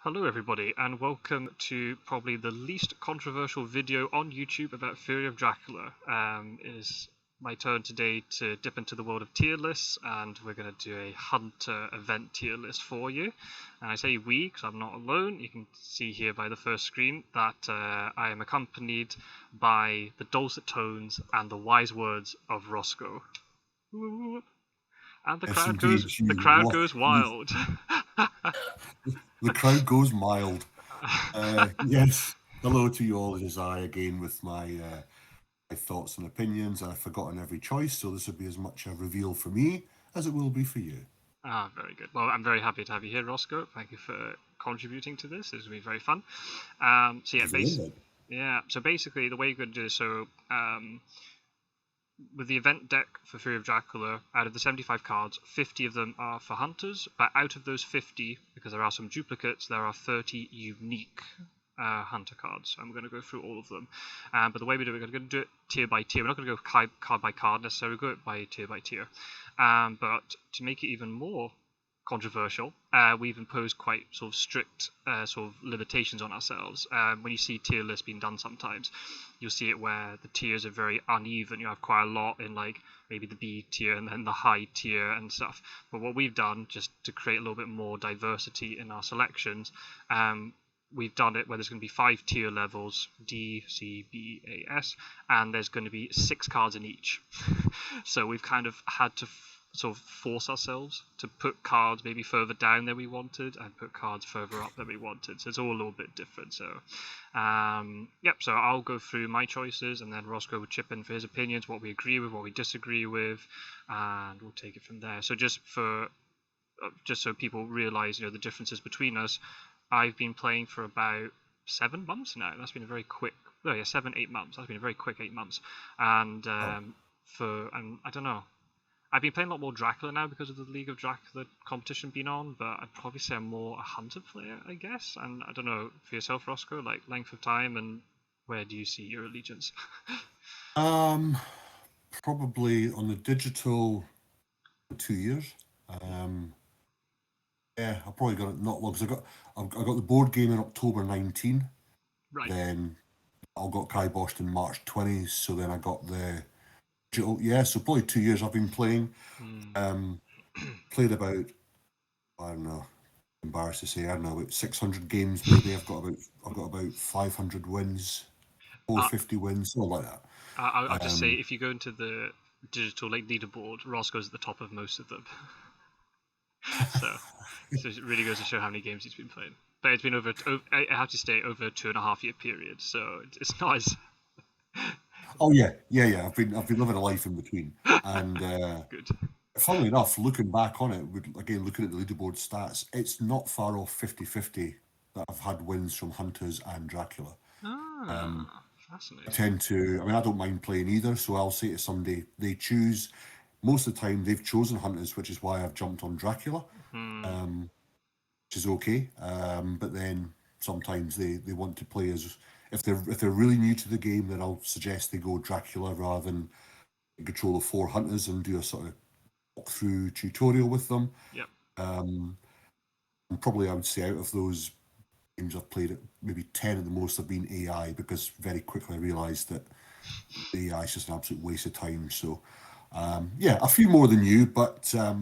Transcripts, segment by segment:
Hello everybody, and welcome to probably the least controversial video on YouTube about Theory of Dracula. It is my turn today to dip into the world of tier lists, and we're going to do a Hunter event tier list for you. And I say we, because I'm not alone. You can see here by the first screen that I am accompanied by the dulcet tones and the wise words of Roscoe. Ooh. And the Yes, crowd indeed, goes, the you crowd goes wild. the crowd goes mild. Yes, hello to you all. It is I again with my thoughts and opinions. I've forgotten every choice, so this will be as much a reveal for me as it will be for you. Ah, very good. Well, I'm very happy to have you here, Roscoe. Thank you for contributing to this. This will be very fun. So basically, the way you're going to do this, with the event deck for Fury of Dracula, out of the 75 cards, 50 of them are for hunters, but out of those 50, because there are some duplicates, there are 30 unique hunter cards. I'm going to go through all of them. But the way we do it, we're going to do it tier by tier. We're not going to go card by card necessarily, we'll go it by tier. But to make it even more controversial, we've imposed quite sort of strict sort of limitations on ourselves. When you see tier lists being done sometimes, you'll see it where the tiers are very uneven. You have quite a lot in like maybe the B tier and then the high tier and stuff. But what we've done, just to create a little bit more diversity in our selections, we've done it where there's going to be 5 tier levels, D, C, B, A, S, and there's going to be 6 cards in each. So we've kind of had to sort of force ourselves to put cards maybe further down than we wanted and put cards further up than we wanted. So it's all a little bit different. So, so I'll go through my choices and then Roscoe will chip in for his opinions, what we agree with, what we disagree with, and we'll take it from there. So just so people realise, the differences between us, I've been playing for about 7 months now. That's been a very quick, 7-8 months. That's been a very quick 8 months. And I don't know. I've been playing a lot more Dracula now because of the League of Dracula competition being on, but I'd probably say I'm more a hunter player, I guess. And I don't know, for yourself, Roscoe, like length of time and where do you see your allegiance? Probably on the digital 2 years. I probably got it not long because I got the board game in October 19. Right. Then I got kiboshed in March 20. So then I got the digital. Yeah, so probably 2 years I've been playing. Played about, I don't know, embarrassed to say, I don't know, about 600 games maybe. I've got about 500 wins, 450 wins, something like that. I'll just say, if you go into the digital leaderboard, Roscoe's at the top of most of them. so it really goes to show how many games he's been playing. But it's been I have to say, over a 2.5 year period, so it's not as... Oh yeah. I've been living a life in between, and Good. Funnily enough, looking back on it, looking at the leaderboard stats, it's not far off 50-50 that I've had wins from Hunters and Dracula. Fascinating. I don't mind playing either, so I'll say to somebody, they choose, most of the time they've chosen Hunters, which is why I've jumped on Dracula, which is okay, but then sometimes they want to play as, if they're really new to the game, then I'll suggest they go Dracula rather than control of 4 Hunters and do a sort of through tutorial with them. Yep. And probably I would say out of those games I've played, maybe 10 at the most have been AI, because very quickly I realised that the AI is just an absolute waste of time. So a few more than you, but it's a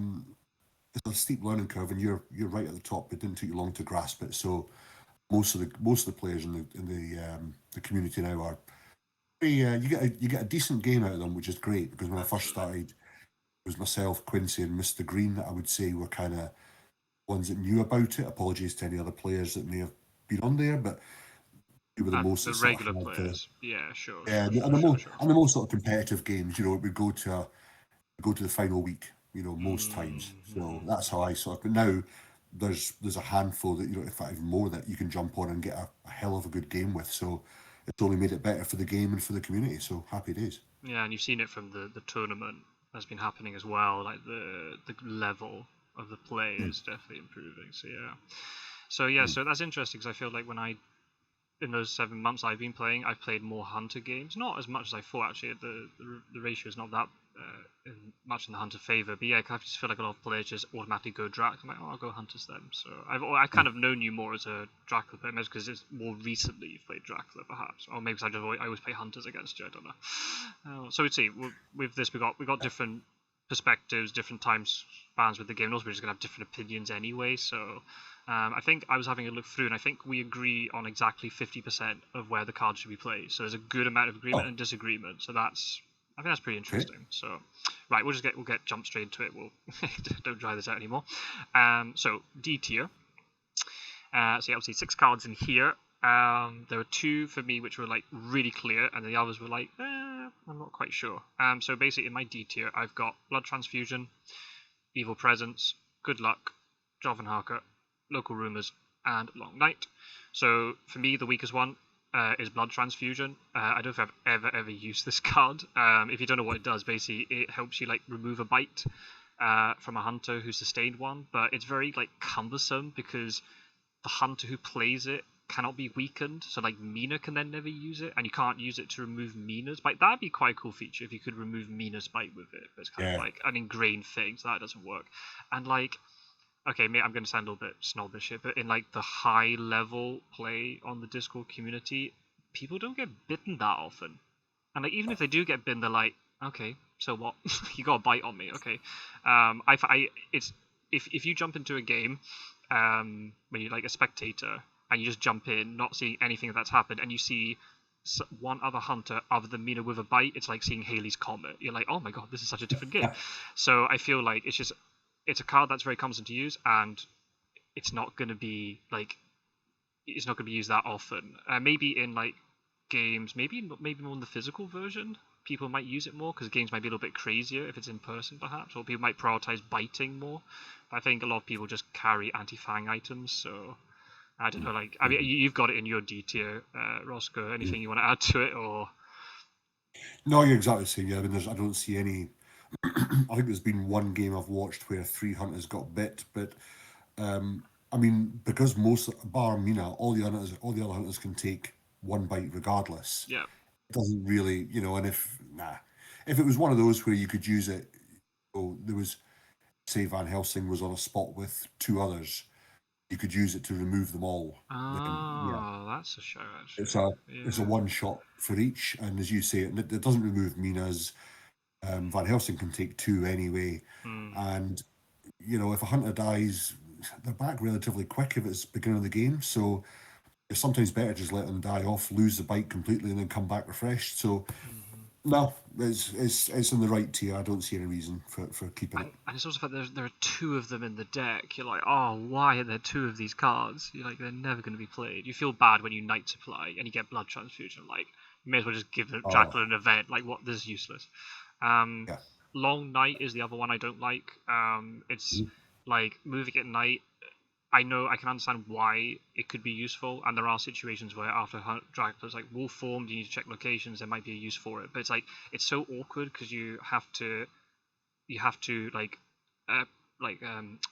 steep learning curve, and you're right at the top. It didn't take you long to grasp it. So most of the players in the community now are you get a decent game out of them, which is great, because when I first started, it was myself, Quincy, and Mr. Green that I would say were kind of ones that knew about it. Apologies to any other players that may have been on there, but you were the most the that regular sort of players. Yeah, sure. and the most sort of competitive games. It would go to the final week. Most times. So that's how I sort of. But now there's a handful that, in fact even more, that you can jump on and get a hell of a good game with. So it's only made it better for the game and for the community. So happy days. Yeah, and you've seen it from the tournament that's been happening as well. Like the level of the play is definitely improving. So that's interesting, because I feel like in those 7 months I've been playing, I've played more hunter games. Not as much as I thought, actually. The ratio is not that much in the hunter favour. But yeah, I just feel like a lot of players just automatically go Drac. I'm like, oh, I'll go hunters then. So I've kind of known you more as a Dracula player, maybe because it's more recently you've played Dracula, perhaps, or maybe because I always play hunters against you. I don't know. So we'd see. With this, we got different perspectives, different time spans with the game. And also, we're just gonna have different opinions anyway. So. I think I was having a look through, and I think we agree on exactly 50% of where the cards should be played. So there's a good amount of agreement and disagreement. So I think that's pretty interesting. Okay. So, right, we'll get jump straight into it. We'll don't dry this out anymore. So D tier. So yeah, obviously 6 cards in here. There were 2 for me which were like really clear, and the others were like, I'm not quite sure. So basically in my D tier, I've got Blood Transfusion, Evil Presence, Good Luck, Joven Harker, Local Rumours, and Long Night. So for me, the weakest one is Blood Transfusion. I don't know if I've ever used this card. If you don't know what it does, basically it helps you like remove a bite from a hunter who sustained one, but it's very like cumbersome because the hunter who plays it cannot be weakened. So like Mina can then never use it, and you can't use it to remove Mina's bite. That'd be quite a cool feature if you could remove Mina's bite with it. But it's kind of like an ingrained thing, so that doesn't work. And like. Okay, mate, I'm going to sound a little bit snobbish here, but in like the high level play on the Discord community, people don't get bitten that often. And like even if they do get bitten, they're like, okay, so what? You got a bite on me, okay. If you jump into a game when you're like a spectator and you just jump in, not seeing anything that's happened, and you see one other hunter other than Mina with a bite, it's like seeing Halley's Comet. You're like, oh my god, this is such a different game. So I feel like it's a card that's very cumbersome to use, and it's not going to be used that often. Maybe in like games, maybe more in the physical version, people might use it more because games might be a little bit crazier if it's in person, perhaps, or people might prioritize biting more. But I think a lot of people just carry anti-fang items, so I don't know. Like, I mean, you've got it in your D tier, Roscoe. Anything you want to add to it, or? No, you're exactly the same. Yeah, I mean, I don't see any. I think there's been one game I've watched where 3 hunters got bit, but I mean, because most bar Mina, all the other hunters can take 1 bite regardless. Yeah. It doesn't really, and if it was one of those where you could use it, there was, say, Van Helsing was on a spot with 2 others, you could use it to remove them all. Oh, that's a show actually. It's a 1 shot for each, and as you say, it doesn't remove Mina's. Van Helsing can take 2 anyway, and if a hunter dies, they're back relatively quick if it's beginning of the game. So it's sometimes better just let them die off, lose the bite completely, and then come back refreshed. So no, it's in the right tier. I don't see any reason for keeping it. And it's also that there are 2 of them in the deck. You're like, oh, why are there 2 of these cards? You're like, they're never going to be played. You feel bad when you Night Supply and you get Blood Transfusion. Like, you may as well just give Dracula an event. Like, what? This is useless. Long Night is the other one I don't like. It's like moving at night. I know I can understand why it could be useful, and there are situations where after Dracula's like wolf formed, you need to check locations. There might be a use for it, but it's so awkward because you have to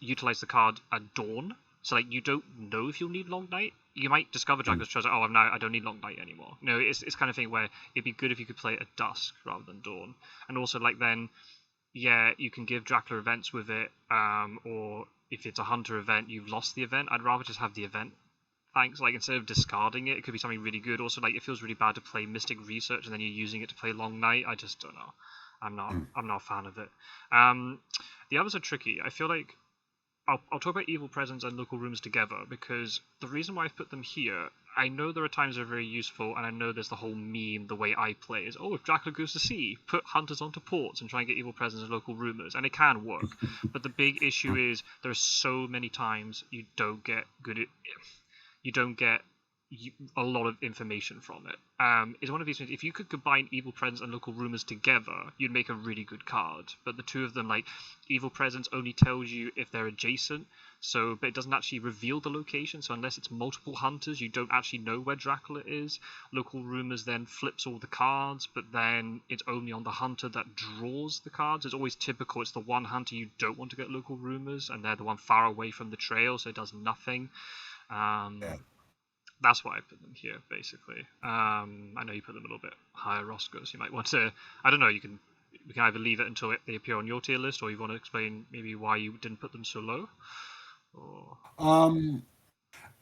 utilize the card at dawn. So like you don't know if you'll need Long Night. You might discover Dracula's Treasure. Oh, I don't need Long Night anymore. No, it's kind of thing where it'd be good if you could play it at dusk rather than dawn, and also like then, yeah, you can give Dracula events with it, or if it's a hunter event, you've lost the event. I'd rather just have the event. Thanks. Like instead of discarding it, it could be something really good. Also, like it feels really bad to play Mystic Research and then you're using it to play Long Night. I just don't know. I'm not a fan of it. The others are tricky. I feel like I'll talk about Evil Presence and Local Rooms together because the reason why I've put them here, I know there are times they're very useful, and I know there's the whole meme, the way I play is, if Dracula goes to sea, put hunters onto ports and try and get Evil Presence and Local Rumors, and it can work. But the big issue is there are so many times you don't get a lot of information from it. It's one of these things, if you could combine Evil Presence and Local Rumors together, you'd make a really good card. But the 2 of them, like, Evil Presence only tells you if they're adjacent, but it doesn't actually reveal the location, so unless it's multiple hunters, you don't actually know where Dracula is. Local Rumors then flips all the cards, but then it's only on the hunter that draws the cards. It's always typical, it's the one hunter you don't want to get Local Rumors, and they're the one far away from the trail, so it does nothing. That's why I put them here, basically. I know you put them a little bit higher, Roscoe, so you might want to... I don't know, you can we can either leave it until they appear on your tier list, or you want to explain maybe why you didn't put them so low. Or...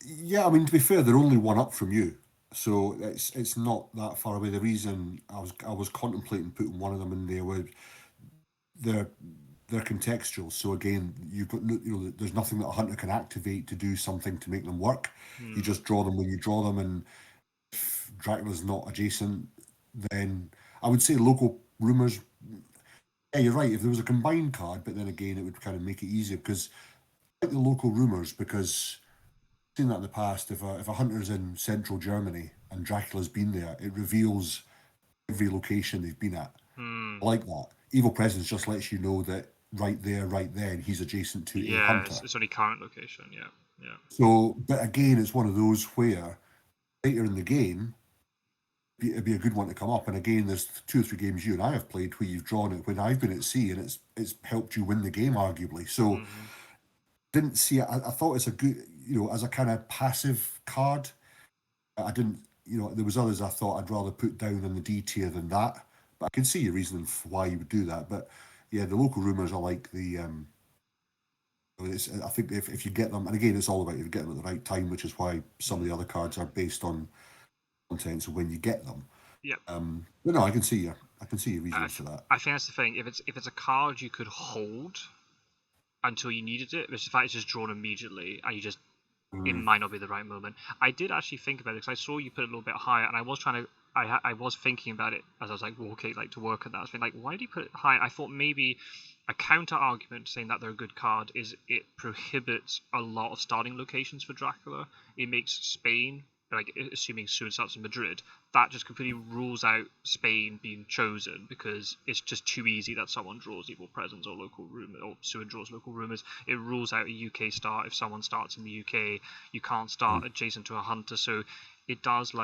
Yeah, I mean, to be fair, they're only one up from you, so it's not that far away. The reason I was contemplating putting one of them in there was they're they're contextual. So again, you've got there's nothing that a hunter can activate to do something to make them work. You just draw them when you draw them, and if Dracula's not adjacent, then I would say local rumors. Yeah, you're right. If there was a combined card, but then again, it would kind of make it easier because I like the local rumors because I've seen that in the past. If a hunter's in central Germany and Dracula's been there, it reveals every location they've been at. I like that. Evil Presence just lets you know that right there, right then, he's adjacent to a hunter. It's only current location. Yeah. So, but again, it's one of those where later in the game, it'd be a good one to come up. And again, there's 2 or 3 games you and I have played where you've drawn it when I've been at sea, and it's helped you win the game arguably. So, didn't see it. I thought it's a good, as a kind of passive card. I didn't, there was others I thought I'd rather put down in the D tier than that. But I can see your reasoning for why you would do that. But yeah, the local rumors are like the. I think if you get them, and again, it's all about if you get them at the right time, which is why some of the other cards are based on content. So when you get them, Yep. But no, I can see your reasoning for that. I think that's the thing. If it's a card you could hold until you needed it, it's the fact it's just drawn immediately, and it might not be the right moment. I did actually think about it because I saw you put it a little bit higher, and I was trying to. I was thinking about it as I was like walking to work, and that I was thinking like, why did you put it high? I thought maybe a counter argument saying that they're a good card is it prohibits a lot of starting locations for Dracula. It makes Spain, like assuming soon starts in Madrid, that just completely rules out Spain being chosen because it's just too easy that someone draws Evil Presence or local rumor, or Seward draws local rumors. It rules out a UK start if someone starts in the UK. You can't start adjacent to a hunter, so it does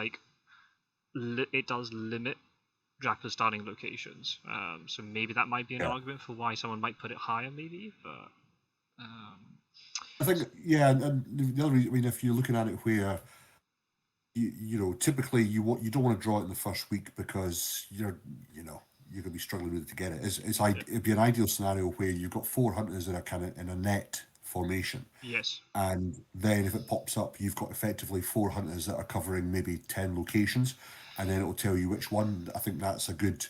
limit Dracula's starting locations. So maybe that might be an argument for why someone might put it higher, maybe. But I think, and the other reason, I mean, if you're looking at it where typically you don't want to draw it in the first week because you're going to be struggling with it to get it. It'd be an ideal scenario where you've got 4 hunters that are kind of in a net formation. Yes. And then if it pops up, you've got effectively 4 hunters that are covering maybe 10 locations, and then it'll tell you which one. I think that's a good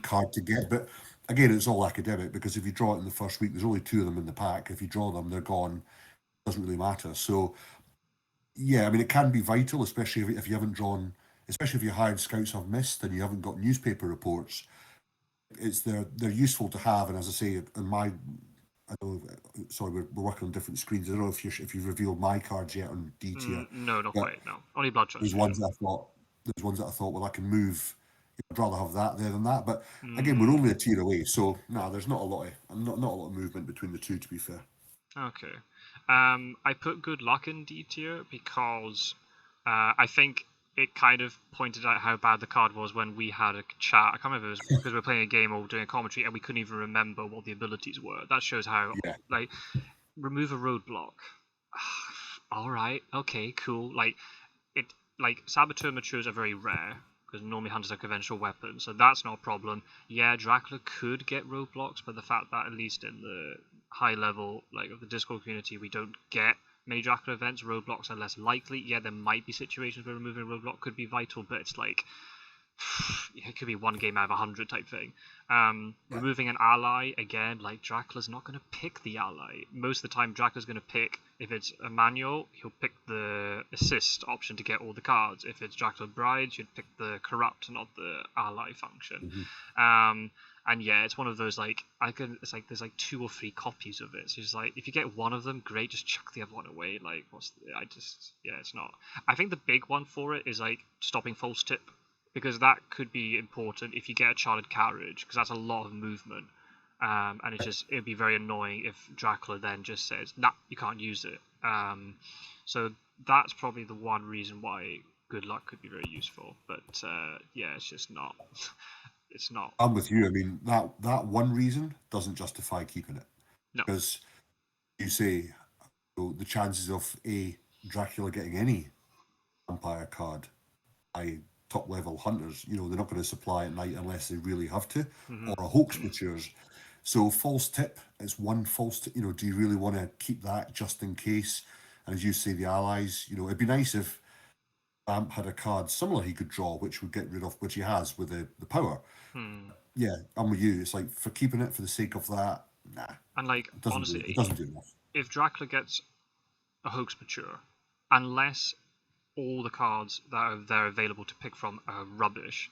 card to get. But again, it's all academic because if you draw it in the first week, there's only 2 of them in the pack. If you draw them, they're gone. It doesn't really matter. So yeah, I mean, it can be vital, especially if you haven't drawn, especially if your hired scouts have missed and you haven't got newspaper reports. They're useful to have, and as I say, sorry, we're working on different screens. I don't know if you've revealed my cards yet on D tier. No, not quite. No, only Bloodshot. There's ones that I thought, well, I can move. I'd rather have that there than that. But again, we're only a tier away, so there's not a lot of movement between the two, to be fair. Okay. I put Good Luck in D tier because I think it kind of pointed out how bad the card was when we had a chat. I can't remember if it was because we were playing a game or doing a commentary and we couldn't even remember what the abilities were. That shows how, remove a roadblock. All right, okay, cool. Saboteur matures are very rare because normally hunters have conventional weapons, so that's not a problem. Yeah, Dracula could get roadblocks, but the fact that at least in the high level, of the Discord community, we don't get many Dracula events, roadblocks are less likely. Yeah, there might be situations where removing a roadblock could be vital, but it's it could be 1 game out of 100 type thing. Removing an ally, again, Dracula's not going to pick the ally. Most of the time, Dracula's going to pick, if it's a manual, he'll pick the assist option to get all the cards. If it's Dracula Brides, you'd pick the corrupt, not the ally function. And yeah, it's one of those there's 2 or 3 copies of it. So it's if you get one of them, great, just chuck the other one away. It's not. I think the big one for it is stopping false tip, because that could be important if you get a chartered carriage, because that's a lot of movement. And it'd be very annoying if Dracula then just says, nah, you can't use it. So that's probably the one reason why Good Luck could be very useful. But it's just not. It's not. I'm with you. I mean, that one reason doesn't justify keeping it. No. Because you say the chances of Dracula getting any vampire card, I top level hunters, they're not going to supply at night unless they really have to, Mm-hmm. or a hoax matures. So false tip is one false tip. Do you really want to keep that just in case? And as you say, the allies, it'd be nice if Vamp had a card similar he could draw, which would get rid of, which he has with the power. Yeah, I'm with you. It's like, for keeping it for the sake of that, nah. And like, it doesn't honestly, it doesn't do enough. If Dracula gets a hoax mature, unless all the cards that are there available to pick from are rubbish,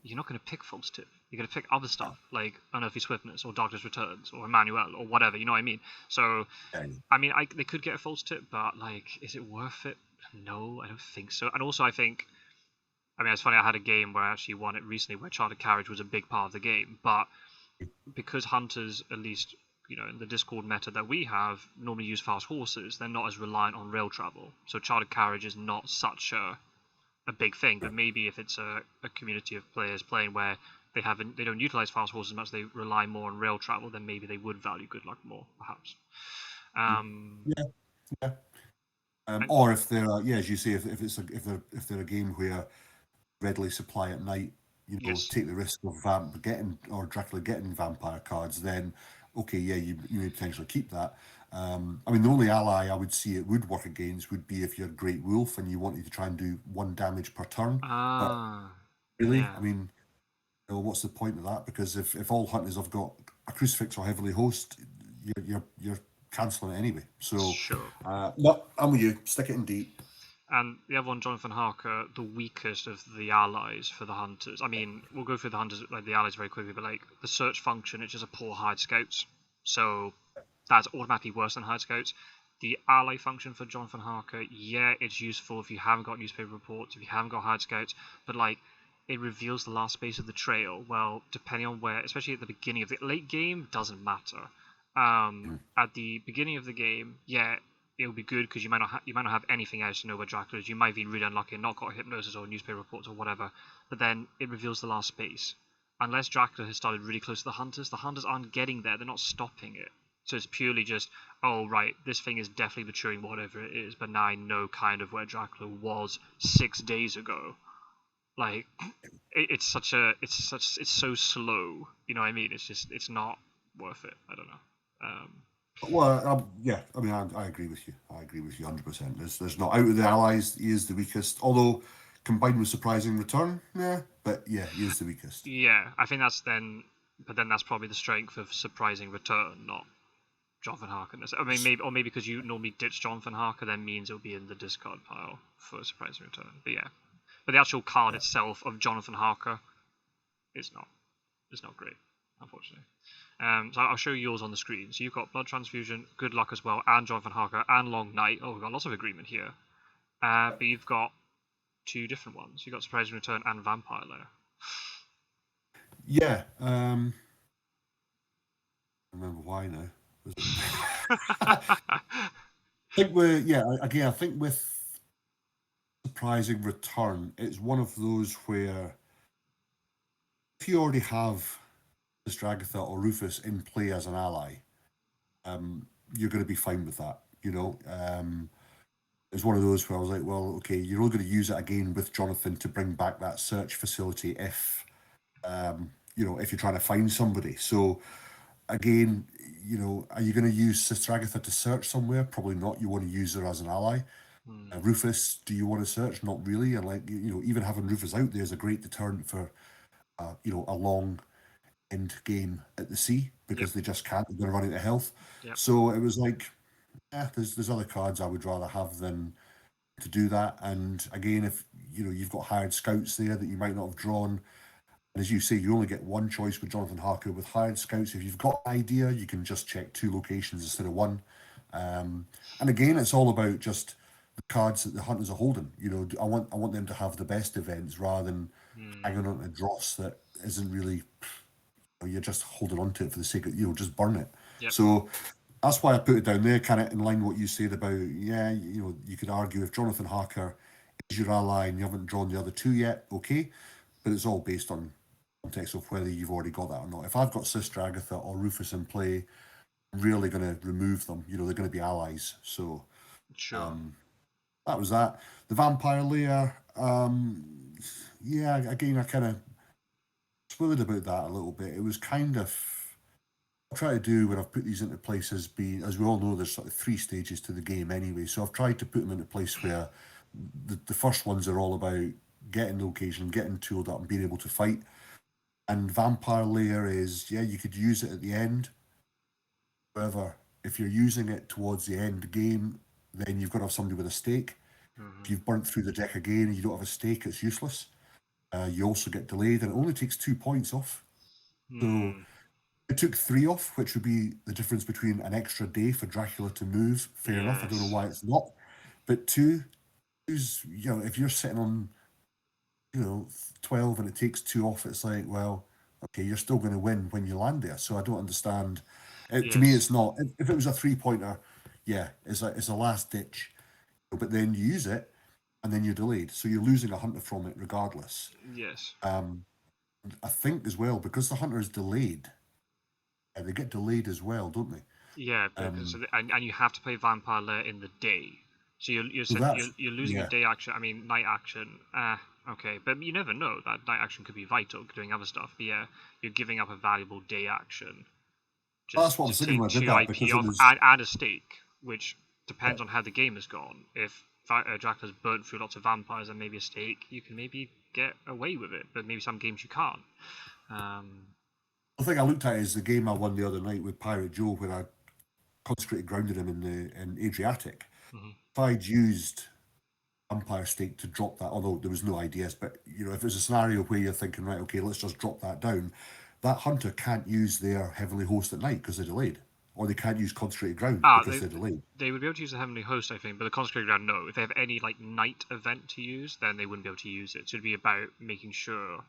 you're not going to pick false tip. You're going to pick other stuff like Unearthly Swiftness or Darkness Returns or Emmanuel or whatever. You know what I mean? So, I mean, they could get a false tip, but like, is it worth it? No, I don't think so. And also, I mean, it's funny. I had a game where I actually won it recently, where Chartered Carriage was a big part of the game, but because hunters, at least in the Discord meta that we have, normally use fast horses, they're not as reliant on rail travel. So Chartered Carriage is not such a big thing. But maybe if it's a community of players playing where they don't utilize fast horses as much, they rely more on rail travel, then maybe they would value good luck more, perhaps. Yeah. Or if they're as you say, if they're a game where readily supply at night, Yes. take the risk of Vamp getting or Dracula getting vampire cards, then okay, yeah, you may potentially keep that. I mean, the only ally I would see it would work against would be if you're Great Wolf and you wanted to try and do 1 damage per turn. But really, yeah. I mean, what's the point of that? Because if all hunters have got a crucifix or heavily host, you're cancelling it anyway. So, Sure. no, I'm with you. Stick it in deep. And the other one, Jonathan Harker, the weakest of the allies for the hunters. I mean, we'll go through the hunters, like the allies, very quickly. But like the search function, it's just a poor hired scouts, so that's automatically worse than hired scouts. The ally function for Jonathan Harker, yeah, it's useful if you haven't got newspaper reports, if you haven't got hired scouts, but like it reveals the last space of the trail. Well, depending on where, especially at the beginning of the late game, doesn't matter. At the beginning of the game, yeah, it would be good because you might not have anything else to know where Dracula is. You might have been really unlucky and not got hypnosis or newspaper reports or whatever. But then it reveals the last space. Unless Dracula has started really close to the hunters aren't getting there. They're not stopping it. So it's purely just, oh right, this thing is definitely maturing, whatever it is. But now I know kind of where Dracula was 6 days ago. Like, it's so slow. You know what I mean? It's not worth it. I don't know. Well, yeah, I mean, I agree with you. I agree with you 100%. There's not, out of the allies, he is the weakest. Although, combined with surprising return, yeah, but yeah, he is the weakest. Yeah, I think that's probably the strength of surprising return, not Jonathan Harker. I mean, maybe because you normally ditch Jonathan Harker, then means it'll be in the discard pile for surprising return. But yeah, but the actual card itself of Jonathan Harker is not great, unfortunately. So I'll show you yours on the screen. So you've got Blood Transfusion, Good Luck as well, and Jonathan Harker, and Long Night. Oh, we've got lots of agreement here. But you've got 2 different ones. You've got Surprising Return and Vampire Lair. Yeah. I remember why now. I think with Surprising Return, it's one of those where if you already have Agatha or Rufus in play as an ally, you're going to be fine with that. It's one of those where I was like, well, okay, you're only going to use it again with Jonathan to bring back that search facility if you're trying to find somebody. So again, are you going to use Sister Agatha to search somewhere? Probably not. You want to use her as an ally. Rufus, do you want to search? Not really. And even having Rufus out there is a great deterrent for a long end game at the sea because they just can't. They're going to run out of health. Yep. So it was like, there's other cards I would rather have than to do that. And again, if you've got hired scouts there that you might not have drawn, and as you say, you only get one choice with Jonathan Harker. With hired scouts, if you've got an idea, you can just check 2 locations instead of 1. And again, it's all about just the cards that the hunters are holding. I want them to have the best events rather than hanging on to a dross that isn't really. You're just holding on to it for the sake of just burn it. Yep. So that's why I put it down there, kind of in line with what you said about you could argue if Jonathan Harker is your ally and you haven't drawn the other 2 yet, okay, but it's all based on context of whether you've already got that or not. If I've got Sister Agatha or Rufus in play, I'm really going to remove them. They're going to be allies. So sure. that was that. The Vampire Lair, yeah, again, I kind of swilled about that a little bit. It was kind of, I try to do when I've put these into place as being, as we all know, there's sort of 3 stages to the game anyway. So I've tried to put them into place where the first ones are all about getting location, getting tooled up, and being able to fight. And Vampire Lair is, yeah, you could use it at the end. However, if you're using it towards the end game, then you've got to have somebody with a stake. If you've burnt through the deck again and you don't have a stake, it's useless. You also get delayed, and it only takes 2 points off. So it took 3 off, which would be the difference between an extra day for Dracula to move. Fair enough. I don't know Yes. why it's not. But two's, if you're sitting on, 12 and it takes 2 off, it's like, well, okay, you're still going to win when you land there. So I don't understand. To me, Yes. it's not. If it was a 3-pointer, yeah, it's a last ditch. But then you use it, and then you're delayed. So you're losing a hunter from it regardless. Yes. I think as well, because the hunter is delayed, they get delayed as well, don't they? Yeah, because and you have to play Vampire Lair in the day, so So that's, you're losing a yeah. day action. I mean, night action. Okay, but you never know. That night action could be vital, doing other stuff. But yeah, you're giving up a valuable day action That's just what I to was thinking take when I did 2 that, IP because it off was, and add a stake, which depends on how the game has gone. If Dracula's burnt through lots of vampires and maybe a stake, you can maybe get away with it. But maybe some games you can't. the thing I looked at is the game I won the other night with Pirate Joe, where I consecrated grounded him in Adriatic. If I'd used Empire Stake to drop that, although there was no ideas, but if there's a scenario where you're thinking, right, okay, let's just drop that down, that hunter can't use their heavenly host at night because they're delayed, or they can't use Consecrated Ground because they're delayed. They would be able to use the Heavenly Host, I think, but the Consecrated Ground, no. If they have any night event to use, then they wouldn't be able to use it. So it'd be about making sure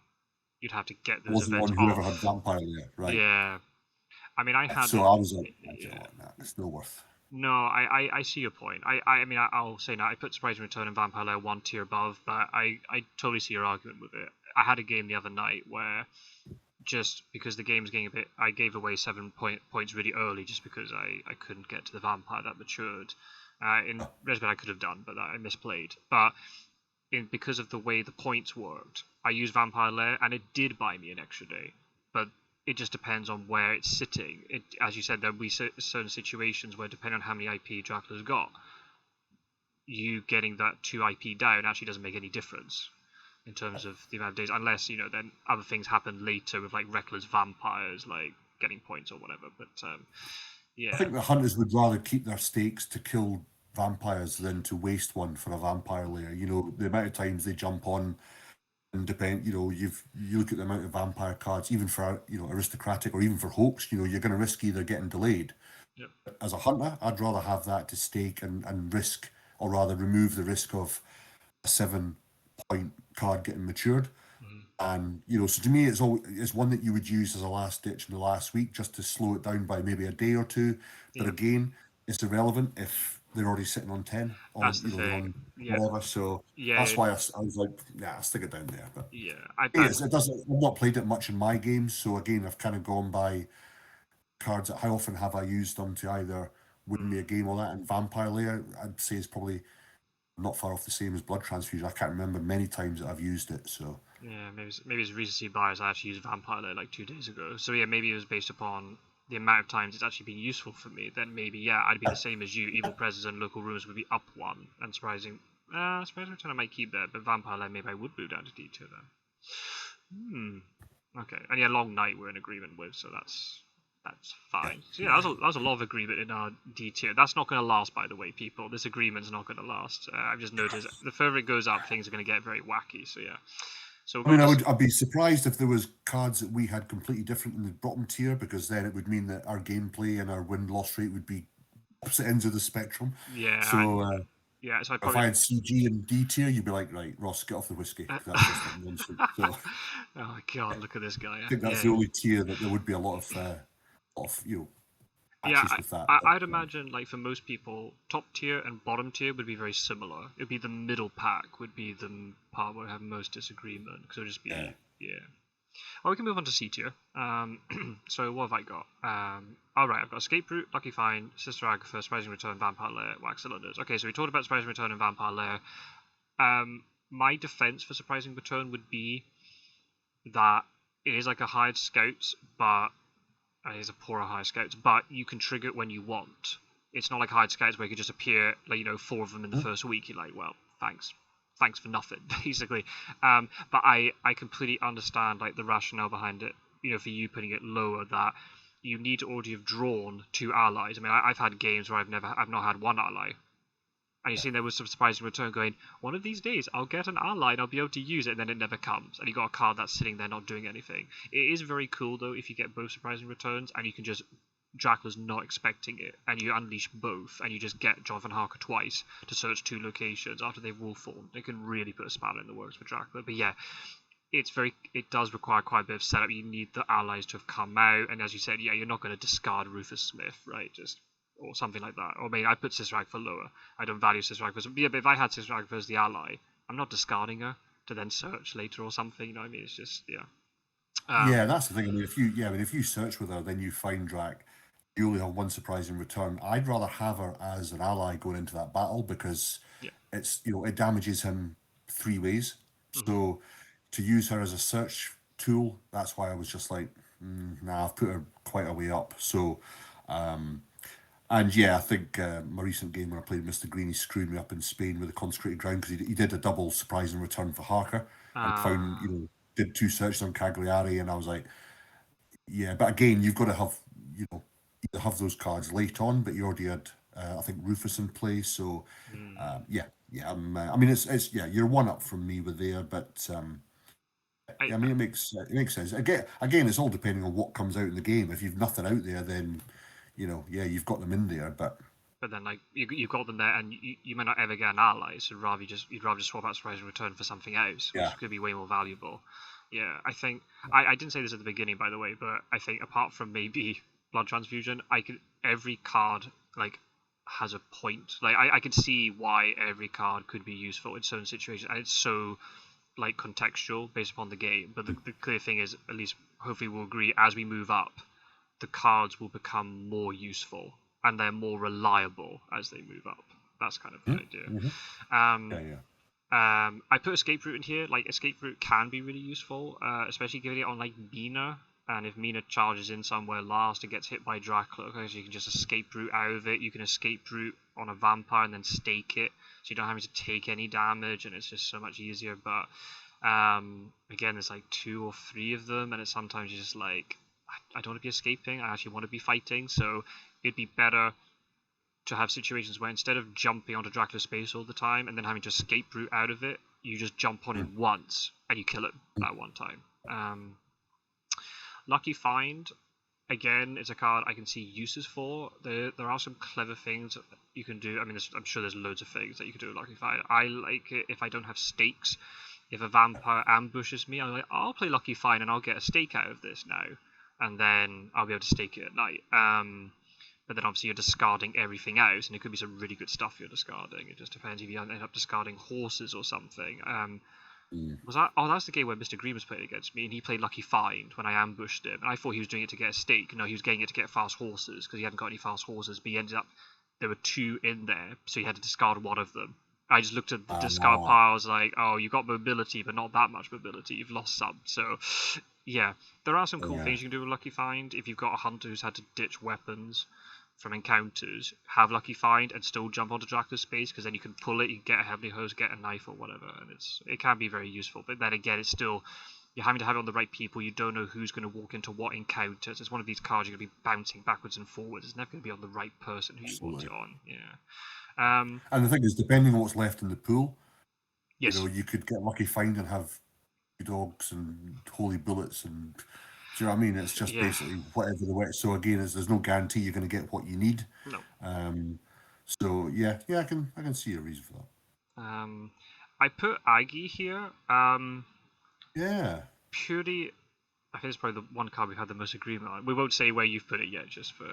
you'd have to get It those wasn't events on whoever had off. Vampire there, right? Yeah, I mean, I had So I was like, yeah. nah, it's no worth. No, I see your point. I mean, I'll say now, I put Surprise and Return and Vampire Lair 1 tier above, but I totally see your argument with it. I had a game the other night where just because the game's getting a bit, I gave away 7 points really early just because I couldn't get to the vampire that matured. In Resbed I could have done, but I misplayed. But because of the way the points worked, I used Vampire Lair and it did buy me an extra day. But it just depends on where it's sitting. As you said, there'll be certain situations where, depending on how many IP Dracula's got, you getting that 2 IP down actually doesn't make any difference in terms of the amount of days, unless then other things happen later with reckless vampires getting points or whatever. But yeah, I think the hunters would rather keep their stakes to kill vampires than to waste one for a vampire lair. The amount of times they jump on, and you look at the amount of vampire cards, even for aristocratic or even for hoax, you're going to risk either getting delayed. yep. As a hunter, I'd rather have that to stake and risk, or rather remove the risk of a 7-point card getting matured. And so to me, it's one that you would use as a last ditch in the last week, just to slow it down by maybe a day or two. But Yeah, again, it's irrelevant if they're already sitting on 10, or that's the they're thing. on Yeah, whatever. So yeah, that's why I was like, yeah, I'll stick it down there. But yeah. it doesn't. I've not played it much in my games, so again, I've kind of gone by cards. How often have I used them to either win me a game or that? And Vampire Lair, I'd say, is probably not far off the same as Blood Transfusion. I can't remember many times that I've used it. So Yeah, maybe it's recency bias. I actually used Vampire Lair 2 days ago. So yeah, maybe it was based upon the amount of times it's actually been useful for me. Then maybe I'd be the same as you. Evil Presence and Local Rooms would be up 1, and Surprising Return I might keep there, but Vampire Lair maybe I would move down to D2 then. Okay, and yeah, Long Night we're in agreement with, so that's fine. So yeah, that was a lot of agreement in our D tier. That's not going to last, by the way, people. This agreement's not going to last. I've just noticed the further it goes up, things are going to get very wacky. So yeah. So I mean, I'd be surprised if there was cards that we had completely different in the bottom tier, because then it would mean that our gameplay and our win-loss rate would be opposite ends of the spectrum. yeah, So yeah. So I if probably. I had CG and D tier, you'd be like, right, Ross, get off the whiskey, 'cause that's just like nonsense. So Oh my god, look at this guy. I think that's the Yeah, only tier that there would be a lot of yeah. patches with that. I'd imagine for most people, top tier and bottom tier would be very similar. It'd be the middle pack would be the part where I have most disagreement, because it would just be Yeah. yeah. Well, we can move on to C tier. So what have I got? Alright, I've got Escape Route, Lucky Find, Sister Agatha, Surprising Return, Vampire Lair, Wax Cylinders. Okay, so we talked about Surprising Return and Vampire Lair. My defense for Surprising Return would be that it is like a hired scouts, but it is a poorer hired scouts, but you can trigger it when you want. It's not like hired scouts where you could just appear, like, 4 of them in the first week. You're like, well, thanks for nothing, basically. But I completely understand like the rationale behind it. For you putting it lower, that you need to already have drawn 2 allies. I mean, I've had games where I've not had 1 ally. And you see there was some surprising return going, one of these days I'll get an ally and I'll be able to use it, and then it never comes. And you got a card that's sitting there not doing anything. It is very cool though if you get both surprising returns and you can just, Dracula's not expecting it, and you unleash both, and you just get Jonathan Harker twice to search 2 locations after they've wolf formed. It can really put a spanner in the works for Dracula. But yeah, it does require quite a bit of setup. You need the allies to have come out, and as you said, yeah, you're not going to discard Rufus Smith, right? Or something like that. Or maybe I put Sister Agatha lower. I don't value Sister Agatha. But if I had Sister Agatha as the ally, I'm not discarding her to then search later or something. You know what I mean? It's just, yeah. Yeah, that's the thing. I mean, if you search with her, then you find Drac, you only have 1 surprising return. I'd rather have her as an ally going into that battle because it's it damages him 3 ways. So to use her as a search tool, that's why I was just like, nah, I've put her quite a way up. So. And yeah, I think my recent game when I played Mr. Green, he screwed me up in Spain with the Consecrated Ground because he did a double surprising return for Harker and found, did 2 searches on Cagliari, and I was like, yeah, but again, you've got to have, either have those cards late on, but you already had, I think, Rufus in play, so yeah. I mean, it's you're 1 up from me with there, but I mean, it makes sense. Again, it's all depending on what comes out in the game. If you've nothing out there, then you've got them in there, but then like you've got them there, and you may not ever get an ally, so you'd rather just swap out surprise and return for something else, which could be way more valuable. Yeah, I think I didn't say this at the beginning, by the way, but I think apart from maybe blood transfusion, every card like has a point. Like I can see why every card could be useful in certain situations, and it's so like contextual based upon the game. But the clear thing is, at least hopefully we'll agree, as we move up, the cards will become more useful and they're more reliable as they move up. That's kind of the idea. I put Escape Route in here. Like, Escape Route can be really useful, especially giving it on like Mina. And if Mina charges in somewhere last and gets hit by Dracula, okay, so you can just escape route out of it. You can escape route on a vampire and then stake it, so you don't have to take any damage, and it's just so much easier. But again, there's like 2 or 3 of them, and it's sometimes you're just like, I don't want to be escaping, I actually want to be fighting. So it'd be better to have situations where instead of jumping onto Dracula's space all the time and then having to escape route out of it, you just jump on it once and you kill it that one time. Lucky Find, again, is a card I can see uses for. There are some clever things you can do. I mean, I'm sure there's loads of things that you can do with Lucky Find. I like it if I don't have stakes. If a vampire ambushes me, I'm like, I'll play Lucky Find and I'll get a stake out of this now. And then I'll be able to stake it at night. But then obviously you're discarding everything else, and it could be some really good stuff you're discarding. It just depends if you end up discarding horses or something. That's the game where Mr. Green was playing against me, and he played Lucky Find when I ambushed him, and I thought he was doing it to get a stake. No, he was getting it to get fast horses, because he hadn't got any fast horses, but he ended up, there were 2 in there, so he had to discard 1 of them. I just looked at the discard pile, I was like, oh, you got mobility, but not that much mobility, you've lost some. So, yeah, there are some cool things you can do with Lucky Find. If you've got a hunter who's had to ditch weapons from encounters, have Lucky Find and still jump onto Dracula's space, because then you can pull it, you can get a heavy hose, get a knife or whatever, and it can be very useful. But then again, it's still, you're having to have it on the right people. You don't know who's going to walk into what encounters. It's one of these cards you're going to be bouncing backwards and forwards. It's never going to be on the right person who you want it on. Yeah. And the thing is, depending on what's left in the pool, yes, you could get Lucky Find and have dogs and holy bullets, and do you know what I mean? It's just basically whatever the way. So again, there's no guarantee you're going to get what you need. No. So yeah, I can see a reason for that. I put Aggie here. Yeah. Purely, I think it's probably the one card we've had the most agreement on. We won't say where you've put it yet, just for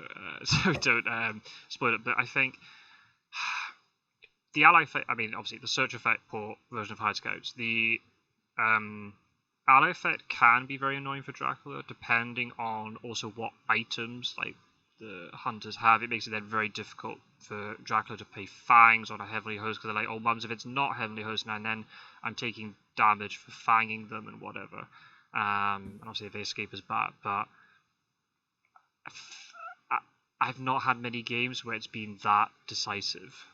so we don't spoil it. But I think the ally effect, I mean, obviously the search effect port version of Hide Scouts, the ally effect can be very annoying for Dracula, depending on also what items like the hunters have. It makes it then very difficult for Dracula to play fangs on a heavily host, because they're like, oh mums, if it's not heavily host now, and then I'm taking damage for fanging them and whatever. And obviously if they escape is bad, but I've not had many games where it's been that decisive.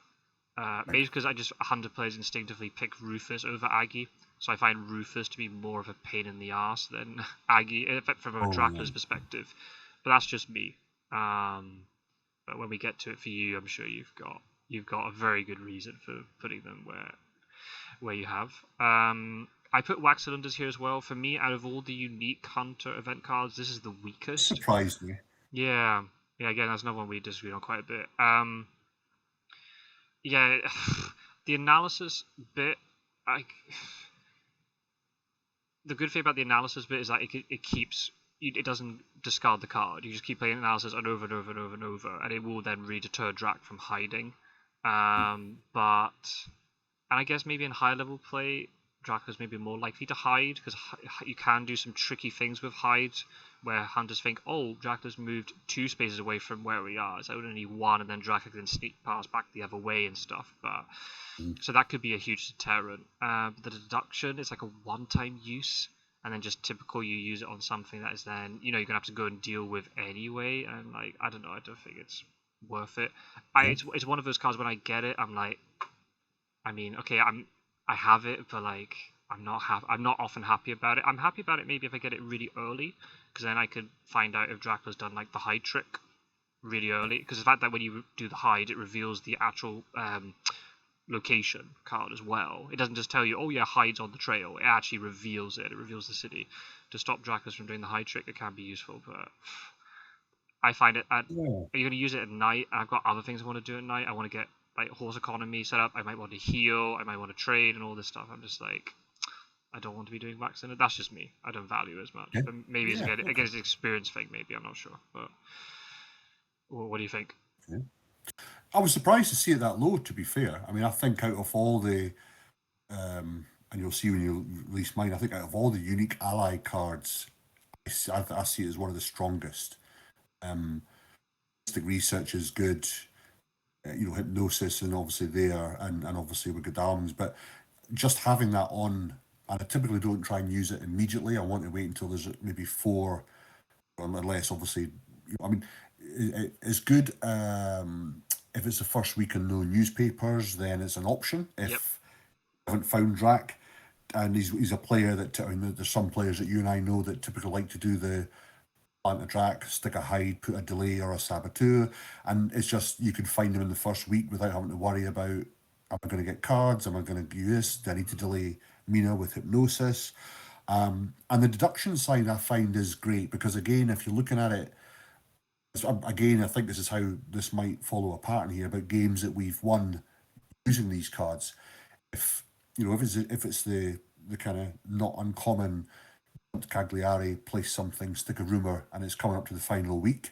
Maybe because I just 100 players instinctively pick Rufus over Aggie, so I find Rufus to be more of a pain in the ass than Aggie from a Dracula's perspective. But that's just me. But when we get to it for you, I'm sure you've got a very good reason for putting them where you have. I put Wax Cylinders here as well. For me, out of all the unique Hunter event cards, this is the weakest. Surprised me. Yeah. Again, that's another one we disagreed on quite a bit. Yeah, the analysis bit, the good thing about the analysis bit is that it doesn't discard the card. You just keep playing analysis and over and over and over and over, and it will then re-deter Drac from hiding. And I guess maybe in higher level play, Dracula's maybe more likely to hide, because you can do some tricky things with hide, where hunters think, oh, Dracula's moved 2 spaces away from where we are, so only 1, and then Dracula can sneak past back the other way and stuff. But so that could be a huge deterrent. The deduction is like a one-time use, and then just typical you use it on something that is then, you're gonna have to go and deal with anyway. And like, I don't know, I don't think it's worth it. It's one of those cards when I get it, I'm like, I mean, okay, I have it, but like I'm not often happy about it. I'm happy about it maybe if I get it really early, because then I could find out if Dracula's done like the hide trick really early. Because the fact that when you do the hide, it reveals the actual location card as well. It doesn't just tell you, oh yeah, hide's on the trail. It actually reveals it. It reveals the city. To stop Dracula from doing the hide trick, it can be useful, but I find it. Are you going to use it at night? I've got other things I want to do at night. I want to get like horse economy set up. I might want to heal. I might want to trade and all this stuff. I'm just like, I don't want to be doing wax in it. That's just me. I don't value it as much. But maybe it's again it's an experience thing. Maybe I'm not sure. But what do you think? I was surprised to see it that low. To be fair, I mean, I think out of all the, and you'll see when you release mine, I think out of all the unique ally cards, I see it as one of the strongest. Research is good. Hypnosis and obviously there, and obviously with Godalm's, but just having that on, and I typically don't try and use it immediately. I want to wait until there's maybe 4, unless obviously, I mean, it's good if it's the first week in no newspapers, then it's an option. If you haven't found Drac, and he's a player that, I mean, there's some players that you and I know that typically like to do the plant a Drac, stick a hide, put a delay or a saboteur, and it's just, you can find them in the first week without having to worry about, am I going to get cards? Am I going to do this? Do I need to delay Mina with hypnosis? And the deduction side I find is great, because again, if you're looking at it, again, I think this is how this might follow a pattern here about games that we've won using these cards. If it's the kind of not uncommon Cagliari, place something, stick a rumour, and it's coming up to the final week.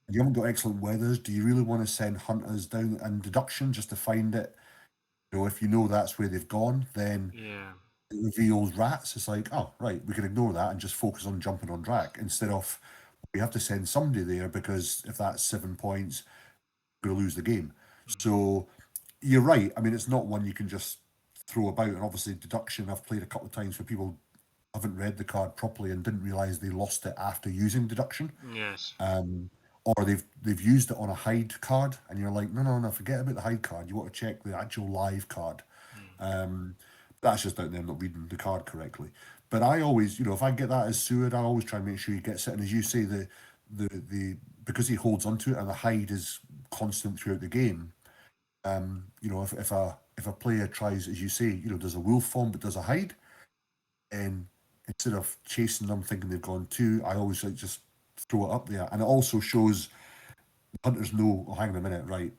You haven't got excellent weathers. Do you really want to send hunters down and deduction just to find it? If you know that's where they've gone, then it reveals rats. It's like, oh, right, we can ignore that and just focus on jumping on Drac, instead of we have to send somebody there, because if that's 7 points, we're going to lose the game. So you're right. I mean, it's not one you can just throw about. And obviously, deduction, I've played a couple of times where people haven't read the card properly and didn't realise they lost it after using deduction. Yes. Or they've used it on a hide card, and you're like, no, forget about the hide card. You want to check the actual live card. That's just out there not reading the card correctly. But I always, if I get that as Seward, I always try and make sure he gets it. And as you say, the because he holds onto it and the hide is constant throughout the game. If a player tries, as you say, does a wolf form but does a hide, and instead of chasing them thinking they've gone 2, I always like just throw it up there. And it also shows the hunters know, oh, hang on a minute, right,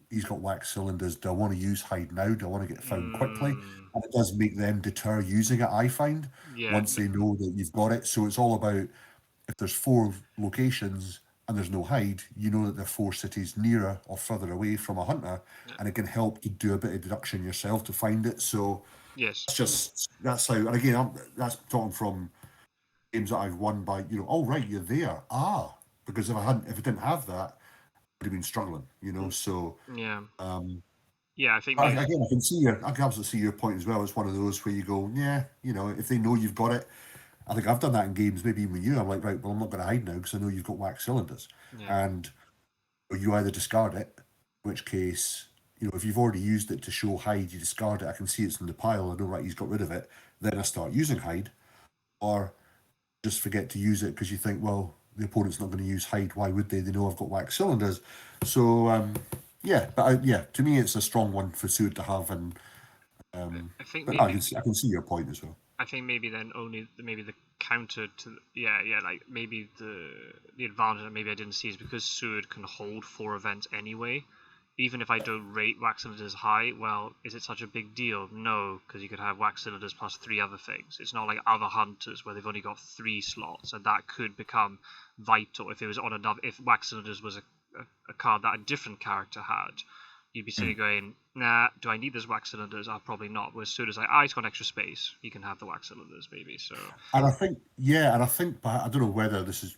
he's got wax cylinders. Do I want to use hide now? Do I want to get found quickly? And it does make them deter using it, I find, once they know that you've got it. So it's all about, if there's 4 locations, and there's no hide, you know that they're 4 cities nearer or further away from a hunter, and it can help you do a bit of deduction yourself to find it. So Yes. that's how. And again, that's talking from games that I've won by, oh right, you're there. Because if I didn't have that, I'd have been struggling. So. Yeah. Um, Yeah, I think Again, maybe. I can absolutely see your point as well. It's one of those where you go, yeah, if they know you've got it. I think I've done that in games, maybe even with you. I'm like, right, well, I'm not going to hide now because I know you've got wax cylinders. Yeah. And you either discard it, in which case, if you've already used it to show hide, you discard it. I can see it's in the pile. I know, right, he's got rid of it. Then I start using hide. Or just forget to use it because you think, well, the opponent's not going to use hide. Why would they? They know I've got wax cylinders. So, yeah, but to me, it's a strong one for Suit to have. And I think but maybe. I can see your point as well. I think maybe then only maybe the counter to like maybe the advantage that maybe I didn't see is because Sword can hold 4 events anyway. Even if I don't rate wax cylinders high, well, is it such a big deal? No, because you could have wax cylinders plus 3 other things. It's not like other hunters where they've only got 3 slots, and that could become vital if it was on another. If wax cylinders was a card that a different character had, you'd be sitting going, nah, do I need those wax cylinders? Probably not. Whereas soon as he's got extra space, you can have the wax cylinders maybe. So. And I think, but I don't know whether this is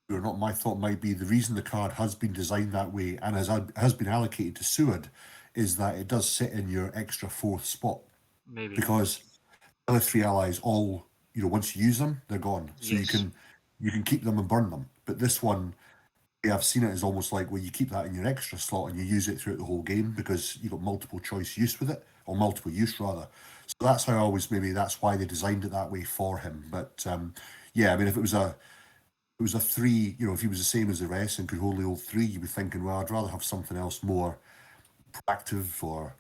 or not. My thought might be the reason the card has been designed that way and has been allocated to Seward is that it does sit in your extra 4th spot. Maybe. Because the other 3 allies all, once you use them, they're gone. So yes. you can keep them and burn them. But this one, I've seen it as almost like where you keep that in your extra slot and you use it throughout the whole game because you've got multiple choice use with it, or multiple use rather. So that's how I always, maybe that's why they designed it that way for him. But yeah, I mean, if it was a 3, if he was the same as the rest and could only hold 3, you'd be thinking, well, I'd rather have something else more proactive or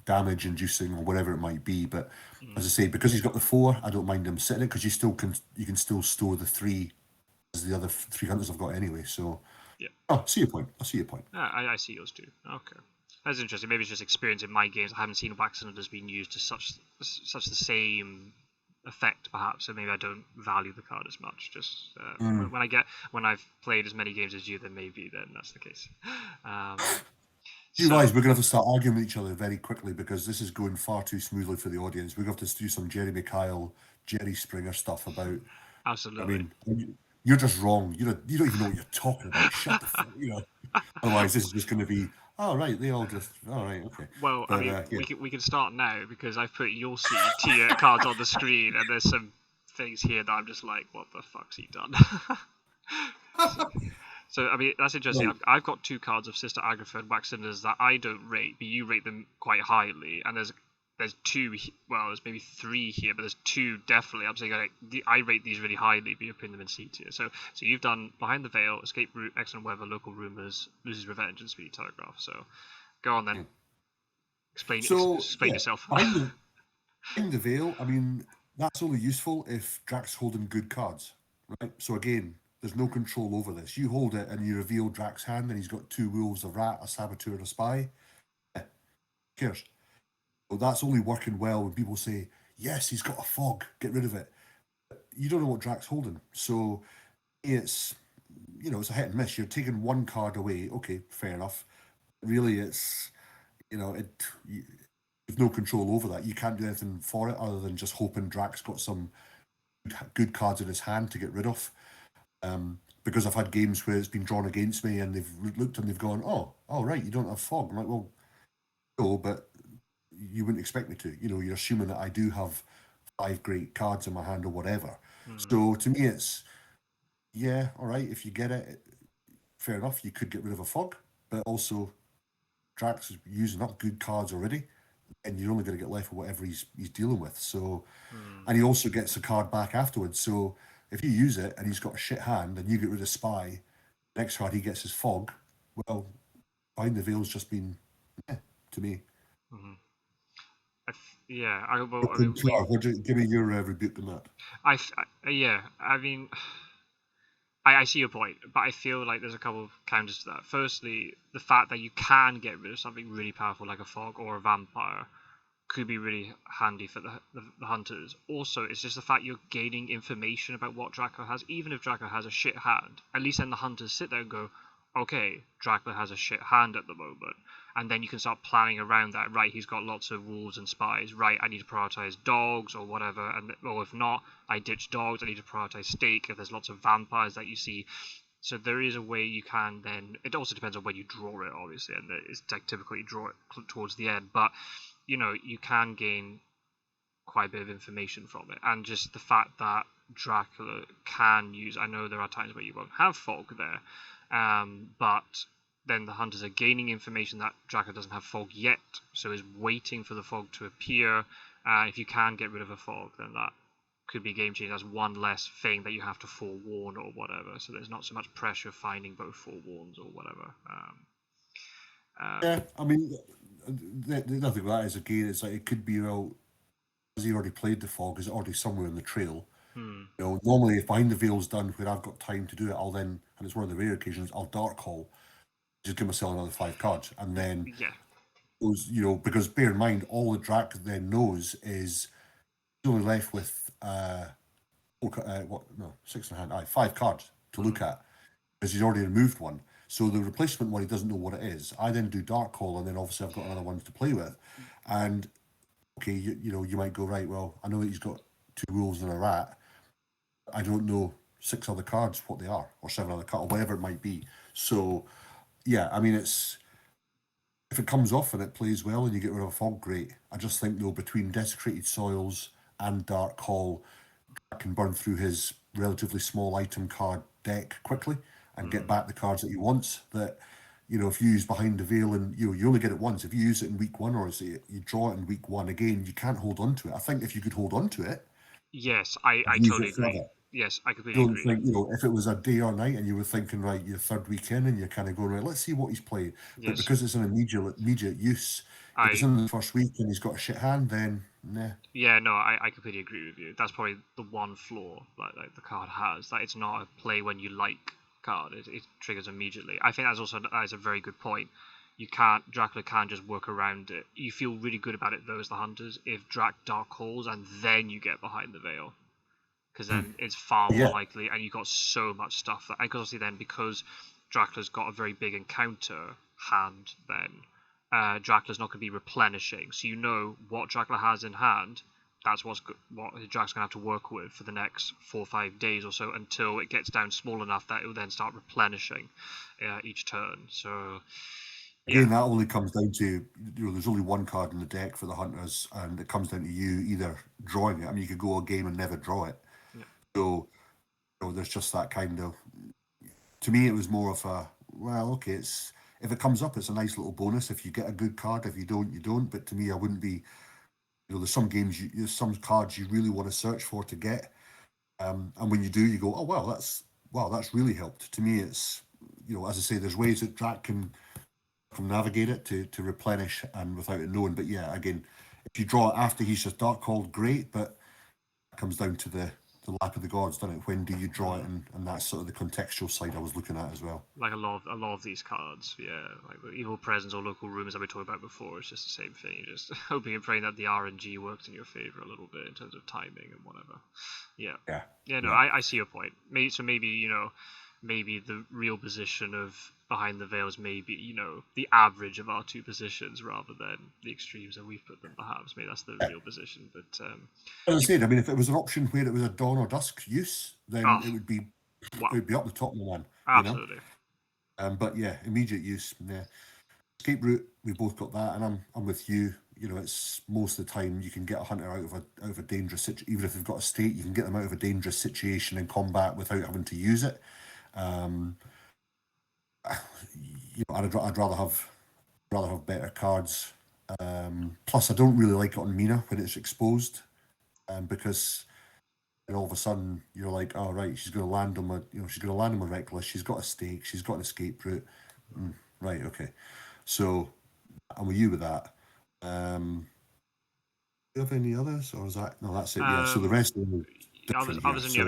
damage inducing or whatever it might be. But as I say, because he's got the 4, I don't mind him sitting it because you can still store the 3 as the other 3 hunters have got anyway. So yeah. I see your point. I see yours too. Okay. That's interesting. Maybe it's just experience in my games. I haven't seen wax cylinders being used to such the same effect, perhaps. So maybe I don't value the card as much. Just when I've played as many games as you, then that's the case. You guys, we're going to have to start arguing with each other very quickly because this is going far too smoothly for the audience. We're going to have to do some Jeremy Kyle, Jerry Springer stuff about. Absolutely. I mean, you're just wrong. You don't even know what you're talking about. Shut the fuck. Otherwise, this is just going to be. Oh right, they all just. All right, okay. Well, but, we can start now because I've put your C tier cards on the screen, and there's some things here that I'm just like, what the fuck's he done? So I mean, that's interesting. Right. I've got 2 cards of Sister Agatha and wax cylinders that I don't rate, but you rate them quite highly. And there's 2. Well, there's maybe 3 here, but there's 2 definitely. I'm saying I rate these really highly, but you're putting them in C tier. So you've done Behind the Veil, Escape Route, Excellent Weather, Local Rumors, Loses Revenge, and Speedy Telegraph. So go on then. Explain yourself. Behind the Veil, I mean, that's only useful if Drax holding good cards, right? So again, there's no control over this. You hold it and you reveal Drax's hand and he's got 2 wolves, a rat, a saboteur, and a spy. Who cares? Well, that's only working well when people say, yes, he's got a fog, get rid of it. You don't know what Drax's holding. So it's, it's a hit and miss. You're taking 1 card away. Okay, fair enough. Really, it's, you've no control over that. You can't do anything for it other than just hoping Drax got some good cards in his hand to get rid of. Because I've had games where it's been drawn against me and they've looked and they've gone, oh, right, you don't have fog. I'm like, well, no, but you wouldn't expect me to. You're assuming that I do have 5 great cards in my hand or whatever. So to me, it's, yeah, all right, if you get it, fair enough, you could get rid of a fog, but also Drax is using up good cards already, and you're only going to get left with whatever he's dealing with. So, and he also gets a card back afterwards. So if you use it and he's got a shit hand and you get rid of Spy, next card he gets his fog. Well, Behind the Veil's just been, to me. Mm-hmm. Give me your rebuke on that. I mean, I see your point, but I feel like there's a couple of counters to that. Firstly, the fact that you can get rid of something really powerful like a fog or a vampire could be really handy for the hunters. Also, it's just the fact you're gaining information about what Dracula has. Even if Dracula has a shit hand, at least then the hunters sit there and go, okay, Dracula has a shit hand at the moment. And then you can start planning around that. Right, he's got lots of wolves and spies. Right, I need to prioritize dogs or whatever. And or if not, I ditch dogs. I need to prioritize steak. If there's lots of vampires that you see. So there is a way you can then. It also depends on when you draw it, obviously, and it's like typically you draw it towards the end. But you can gain quite a bit of information from it, and just the fact that Dracula can use. I know there are times where you won't have fog there, but then the hunters are gaining information that Dracula doesn't have fog yet, so is waiting for the fog to appear. If you can get rid of a fog, then that could be game changing. That's one less thing that you have to forewarn or whatever. So there's not so much pressure finding both forewarns or whatever. Yeah, I mean, the other thing with that is, again, it's like it could be, well, has he already played the fog? Is it already somewhere in the trail? Normally, if Behind the Veil's done, where I've got time to do it, I'll then, and it's one of the rare occasions, I'll dark call, just give myself another 5 cards, and then those, because bear in mind, all the Drac then knows is he's only left with 6 in hand, 5 cards to look at, because he's already removed one. So the replacement one, he doesn't know what it is. I then do dark call, and then obviously I've got another one to play with. And okay, you might go, right, well, I know that he's got 2 wolves and a rat. I don't know 6 other cards, what they are, or 7 other cards, or whatever it might be. So yeah, I mean, if it comes off and it plays well and you get rid of a fog, great. I just think, though, between Desecrated Soils and Dark Call, I can burn through his relatively small item card deck quickly and get back the cards that he wants. That, if you use Behind the Veil and you only get it once, if you use it in week 1 or say you draw it in week 1, again, you can't hold on to it. I think if you could hold on to it, yes, I use totally it further. agree. Yes, I completely Don't agree. think, if it was a day or night and you were thinking, right, your 3rd week in and you're kind of going, right, let's see what he's played. But because it's an immediate use, if it's in the 1st week and he's got a shit hand, then nah. Yeah, no, I completely agree with you. That's probably the one flaw like the card has, that it's not a play when you like card. It triggers immediately. I think that is a very good point. Dracula can't just work around it. You feel really good about it though as the hunters if Drac dark calls and then you get Behind the Veil, because then it's far more likely, and you've got so much stuff that, and obviously then because Dracula's got a very big encounter hand, then Dracula's not going to be replenishing, so what Dracula has in hand. That's what Drac's going to have to work with for the next 4 or 5 days or so until it gets down small enough that it will then start replenishing each turn. So again, that only comes down to, there's only 1 card in the deck for the hunters, and it comes down to you either drawing it. I mean, you could go a game and never draw it. So there's just that kind of. To me, it was more of a, well, okay, if it comes up, it's a nice little bonus. If you get a good card, if you don't, you don't. But to me, I wouldn't be. There's some games, there's some cards you really want to search for to get, and when you do, you go, oh that's really helped. To me, it's as I say, there's ways that Drac can navigate it to replenish and without it knowing. But yeah, again, if you draw it after he's just dark called, great. But it comes down to the lap of the gods, doesn't it? When do you draw it, and that's sort of the contextual side I was looking at as well. Like a lot of these cards, like the Evil Presence or Local Rumors that we talked about before, it's just the same thing. You're just hoping and praying that the RNG works in your favor a little bit in terms of timing and whatever. I see your point. Maybe the real position of Behind the Veil is maybe the average of our 2 positions rather than the extremes that we've put them. Perhaps maybe that's the real position. But as I said, I mean, if it was an option where it was a dawn or dusk use, then it would be up the top of the one. Absolutely. But yeah, immediate use. Yeah. Escape route, we both got that, and I'm with you. It's most of the time you can get a hunter out of a dangerous situation. Even if they've got a state, you can get them out of a dangerous situation in combat without having to use it. I'd rather have better cards. Plus, I don't really like it on Mina when it's exposed, because all of a sudden you're like, oh right, she's going to land on my reckless. She's got a stake. She's got an escape route. Right, okay. So I'm with you with that. Do you have any others, or is that no? That's it. Yeah. So the rest of them.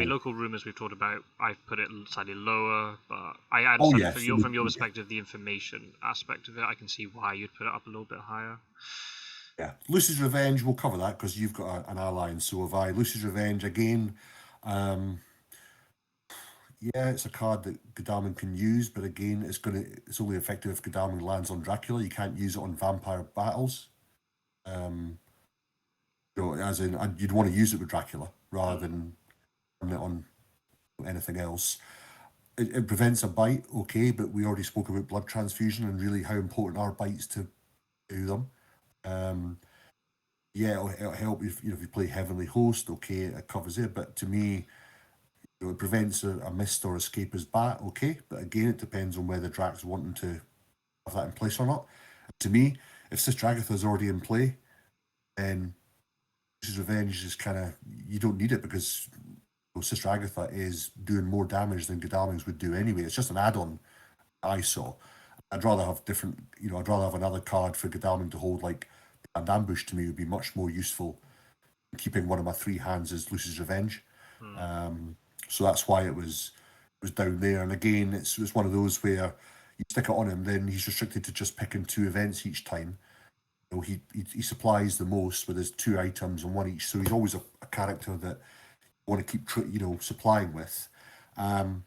Local rumors we've talked about. I've put it slightly lower, but I understand from your perspective, the information aspect of it. I can see why you'd put it up a little bit higher. Yeah, Lucy's Revenge, we'll cover that because you've got an ally and so have I. Lucy's Revenge, again, yeah, it's a card that Godalming can use, but again, it's only effective if Godalming lands on Dracula. You can't use it on vampire battles. As in, and you'd want to use it with Dracula rather than on anything else. It prevents a bite, okay, but we already spoke about blood transfusion and really how important are bites to do them. Yeah, it'll help if you play Heavenly Host, okay, it covers it, but to me, it prevents a mist or escape as bat, okay, but again, it depends on whether Drax wanting to have that in place or not. To me, if Sister Agatha's already in play, then Lucy's Revenge is kind of, you don't need it because Sister Agatha is doing more damage than Godalming's would do anyway. It's just an add-on I saw. I'd rather have I'd rather have another card for Godalming to hold, like an ambush to me would be much more useful than keeping one of my three hands as Lucy's Revenge. So that's why it was down there. And again, it's one of those where you stick it on him, then he's restricted to just picking 2 events each time. He supplies the most with his 2 items and 1 each, so he's always a character that you want to keep supplying with. And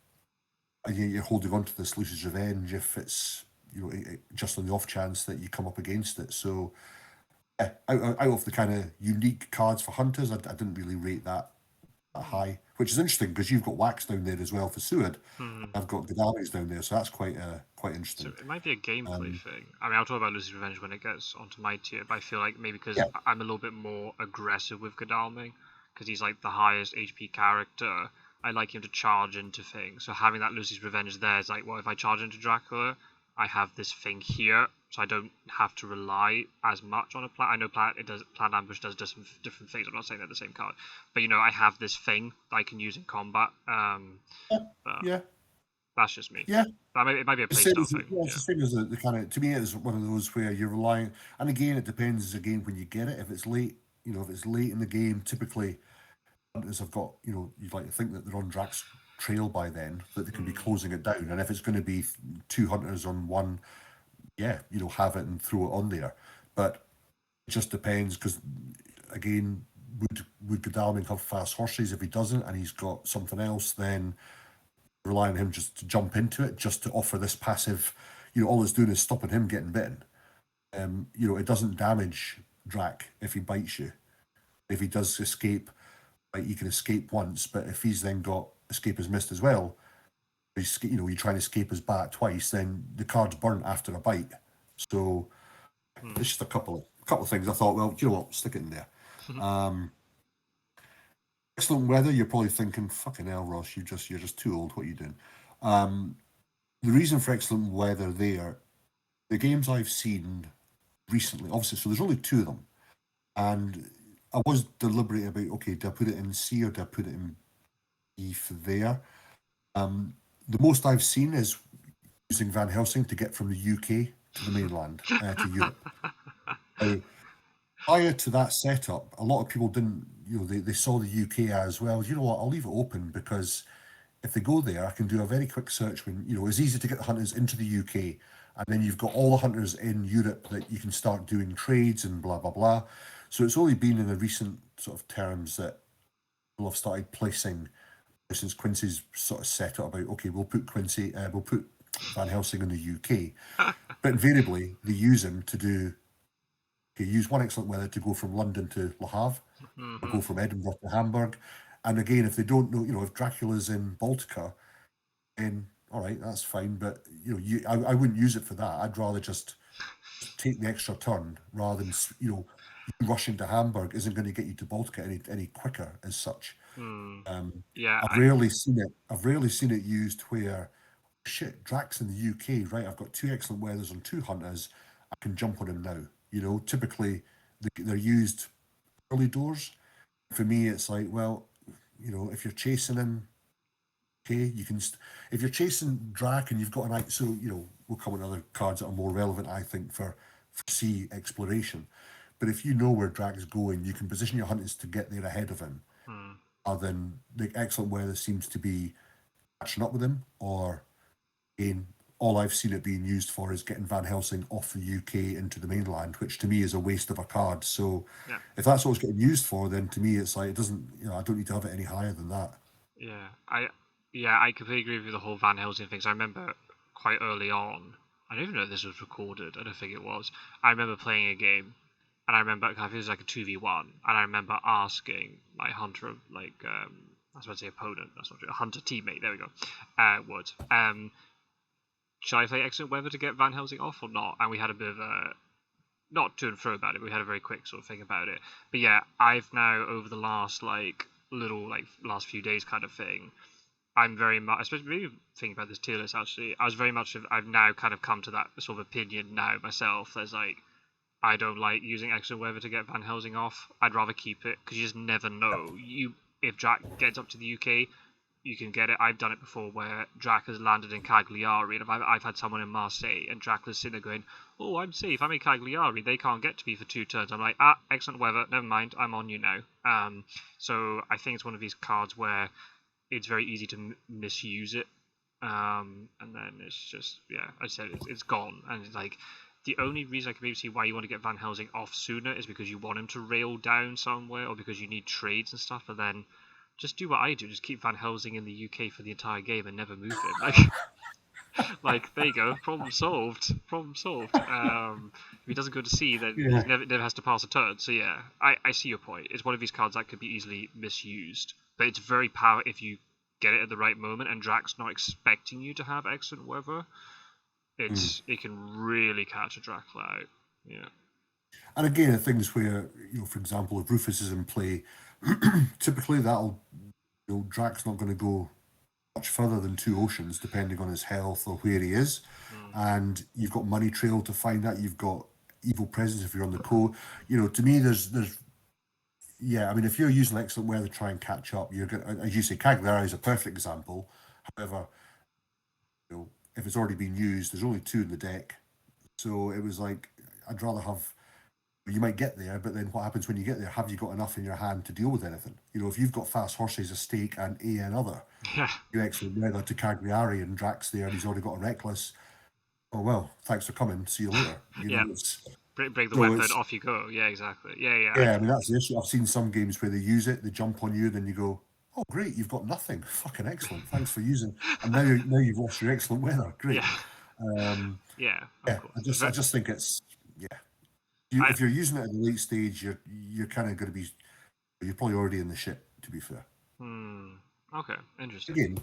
you're holding on to this Lucy's Revenge if it's just on the off chance that you come up against it. So out of the kind of unique cards for hunters, I didn't really rate that high, which is interesting because you've got Wax down there as well for Seward. I've got Godalming's down there, so that's quite interesting. So it might be a gameplay thing. I mean, I'll talk about Lucy's Revenge when it gets onto my tier, but I feel like maybe because I'm a little bit more aggressive with Godalming, because he's like the highest HP character, I like him to charge into things. So having that Lucy's Revenge there is like, well, if I charge into Dracula, I have this thing here, so I don't have to rely as much on a plan. I know Planned Ambush does some different things. I'm not saying they're the same card, but I have this thing that I can use in combat. Yeah. That's just me. Yeah. It might be a playstyle thing. It's the same as the kind of, to me, it's one of those where you're relying, and again, it depends again when you get it. If it's late, if it's late in the game, typically hunters have got, you'd like to think that they're on Drax trail by then, that they can be closing it down. And if it's going to be 2 hunters on one, have it and throw it on there. But it just depends because, again, would Godalming have fast horses? If he doesn't and he's got something else, then rely on him just to jump into it, just to offer this passive. All it's doing is stopping him getting bitten. It doesn't damage Drac if he bites you. If he does escape, he can escape once, but if he's then got escape as missed as well, you try and escape his bat twice, then the card's burnt after a bite. So it's just a couple of things. I thought, well, you know what, stick it in there. Excellent Weather, you're probably thinking, fucking hell, Ross, you're just too old. What are you doing? The reason for Excellent Weather there, the games I've seen recently, obviously, so there's only 2 of them, and I was deliberate about, okay, do I put it in C or do I put it in B for there? The most I've seen is using Van Helsing to get from the UK to the mainland, to Europe. Now, prior to that setup, a lot of people didn't, they saw the UK as, well, you know what, I'll leave it open because if they go there, I can do a very quick search when, it's easy to get the hunters into the UK, and then you've got all the hunters in Europe that you can start doing trades and blah, blah, blah. So it's only been in the recent sort of terms that people have started placing, since Quincy's sort of set up about, okay, we'll put Van Helsing in the UK, but invariably they use him to do, use One Excellent Weather to go from London to Le Havre, or go from Edinburgh to Hamburg. And again, if they don't know, if Dracula's in Baltica, then all right, that's fine. But I wouldn't use it for that. I'd rather just take the extra turn rather than you rushing to Hamburg isn't going to get you to Baltica any quicker as such. I've rarely seen it used where shit, Drax in the UK, right? I've got 2 Excellent Weathers on 2 hunters. I can jump on him now. Typically they're used early doors. For me, it's like, well, if you're chasing him, okay, you can. If you're chasing Drac and you've got an so we'll come on other cards that are more relevant, I think, for sea exploration. But if you know where Drac's going, you can position your hunters to get there ahead of him. Rather than the Excellent Weather seems to be catching up with him, or again, all I've seen it being used for is getting Van Helsing off the UK into the mainland, which to me is a waste of a card. So Yeah. if that's what it's getting used for, then to me it's like, it doesn't, I don't need to have it any higher than that. Yeah, I completely agree with the whole Van Helsing thing. So I remember quite early on. I don't even know if this was recorded. I don't think it was. I remember playing a game, and I remember I think it was like a 2v1, and I remember asking my hunter, like I was about to say opponent. That's not true. A hunter teammate. There we go. Would should I play Excellent Weather to get Van Helsing off or not? And we had a bit of a not to and fro about it. But we had a very quick sort of thing about it. But yeah, I've now over the last last few days kind of thing. I'm very much, especially maybe thinking about this tier list actually. I've now kind of come to that sort of opinion now myself. There's like, I don't like using extra weather to get Van Helsing off. I'd rather keep it because you just never know. If Drac gets up to the UK, you can get it. I've done it before where Drac has landed in Cagliari, and I've had someone in Marseille, and Dracula's sitting there going, "Oh, I'm safe. I'm in Cagliari. They can't get to me for 2 turns." I'm like, excellent weather. Never mind. I'm on you now. So I think it's one of these cards where it's very easy to misuse it, and then it's just I said it's gone, and it's like the only reason I can maybe see why you want to get Van Helsing off sooner is because you want him to rail down somewhere, or because you need trades and stuff. But then just do what I do, just keep Van Helsing in the UK for the entire game and never move him. Like there you go, problem solved. Problem solved. If he doesn't go to sea, then he never has to pass a turn. So yeah, I see your point. It's one of these cards that could be easily misused, but it's very powerful if you get it at the right moment. And Drac's not expecting you to have excellent weather. It can really catch a Dracula out. Yeah. And again, the things where, for example, if Rufus is in play, typically that'll, Drac's not going to go much further than 2 oceans, depending on his health or where he is. And you've got Money Trail to find that. You've got Evil Presence if you're on the coast. To me, there's I mean, if you're using excellent weather to try and catch up, you're going to, as you say, Cagliari is a perfect example. However, if it's already been used, there's only 2 in the deck. So it was like, I'd rather have, you might get there, but then what happens when you get there? Have you got enough in your hand to deal with anything? If you've got Fast Horses, a stake, and another, you excellent weather to Cagliari and Drax there, and he's already got a Reckless. Oh, well, thanks for coming. See you later. Bring the weapon, off you go. Yeah, exactly. Yeah. I mean, that's the issue. I've seen some games where they use it, they jump on you, then you go, oh, great, you've got nothing. Fucking excellent. Thanks for using. And now you've lost your excellent weather. Great. Yeah. I just think it's if you're using it at the late stage, you're kind of going to be, you're probably already in the shit. To be fair. Okay. Interesting. Again,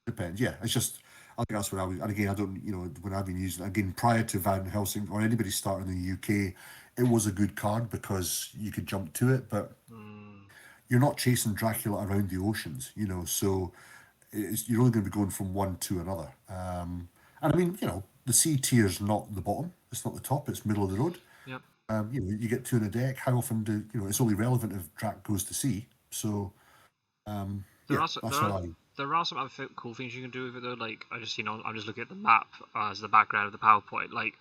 depends. Yeah, it's just. I think that's what I was. And again, I don't. When I've been using it, again prior to Van Helsing or anybody starting in the UK, it was a good card because you could jump to it, but you're not chasing Dracula around the oceans. So you're only going to be going from one to another. And I mean, the C tier's not the bottom. It's not the top. It's middle of the road. Yep. You get 2 in a deck. How often do it's only relevant if Drac goes to sea. So there are some other cool things you can do with it though. Like I'm just looking at the map as the background of the PowerPoint. Like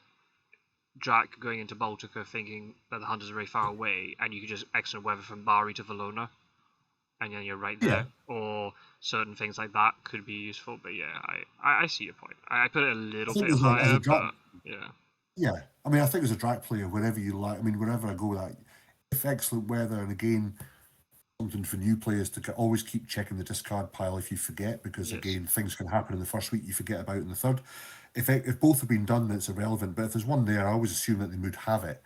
Drac going into Baltica thinking that the hunters are very far away, and you could just excellent weather from Bari to Valona, and then you're right there. Or certain things like that could be useful. But yeah, I see your point. I put it a little bit higher, but yeah. Yeah, I mean, I think as a Drac player, wherever you like, I mean, wherever I go, that if excellent weather, and again, something for new players to always keep checking the discard pile if you forget, because again, things can happen in the first week, you forget about in the third. If both have been done, then it's irrelevant. But if there's one there, I always assume that they would have it.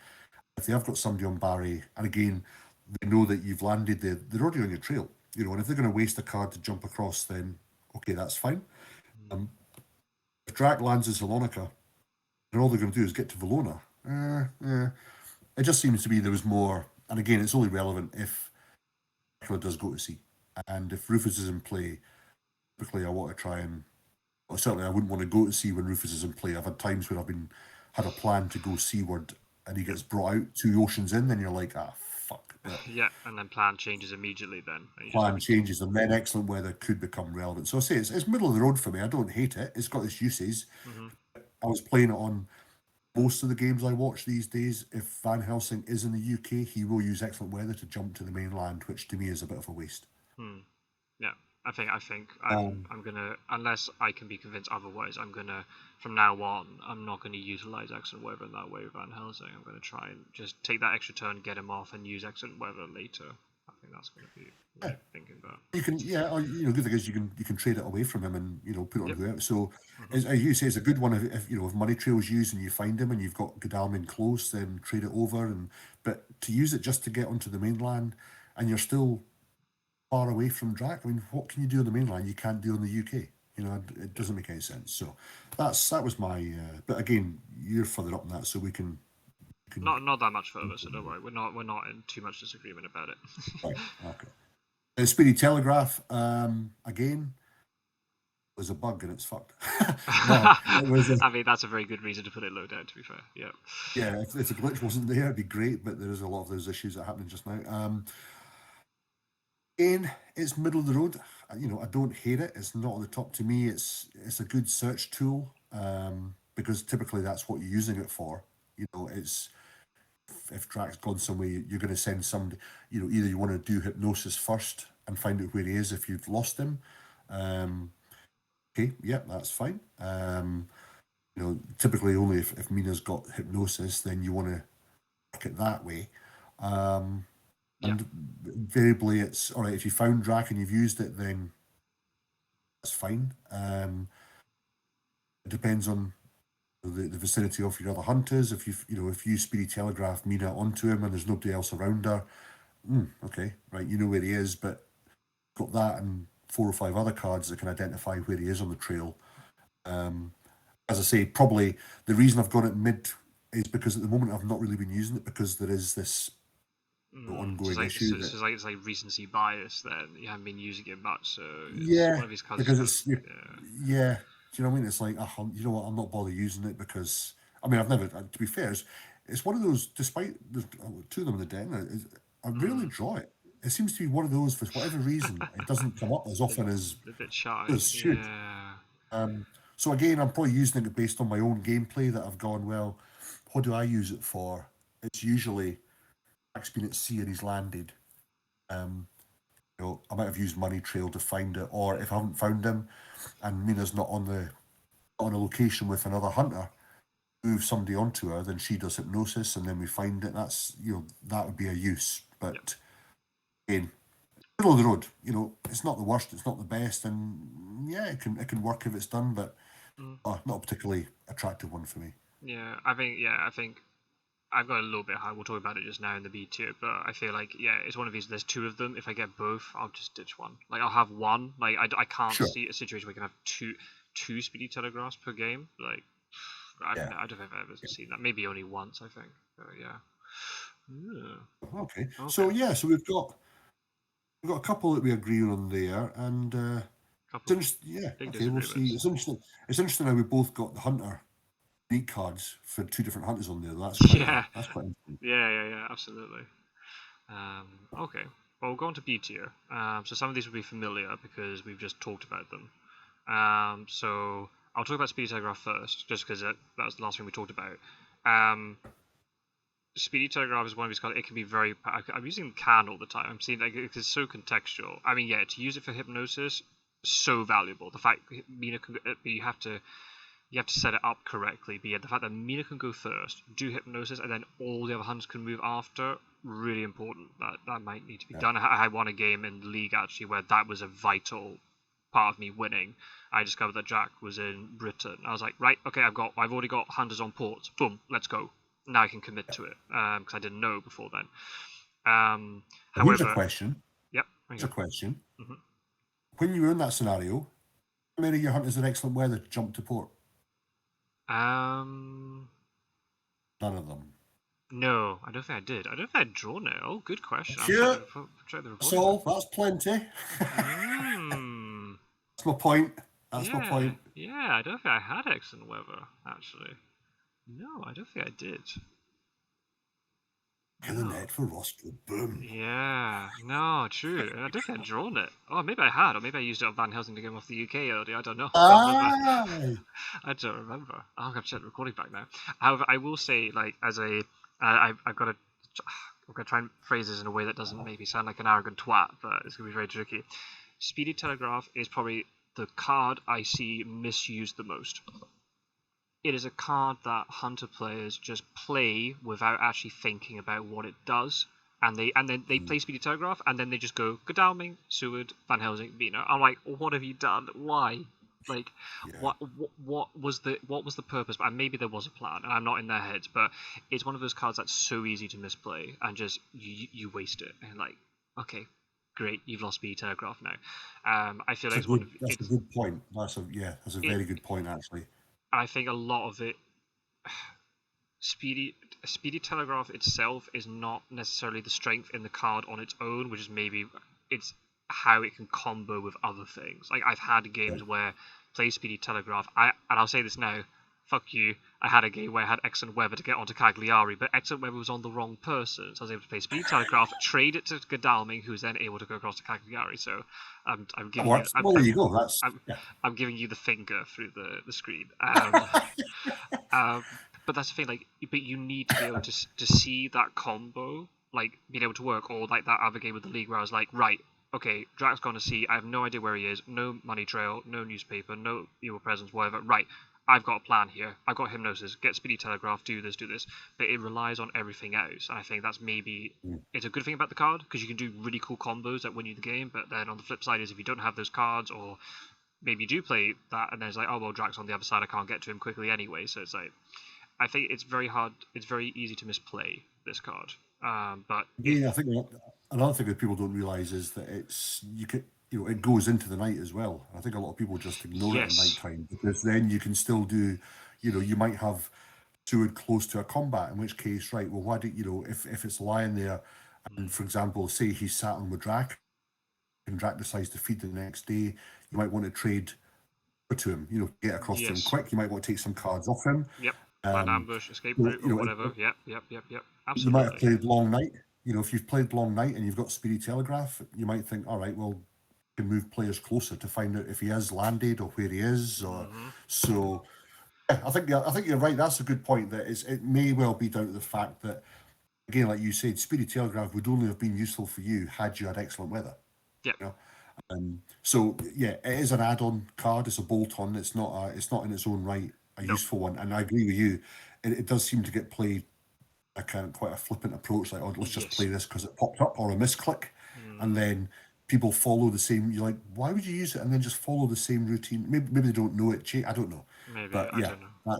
If they have got somebody on Barry, and again, they know that you've landed there, they're already on your trail. And if they're going to waste a card to jump across, then okay, that's fine. If Drac lands in Salonika, and all they're going to do is get to Valona. It just seems to be there was more, and again, it's only relevant if Dracula does go to sea. And if Rufus is in play, typically I want to try and, well, certainly I wouldn't want to go to sea when Rufus is in play. I've had times where I've had a plan to go seaward and he gets brought out 2 oceans in, then you're like, fuck. Yeah, and then plan changes immediately then. Plan changes, and then excellent weather could become relevant. So I say it's middle of the road for me. I don't hate it. It's got its uses. I was playing it on most of the games I watch these days. If Van Helsing is in the UK, he will use excellent weather to jump to the mainland, which to me is a bit of a waste. Yeah, I'm gonna, unless I can be convinced otherwise, I'm gonna, from now on, I'm not gonna utilize excellent weather in that way with Van Helsing. I'm gonna try and just take that extra turn, get him off, and use excellent weather later. I think that's gonna be what I'm thinking about. You can, or good thing is you can trade it away from him and put it on Yep. whoever. So, as you say, it's a good one if money trail's used and you find him and you've got Godalming close, then trade it over. But to use it just to get onto the mainland, and you're still far away from Drac. I mean, what can you do on the mainland you can't do in the UK? It doesn't make any sense. So that was my. But again, you're further up than that, so we can. Not that much further, so don't worry. We're not in too much disagreement about it. Right. Okay. Speedy Telegraph. Again, was a bug and it's fucked. No, it was. I mean, that's a very good reason to put it low down. To be fair, yeah. Yeah, if a glitch wasn't there, it'd be great. But there is a lot of those issues that are happening just now. Again, it's middle of the road. I don't hate it. It's not at the top. To me, it's a good search tool because typically that's what you're using it for. It's if Drac's gone somewhere, you're going to send somebody. Either you want to do hypnosis first and find out where he is if you've lost him. Okay, yeah, that's fine. Typically only if Mina's got hypnosis, then you want to work it that way. And invariably, it's all right if you found Drac and you've used it, then that's fine. It depends on the vicinity of your other hunters. If if you Speedy Telegraph Mina onto him and there's nobody else around her, okay, right, you know where he is, but got that and 4 or 5 other cards that can identify where he is on the trail. As I say, probably the reason I've got it mid is because at the moment I've not really been using it because there is this ongoing issue. It's like recency bias. Then you haven't been using it much, so one of these cards because it's Do you know what I mean? It's like you know what, I'm not bothered using it because I've never. To be fair, it's one of those. Despite there's 2 of them in the den, I really draw it. It seems to be one of those for whatever reason. It doesn't come up as often as a bit shy. It should. So again, I'm probably using it based on my own gameplay that I've gone, well, what do I use it for? It's usually Jack's been at sea and he's landed. I might have used Money Trail to find it, or if I haven't found him and Mina's not on a location with another hunter, move somebody onto her, then she does hypnosis and then we find it. That's that would be a use. But again, middle of the road, it's not the worst, it's not the best, and it can work if it's done, but not a particularly attractive one for me. Yeah, I think I've got a little bit high. We'll talk about it just now in the B tier, but I feel like it's one of these. There's 2 of them. If I get both, I'll just ditch one. Like I'll have one. Like I can't see a situation where I can have two Speedy Telegraphs per game. Like I don't know if I've ever seen that. Maybe only once, I think. But Okay. So we've got a couple that we agree on there, and it's interesting. We'll see. It's interesting how we both got the hunter unique cards for 2 different hunters on there. That's quite interesting. Yeah, absolutely. Okay, well, we'll go on to B tier. So some of these will be familiar because we've just talked about them. So I'll talk about Speedy Telegraph first, just because that was the last thing we talked about. Speedy Telegraph is one of these cards. It can be very. I'm using can all the time. I'm seeing it's so contextual. I mean, to use it for hypnosis, so valuable. The fact Mina can, you have to set it up correctly. But the fact that Mina can go first, do hypnosis, and then all the other hunters can move after, really important. That might need to be done. I won a game in the league actually where that was a vital part of me winning. I discovered that Jack was in Britain. I was like, right, okay, I've already got hunters on port. Boom, let's go. Now I can commit to it because I didn't know before then. However, here's a question. Yep. Here's a question. Mm-hmm. When you were in that scenario, how many of your hunters in excellent weather jumped to port? None of them. No, I don't think I did. I don't think I had drawn it. Oh, good question. Sure. So that's plenty. That's my point. My point. Yeah, I don't think I had excellent weather, actually. No, I don't think I did. In the net for Roscoe. Boom. Yeah, no, true. I don't think I'd drawn it. Oh, maybe I had, or maybe I used it on Van Helsing to get him off the UK earlier. I don't know. I don't remember. Oh, I'm going to check the recording back now. However, I will say, like, I've got to try and phrase this in a way that doesn't make me sound like an arrogant twat, but it's going to be very tricky. Speedy Telegraph is probably the card I see misused the most. It is a card that Hunter players just play without actually thinking about what it does. And then they play Speedy Telegraph, and then they just go Godalming, Seward, Van Helsing, Mina. I'm like, what have you done? Why? Like, Yeah. what was the purpose? And maybe there was a plan, and I'm not in their heads. But it's one of those cards that's so easy to misplay, and just you waste it. And like, okay, great, you've lost Speedy Telegraph now. I feel like That's a good point. That's a very good point, actually. I think a lot of it. Speedy Telegraph itself is not necessarily the strength in the card on its own, which is maybe it's how it can combo with other things. Like I've had games where play Speedy Telegraph, and I'll say this now, fuck you. I had a game where I had Excellent Weather to get onto Cagliari, but Excellent Weather was on the wrong person, so I was able to play Speedy Telegraph, trade it to Godalming, who's then able to go across to Cagliari. So I'm giving you. There you go. I'm giving you the finger through the screen. But that's the thing, like, but you need to be able to see that combo, like, being able to work, or like that other game with the league where I was like, right, okay, Drax gone to sea, I have no idea where he is, no money trail, no newspaper, no evil presence, whatever, right, I've got a plan here, I've got Hypnosis, get Speedy Telegraph, do this, but it relies on everything else, and I think that's maybe, it's a good thing about the card, because you can do really cool combos that win you the game, but then on the flip side is if you don't have those cards, or maybe you do play that, and then it's like, oh, well, Drax on the other side, I can't get to him quickly anyway, so it's like, I think it's very hard. It's very easy to misplay this card. But I think another thing that people don't realise is that it goes into the night as well. I think a lot of people just ignore it at night time, because then you can still do, you might have Seward close to a combat, in which case, right, well, why do if it's lying there, and for example, say he's sat on with Drac, and Drac decides to feed the next day, you might want to trade to him, get across to him quick. You might want to take some cards off him. Yep. Plan ambush, escape route, or whatever. Yep. Absolutely. You might have played Long Night. If you've played Long Night and you've got Speedy Telegraph, you might think, all right, well, you can move players closer to find out if he has landed or where he is. Or so. Yeah, I think you're right. That's a good point. That it may well be down to the fact that, again, like you said, Speedy Telegraph would only have been useful for you had you had Excellent Weather. Yep. So yeah, it is an add-on card. It's a bolt-on. It's not in its own right a useful one. And I agree with you. It does seem to get played quite a flippant approach, like, oh, let's just play this because it popped up, or a misclick, and then people follow the same. You're like, why would you use it and then just follow the same routine? Maybe they don't know it. I don't know. Maybe, but I don't know.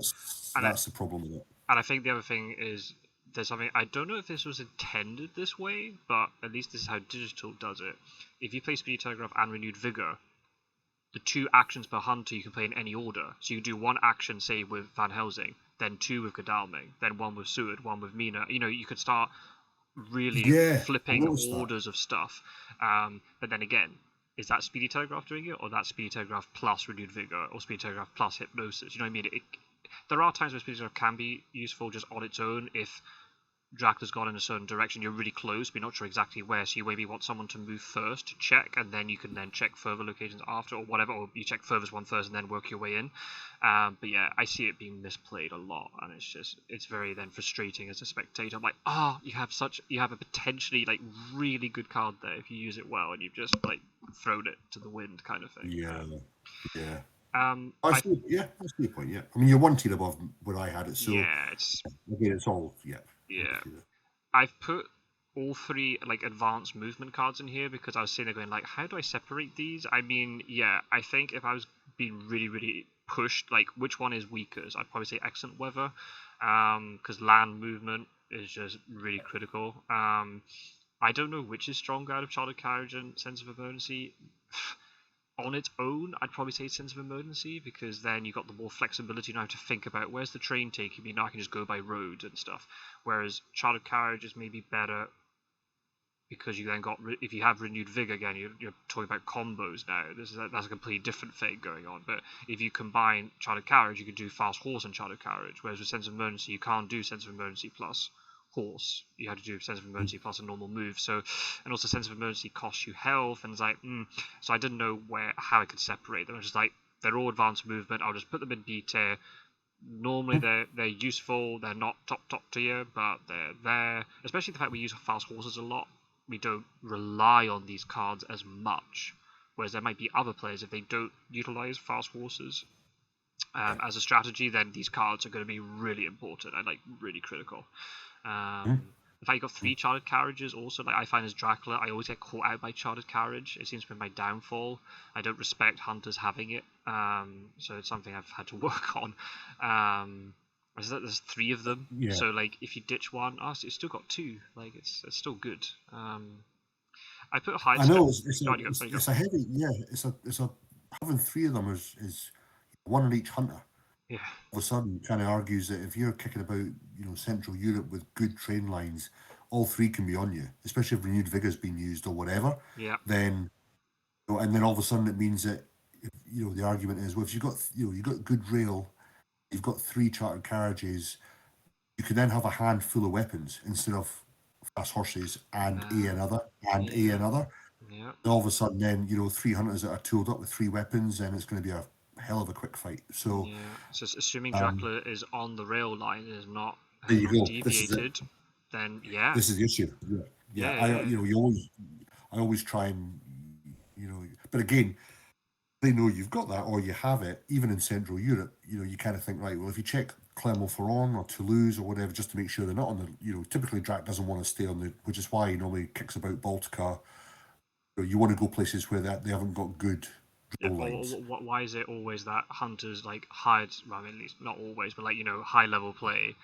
That's the problem with it. And I think the other thing is there's something, I don't know if this was intended this way, but at least this is how digital does it. If you play Speedy Telegraph and Renewed Vigor, the 2 actions per hunter you can play in any order. So you can do 1 action, say, with Van Helsing, then 2 with Godalming, then 1 with Seward, 1 with Mina. You could start really flipping orders of stuff. But then again, is that Speedy Telegraph doing it, or that Speedy Telegraph plus Renewed Vigor, or Speedy Telegraph plus Hypnosis? You know what I mean? There are times where Speedy Telegraph can be useful just on its own if Dracula's gone in a certain direction, you're really close, but you're not sure exactly where, so you maybe want someone to move first to check, and then you can then check further locations after, or whatever, or you check furthest one first and then work your way in. But yeah, I see it being misplayed a lot, and it's very then frustrating as a spectator. I'm like, you have a potentially like really good card there if you use it well, and you've just like thrown it to the wind kind of thing. Yeah. That's the point. Yeah, I mean, you're 1 tier above where I had it, so it's all Yeah, I've put all 3 like advanced movement cards in here because I was sitting there going like, how do I separate these? I mean, yeah, I think if I was being really, really pushed, like which one is weaker? So I'd probably say Excellent Weather, because land movement is just really critical. I don't know which is stronger out of Chartered Carriage and Sense of Emergency. On its own, I'd probably say Sense of Emergency, because then you got the more flexibility now to think about where's the train taking me. Now I can just go by road and stuff. Whereas Chartered Carriage is maybe better because you then got, if you have Renewed Vigor again, you're talking about combos now. That's a completely different thing going on. But if you combine Chartered Carriage, you can do Fast Horse and Chartered Carriage. Whereas with Sense of Emergency, you can't do Sense of Emergency plus Horse. You have to do Sense of Emergency plus a normal move. So, and also Sense of Emergency costs you health, and it's like, so I didn't know how I could separate them. I was just like, they're all advanced movement. I'll just put them in B tier. Normally they're useful. They're not top tier, but they're there. Especially the fact we use Fast Horses a lot. We don't rely on these cards as much. Whereas there might be other players, if they don't utilize fast horses as a strategy, then these cards are going to be really important and like really critical. In fact, you got 3 chartered carriages also. Like I find as Dracula, I always get caught out by chartered carriage. It seems to be my downfall. I don't respect hunters having it, so it's something I've had to work on. There's 3 of them, so like if you ditch one, it's still got 2. Like it's still good. I put a high. I know it's a heavy. Yeah, it's a having 3 of them is one on each hunter. Yeah. All of a sudden, kind of argues that if you're kicking about, Central Europe with good train lines, all 3 can be on you, especially if renewed vigor's been used or whatever. Yeah. Then, and then all of a sudden it means that the argument is, well, if you've got good rail, you've got 3 chartered carriages, you can then have a handful of weapons instead of fast horses and another. Yeah. And all of a sudden, then 3 hunters that are tooled up with 3 weapons, then it's going to be a hell of a quick fight. So so assuming Dracula is on the rail line and is not deviated, then this is the issue. I always try and but again, they know you've got that or you have it. Even in Central Europe, you kind of think, right, well, if you check Clermont-Ferrand or Toulouse or whatever, just to make sure they're not on the typically Drac doesn't want to stay on the, which is why he normally kicks about Baltica. You want to go places where they haven't got good lines. Why is it always that hunters like hired? Well, I mean, at least not always, but like high level play,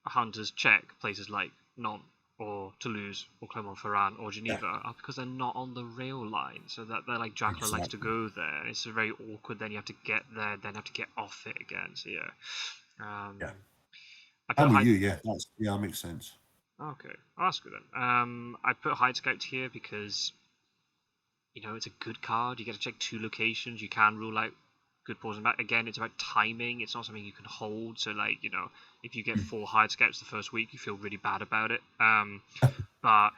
hunters check places like Nantes or Toulouse or Clermont-Ferrand or Geneva because they're not on the rail line, so that they're like Dracula likes to go there, and it's very awkward. Then you have to get there, then have to get off it again. So I'm with you. That makes sense. Okay, that's good then. I put Hide Scout here because it's a good card. You get to check 2 locations. You can rule out good pause and back. Again, it's about timing. It's not something you can hold. So, like, if you get 4 hide scouts the first week, you feel really bad about it. But,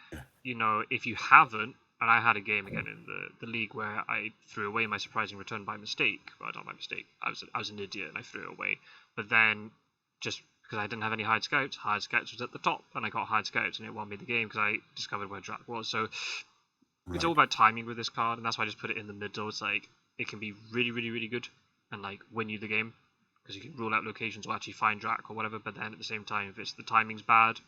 if you haven't, and I had a game again in the league where I threw away my surprising return by mistake. Well, not by mistake. I was an idiot and I threw it away. But then, just because I didn't have any hide scouts was at the top, and I got hide scouts, and it won me the game because I discovered where Drac was. So, it's all about timing with this card, and that's why I just put it in the middle. It's like, it can be really, really, really good and like win you the game because you can rule out locations or actually find Drac or whatever. But then at the same time, if the timing's bad,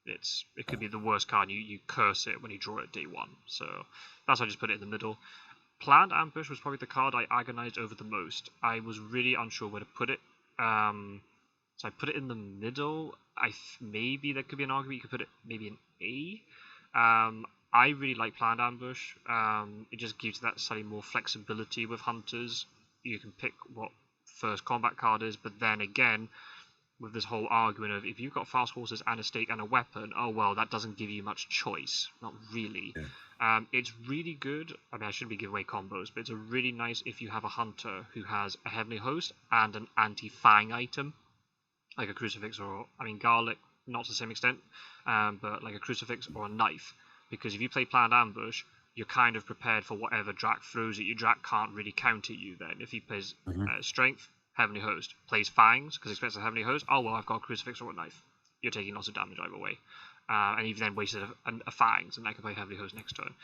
it could be the worst card. You curse it when you draw it day 1. So that's why I just put it in the middle. Planned Ambush was probably the card I agonized over the most. I was really unsure where to put it. So I put it in the middle. Maybe there could be an argument you could put it maybe in A. I really like Planned Ambush. It just gives that slightly more flexibility with hunters. You can pick what first combat card is, but then again, with this whole argument of if you've got fast horses and a stake and a weapon, oh well, that doesn't give you much choice. Not really. Yeah. It's really good. I mean, I shouldn't be giving away combos, but it's a really nice if you have a hunter who has a Heavenly Host and an anti-fang item, like a crucifix or, garlic, not to the same extent, but like a crucifix or a knife. Because if you play Planned Ambush, you're kind of prepared for whatever Drac throws at you. Drac can't really counter you then. If he plays Strength, Heavenly Host, plays Fangs, because he expects a Heavenly Host, oh well, I've got a Crucifix or a Knife. You're taking lots of damage either way. And you've then wasted a Fangs, and I can play Heavenly Host next turn.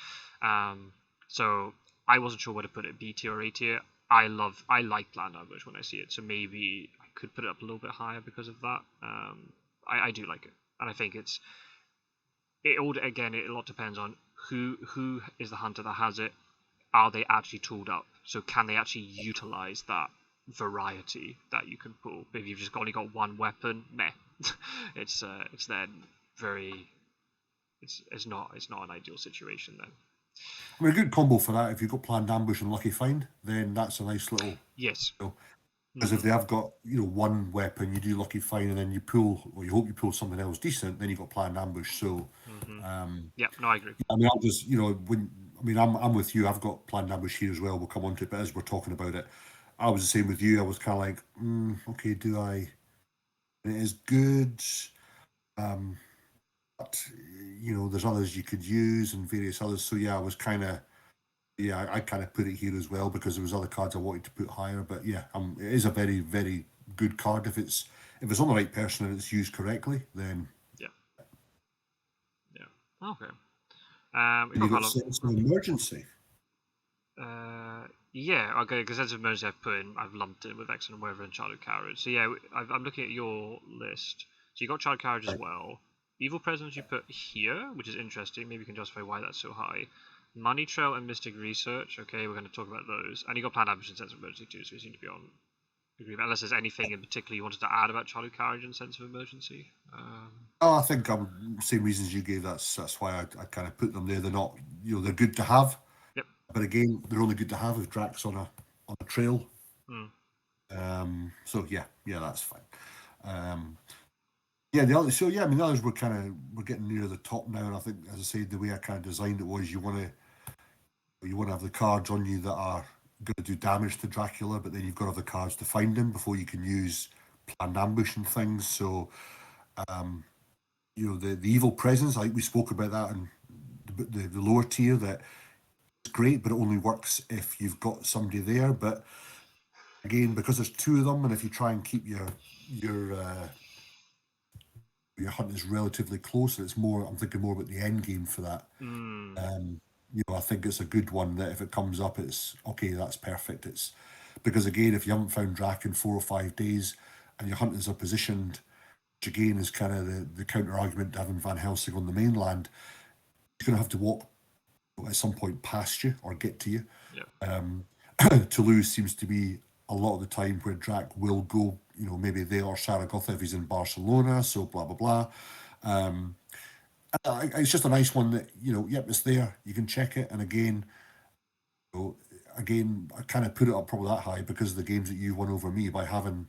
So I wasn't sure where to put it, B tier or A tier. I like Planned Ambush when I see it, so maybe I could put it up a little bit higher because of that. I do like it, and I think it a lot depends on who is the hunter that has it. Are they actually tooled up? So can they actually utilize that variety that you can pull? But if you've just only got one weapon, meh. It's then very. It's not an ideal situation then. I mean, a good combo for that. If you've got Planned Ambush and Lucky Find, then that's a nice little. Yes. Because if they have got one weapon, you do Lucky Find, and then you pull, or you hope you pull something else decent, then you've got Planned Ambush. So, I agree. I mean, I'll just I'm with you. I've got Planned Ambush here as well. We'll come on to it, but as we're talking about it, I was the same with you. I was kind of like, okay, do I? And it is good, but there's others you could use and various others. So yeah, I was kind of. Yeah, I kind of put it here as well because there was other cards I wanted to put higher. But yeah, it is a very, very good card if it's on the right person and it's used correctly. Then yeah. Okay. You got Sense of Emergency. Yeah, okay, because sense of emergency I've lumped in with excellent weather and childhood carriage. So yeah, I'm looking at your list. So you got childhood carriage as well. Evil presence you put here, which is interesting. Maybe you can justify why that's so high. Money trail and mystic research. Okay, we're going to talk about those. And you got planned ambush and sense of emergency too, so you seem to be on agreement. Unless there's anything in particular you wanted to add about childhood carriage and sense of emergency. I think same reasons you gave. That's why I kind of put them there. They're not, they're good to have. Yep. But again, they're only good to have if Drax on a trail. So yeah, that's fine. The others. So yeah, the others we're getting near the top now, and I think, as I said, the way I kind of designed it was you want to have the cards on you that are going to do damage to Dracula, but then you've got to have the cards to find him before you can use planned ambush and things. So, the evil presence, like we spoke about that in the lower tier, that it's great, but it only works if you've got somebody there. But again, because there's two of them, and if you try and keep your hunt is relatively close, and it's more, I'm thinking more about the end game for that. I think it's a good one that if it comes up, it's okay, that's perfect. It's because again, if you haven't found Drac in 4 or 5 days and your hunters are positioned, which again is kind of the counter argument to having Van Helsing on the mainland, he's going to have to walk at some point past you or get to you. Toulouse seems to be a lot of the time where Drac will go, maybe there, or Saragossa if he's in Barcelona, so blah, blah, blah. It's just a nice one that, yep, it's there, you can check it. And again, I kind of put it up probably that high because of the games that you won over me by having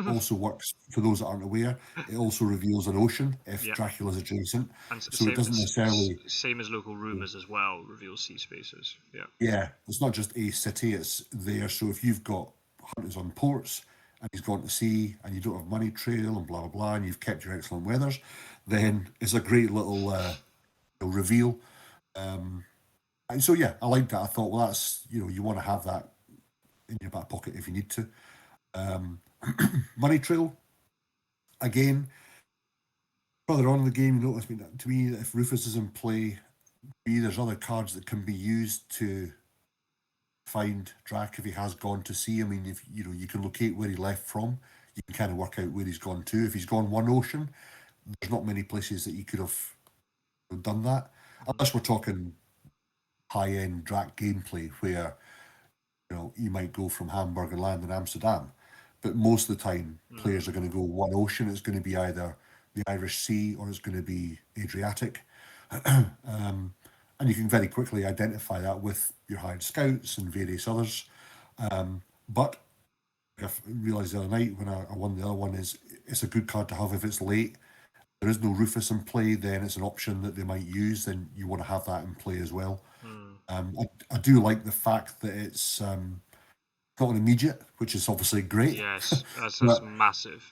also works for those that aren't aware. It also reveals an ocean if Dracula's adjacent. And so it doesn't necessarily... Same as local rumours as well, reveals sea spaces. Yeah, it's not just a city, it's there. So if you've got hunters on ports and he's gone to sea and you don't have money trail and blah, blah, blah, and you've kept your excellent weathers, then it's a great little reveal. And so, yeah, I like that. I thought, well, that's, you want to have that in your back pocket if you need to. Money trail, again, further on in the game, you notice, to me, if Rufus is in play, there's other cards that can be used to find Drac if he has gone to sea. If you can locate where he left from, you can kind of work out where he's gone to. If he's gone one ocean, there's not many places that he could have done that, unless we're talking high-end Drac gameplay where you might go from Hamburg and land in Amsterdam, but most of the time players are going to go one ocean. It's going to be either the Irish Sea or it's going to be Adriatic. And you can very quickly identify that with your hired scouts and various others. But I realised the other night when I won the other one, it's a good card to have if it's late. There is no Rufus in play, then it's an option that they might use, then you want to have that in play as well. I do like the fact that it's not an immediate, which is obviously great. Yes, that's massive.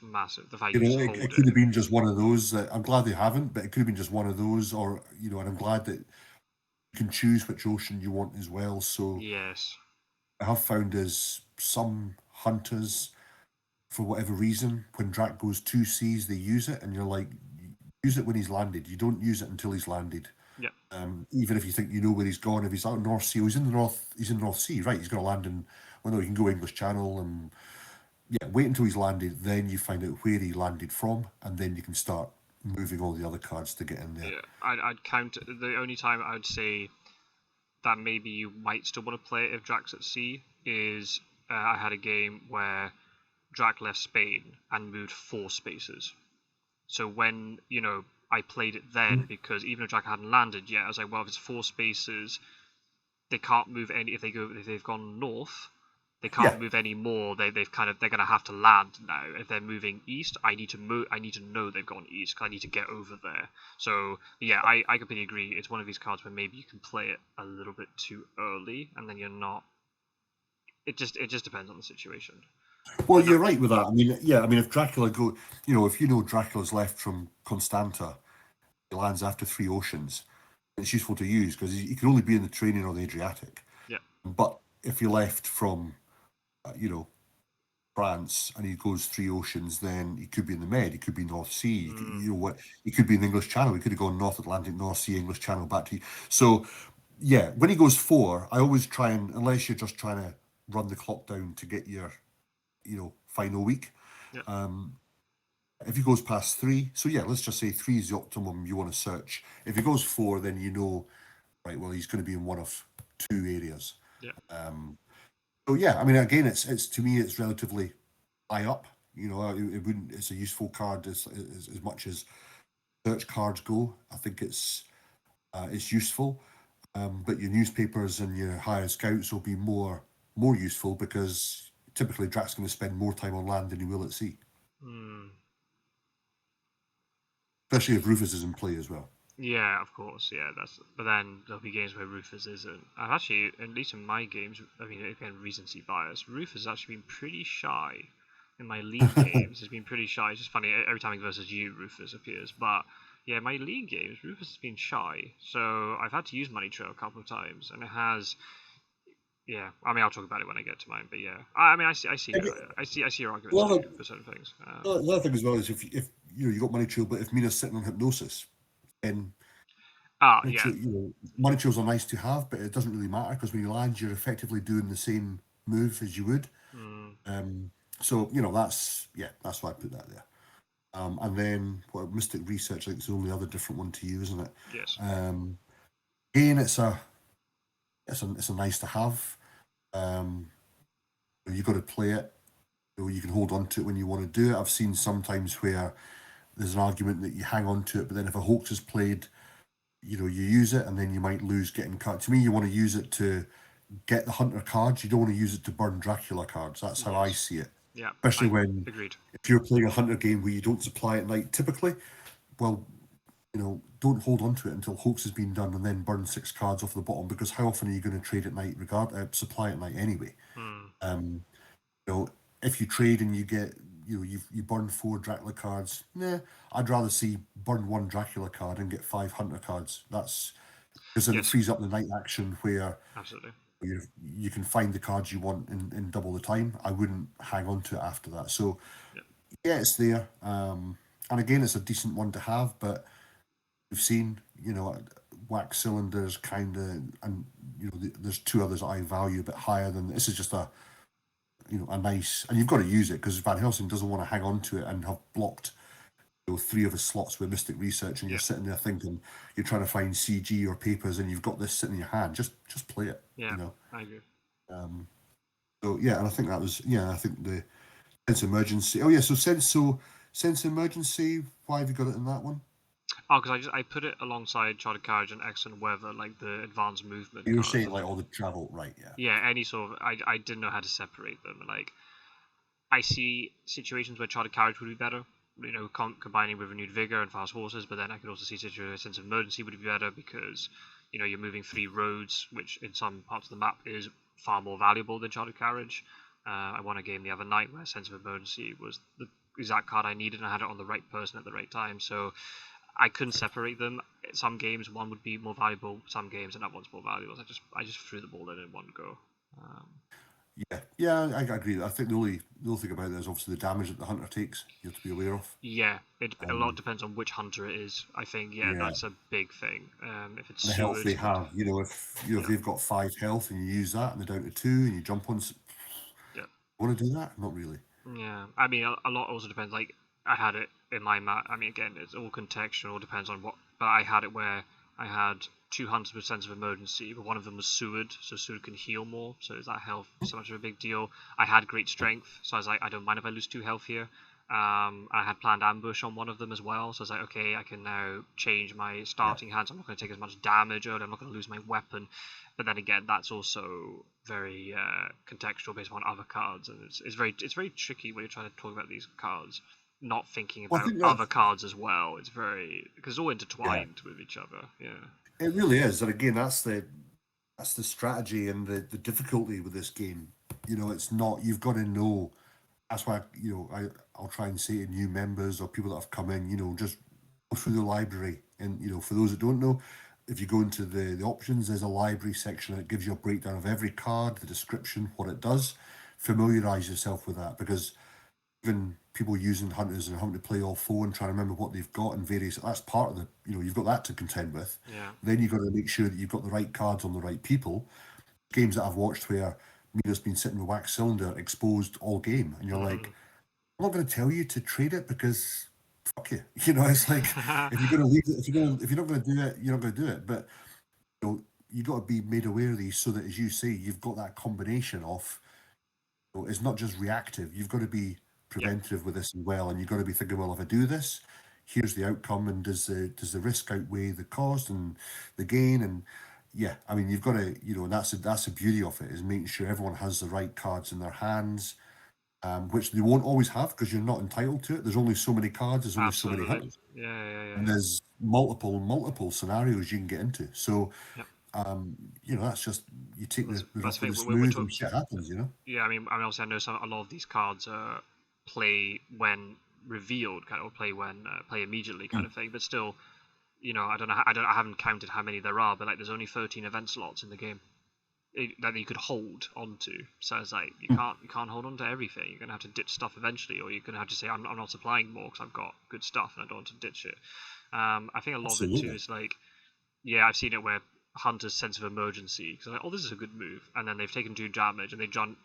The fact it could have been just one of those. I'm glad they haven't, but it could have been just one of those, or and I'm glad that you can choose which ocean you want as well. So yes, I have found is some hunters, for whatever reason, when Drac goes 2 seas, they use it, and you're like, use it when he's landed. You don't use it until he's landed. Yeah. Even if you think you know where he's gone, if he's out North Sea, he's in North Sea, right? He's going to land in. Well, no, he can go English Channel, and wait until he's landed. Then you find out where he landed from, and then you can start moving all the other cards to get in there. Yeah, I'd count the only time I'd say that maybe you might still want to play it if Drac's at sea is I had a game where Drac left Spain and moved 4 spaces. So when I played it then because even if Drac hadn't landed yet, I was like, well, if it's 4 spaces, they can't move any. If they've gone north, they can't move any more. They're going to have to land now. If they're moving east, I need to know they've gone east because I need to get over there. So yeah, I completely agree. It's one of these cards where maybe you can play it a little bit too early, and then you're not. It just depends on the situation. Well, you're right with that. If Dracula if Dracula's left from Constanta, he lands after 3 oceans, it's useful to use because he can only be in the Mediterranean or the Adriatic. Yeah. But if he left from, France and he goes 3 oceans, then he could be in the Med, he could be North Sea, he could be in the English Channel, he could have gone North Atlantic, North Sea, English Channel, back to you. So, yeah, when he goes 4, I always try and, unless you're just trying to run the clock down to get your, final week. Yeah. If he goes past 3, so yeah, let's just say 3 is the optimum you want to search. If he goes 4, then right, well, he's going to be in one of 2 areas. Yeah. So yeah, I mean, again, it's to me, it's relatively high up. It wouldn't. It's a useful card as much as search cards go. I think it's useful, but your newspapers and your hired scouts will be more useful because typically Drax's going to spend more time on land than he will at sea. Especially if Rufus is in play as well. Yeah, of course. Yeah, but then there'll be games where Rufus isn't. I've actually, at least in my games, I mean, again, recency bias. Rufus has actually been pretty shy in my league games. Has been pretty shy. It's just funny every time versus you, Rufus appears. But yeah, my league games, Rufus has been shy. So I've had to use Money Trail a couple of times, and it has. Yeah, I mean, I'll talk about it when I get to mine. But yeah, I mean, I see your arguments for certain things. The other thing as well is if you got Money Trail, but if Mina's sitting on hypnosis, then Money Trails are nice to have, but it doesn't really matter because when you land, you're effectively doing the same move as you would. So that's why I put that there. And then Mystic Research, I think, is the only other different one to you, isn't it? Yes. Again, it's a nice to have. You've got to play it. You can hold on to it when you want to do it. I've seen sometimes where there's an argument that you hang on to it, but then if a hoax is played, you use it and then you might lose getting cut. To me, you want to use it to get the hunter cards. You don't want to use it to burn Dracula cards. That's how I see it. Yeah. Especially when agreed. If you're playing a hunter game where you don't supply at night, typically, well, don't hold on to it until hoax has been done and then burn 6 cards off the bottom, because how often are you going to trade at night, supply at night anyway? If you trade and you get, you burn 4 Dracula cards, I'd rather see burn 1 Dracula card and get 5 hunter cards. That's because then it frees up the night action where absolutely you can find the cards you want in double the time. I wouldn't hang on to it after that. So yeah, it's there. And again, it's a decent one to have, but we've seen, wax cylinders kind of, and there's 2 others that I value a bit higher than this. Is just a nice, and you've got to use it because Van Helsing doesn't want to hang on to it and have blocked 3 of his slots with Mystic Research, and you're sitting there thinking you're trying to find CG or papers, and you've got this sitting in your hand. Just play it. Yeah, I agree. So yeah, and I think that was I think the sense emergency. Oh yeah, so sense emergency. Why have you got it in that one? Oh, because I put it alongside Chartered Carriage and Excellent Weather, like the advanced movement. You were saying like all the travel, right? Yeah. Yeah, any sort of. I didn't know how to separate them. Like, I see situations where Chartered Carriage would be better, combining with renewed vigor and fast horses. But then I could also see situations sense of emergency would be better because you're moving 3 roads, which in some parts of the map is far more valuable than Chartered Carriage. I won a game the other night where sense of emergency was the exact card I needed, and I had it on the right person at the right time. So I couldn't separate them. Some games one would be more valuable, some games another one's more valuable. I just threw them all in one go. I agree. I think the only thing about it is obviously the damage that the hunter takes. You have to be aware of. Yeah, a lot depends on which hunter it is. I think that's a big thing. If it's the health they have, if they've got 5 health and you use that and they're down to 2 and you jump on, want to do that? Not really. Yeah, I mean a lot also depends. Like I had it in my map. I mean again, it's all contextual. Depends on what. But I had it where I had 2 hunters with sense of emergency, but one of them was Seward, so Seward can heal more, so is that health so much of a big deal? I had great strength, so I was like, I don't mind if I lose 2 health here. I had planned ambush on one of them as well, so I was like, okay, I can now change my starting hands. I'm not going to take as much damage early. I'm not going to lose my weapon. But then again, that's also very contextual based on other cards, and it's very tricky when you're trying to talk about these cards. Not thinking about other cards as well. It's very because it's all intertwined with each other. Yeah, it really is. And again, that's the strategy and the difficulty with this game. It's not. You've got to know. That's why I'll try and say to new members or people that have come in. Just go through the library, and for those that don't know, if you go into the options, there's a library section that gives you a breakdown of every card, the description, what it does. Familiarize yourself with that, because even people using hunters and having to play all 4 and trying to remember what they've got and various, that's part of the, you've got that to contend with. Yeah. Then you've got to make sure that you've got the right cards on the right people. Games that I've watched where me that's been sitting with wax cylinder exposed all game, and you're like, I'm not going to tell you to trade it because fuck you. You know, it's like if you're going to leave it, if you're not going to do it, you're not going to do it. But you know, you got to be made aware of these so that, as you say, you've got that combination of. You know, it's not just reactive. You've got to be preventative with this as well, and you've got to be thinking, well, if I do this, here's the outcome, and does the risk outweigh the cost and the gain? And yeah, I mean, you've got to, you know, and that's the beauty of it, is making sure everyone has the right cards in their hands, which they won't always have because you're not entitled to it. There's only so many cards. There's only so many Absolutely. hunters. Yeah. And there's multiple scenarios you can get into. So, Yep. you know, that's just, you take the That's rough with the the thing, we're smooth and shit happens, you know? Yeah, I mean, obviously, I know a lot of these cards play when revealed, kind of, or play immediately, kind of thing. But still, you know, I haven't counted how many there are, but like, there's only 13 event slots in the game that you could hold onto. So it's like you can't hold on to everything. You're gonna have to ditch stuff eventually, or you're gonna have to say, I'm not supplying more because I've got good stuff and I don't want to ditch it. I think a lot of it too is like, yeah, I've seen it where hunters sense of emergency because like, oh, this is a good move, and then they've taken 2 damage and they jump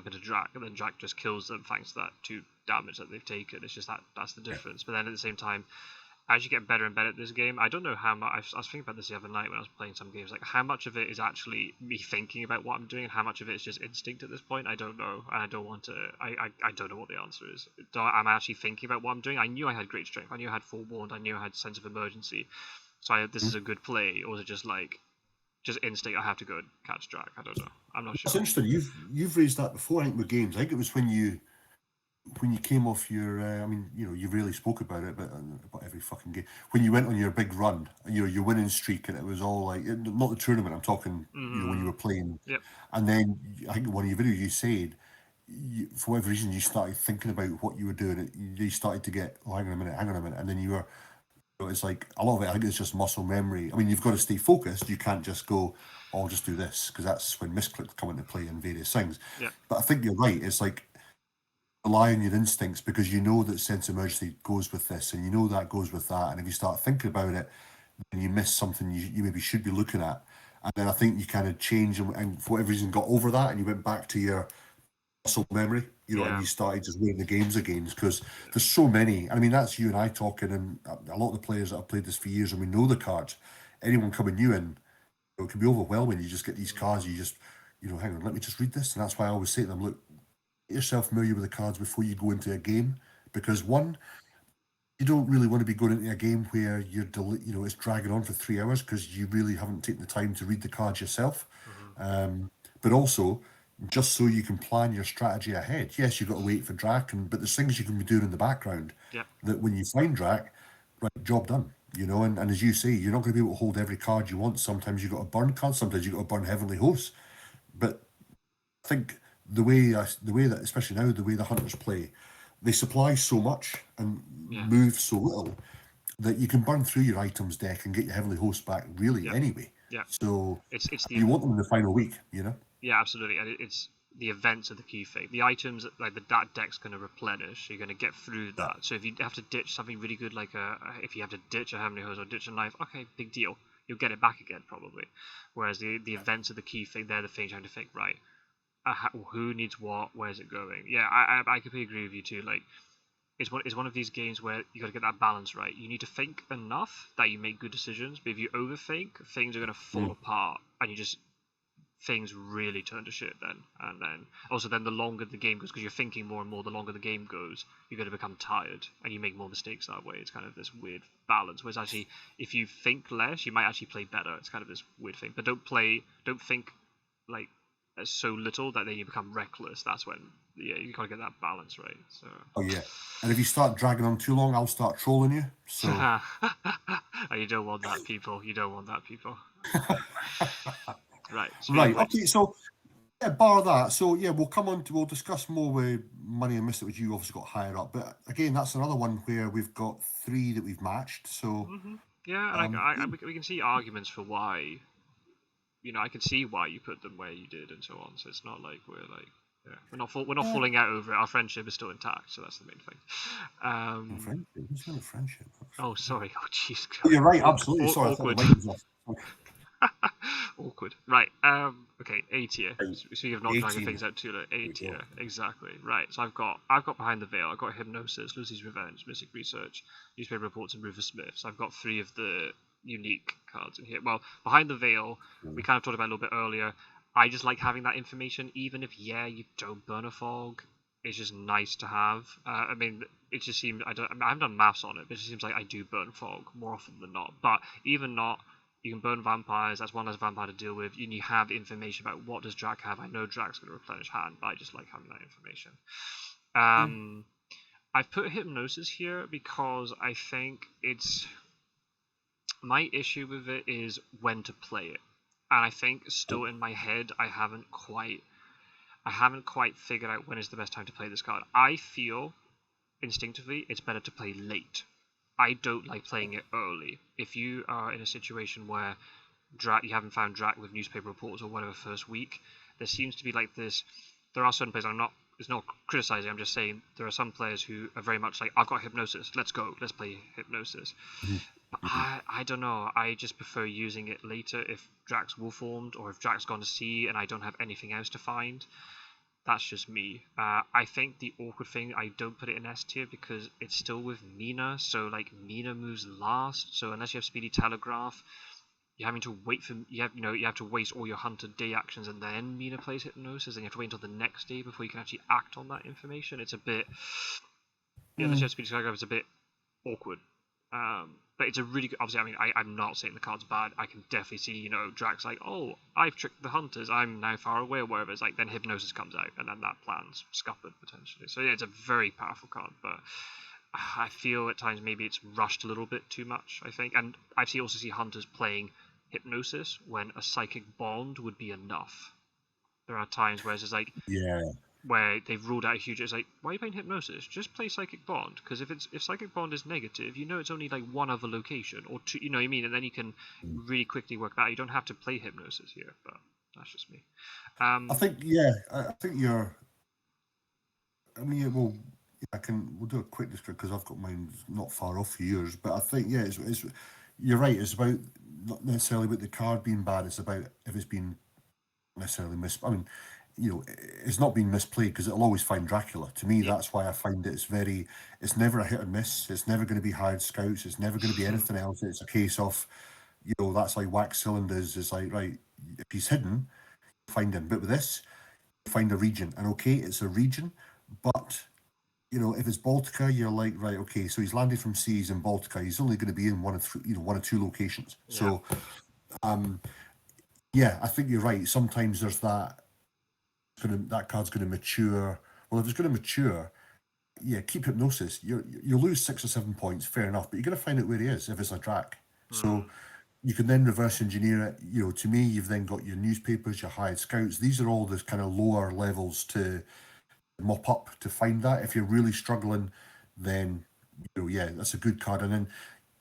into Drac, and then Drac just kills them thanks to that 2 damage that they've taken. It's just that's the difference. But then at the same time, as you get better and better at this game, I don't know how much. I was thinking about this the other night when I was playing some games, like how much of it is actually me thinking about what I'm doing, and how much of it is just instinct at this point. I don't know, and I don't want to. I don't know what the answer is. I'm actually thinking about what I'm doing. I knew I had great strength. I knew I had forewarned. I knew I had sense of emergency. So this is a good play, or was it just like just instinct? I have to go and catch Drac. I don't know. I'm not sure. It's interesting. You've raised that before. I think with games. I think it was when you came off your. I mean, you know, you really spoke about it, but about every fucking game. When you went on your big run, you know, your winning streak, and it was all like, not the tournament. I'm talking, you know, when you were playing. Yep. And then I think one of your videos you said, for whatever reason, you started thinking about what you were doing. You started to get, oh, hang on a minute, and then you were. It's like a lot of it, I think it's just muscle memory. I mean, you've got to stay focused. You can't just go, oh, I'll just do this, because that's when misclicks come into play in various things. Yeah. But I think you're right. It's like rely on your instincts, because you know that sense of emergency goes with this, and you know that goes with that. And if you start thinking about it, then you miss something you maybe should be looking at. And then I think you kind of change, and for whatever reason got over that, and you went back to your muscle memory, you know, and you started just winning the games again, because there's so many. I mean, that's you and I talking, and a lot of the players that have played this for years, and we know the cards. Anyone coming new in, it can be overwhelming. You just get these cards, you just, you know, hang on, let me just read this. And that's why I always say to them, look, get yourself familiar with the cards before you go into a game, because one, you don't really want to be going into a game where you're, you know, it's dragging on for 3 hours because you really haven't taken the time to read the cards yourself. But also, just so you can plan your strategy ahead. Yes, you've got to wait for Drac, but there's things you can be doing in the background that when you find Drac, right, job done. You know, and as you say, you're not going to be able to hold every card you want. Sometimes you've got to burn cards, sometimes you've got to burn Heavenly Hosts. But I think the way that, especially now, the way the hunters play, they supply so much and move so little that you can burn through your items deck and get your Heavenly Hosts back really anyway. Yeah. So it's you want them in the final week, you know? Yeah, absolutely. And it's the events are the key thing. The items, like that deck's going to replenish. You're going to get through that. So if you have to ditch something really good, like if you have to ditch a Heavenly Host or ditch a knife, okay, big deal. You'll get it back again probably. Whereas the events are the key thing. They're the things you have to think, right, who needs what, where's it going? Yeah, I completely agree with you too. Like, it's one of these games where you got to get that balance right. You need to think enough that you make good decisions, but if you overthink, things are going to fall apart, and things really turn to shit then. And then also the longer the game goes, because you're thinking more and more, the longer the game goes, you're going to become tired and you make more mistakes that way. It's kind of this weird balance. Whereas actually, if you think less, you might actually play better. It's kind of this weird thing. But don't think like so little that then you become reckless. That's when you gotta get that balance right. So. Oh yeah, and if you start dragging on too long, I'll start trolling you. So. Oh, you don't want that, people. You don't want that, people. Right. Right. Okay. So, yeah, bar that. So, yeah, we'll discuss more with Money and Mystic, which you obviously got higher up. But again, that's another one where we've got 3 that we've matched. So, yeah, and we can see arguments for why. You know, I can see why you put them where you did and so on. So it's not like we're not falling out over it. Our friendship is still intact, so that's the main thing. Friendship? Who's got a friendship? Oh, sorry. Oh, jeez. You're right. Absolutely. Sorry. Awkward. I thought the mic was off. Awkward. Right. Okay. A tier. So you have not dragging things out too late. A tier. Exactly. Right. So I've got Behind the Veil. I've got Hypnosis, Lucy's Revenge, Mystic Research, Newspaper Reports, and Rufus Smith. So I've got 3 of the unique cards in here. Well, Behind the Veil, we kind of talked about a little bit earlier. I just like having that information, even if you don't burn a fog. It's just nice to have. I mean, it just seems I haven't done maths on it, but it just seems like I do burn fog more often than not. But even not, you can burn vampires. That's one less vampire to deal with. You have information about what does Drac have. I know Drac's going to replenish hand, but I just like having that information. I've put Hypnosis here because I think it's my issue with it is when to play it, and I think still in my head I haven't quite figured out when is the best time to play this card. I feel instinctively it's better to play late. I don't like playing it early. If you are in a situation where you haven't found Drac with Newspaper Reports or whatever first week, there seems to be like this. There are certain players, it's not criticizing, I'm just saying there are some players who are very much like, I've got Hypnosis, let's go, let's play Hypnosis. But I don't know, I just prefer using it later if Drac's Wolf-formed or if Drac's gone to sea and I don't have anything else to find. That's just me. I think the awkward thing, I don't put it in S tier because it's still with Mina, so like Mina moves last, so unless you have Speedy Telegraph, you're having to wait for you have to waste all your Hunter day actions and then Mina plays Hypnosis, and you have to wait until the next day before you can actually act on that information. It's a bit unless you have Speedy Telegraph, it's a bit awkward. But it's a really good. Obviously, I mean, I'm not saying the card's bad. I can definitely see, Drac's like, oh, I've tricked the hunters. I'm now far away or whatever. It's like then Hypnosis comes out, and then that plan's scuppered potentially. So yeah, it's a very powerful card, but I feel at times maybe it's rushed a little bit too much. I think, and I also see hunters playing Hypnosis when a Psychic Bond would be enough. There are times where it's just like, where they've ruled out a huge. It's like, why are you playing Hypnosis? Just play Psychic Bond, because if Psychic Bond is negative, it's only like one other location or two. You know what I mean? And then you can really quickly work that out. You don't have to play Hypnosis here, but that's just me. I think you're. I mean, we'll do a quick description because I've got mine not far off yours. But I think it's you're right. It's about not necessarily about the card being bad. It's about if it's been necessarily I mean, it's not been misplayed because it'll always find Dracula. To me, that's why I find it's never a hit or miss. It's never going to be hired scouts. It's never going to be anything else. It's a case of, that's like wax cylinders. It's like, right, if he's hidden, find him. But with this, find a region. And okay, it's a region, but, if it's Baltica, you're like, right, okay, so he's landed from seas in Baltica. He's only going to be in one or two locations. Yeah. So, I think you're right. Sometimes there's that card's going to mature. Well, if it's going to mature, keep Hypnosis. You'll lose 6 or 7 points, fair enough, but you're going to find out where he is if it's a Drac. So you can then reverse engineer it. To me, you've then got your newspapers, your hired scouts. These are all the kind of lower levels to mop up to find that. If you're really struggling, then that's a good card. And then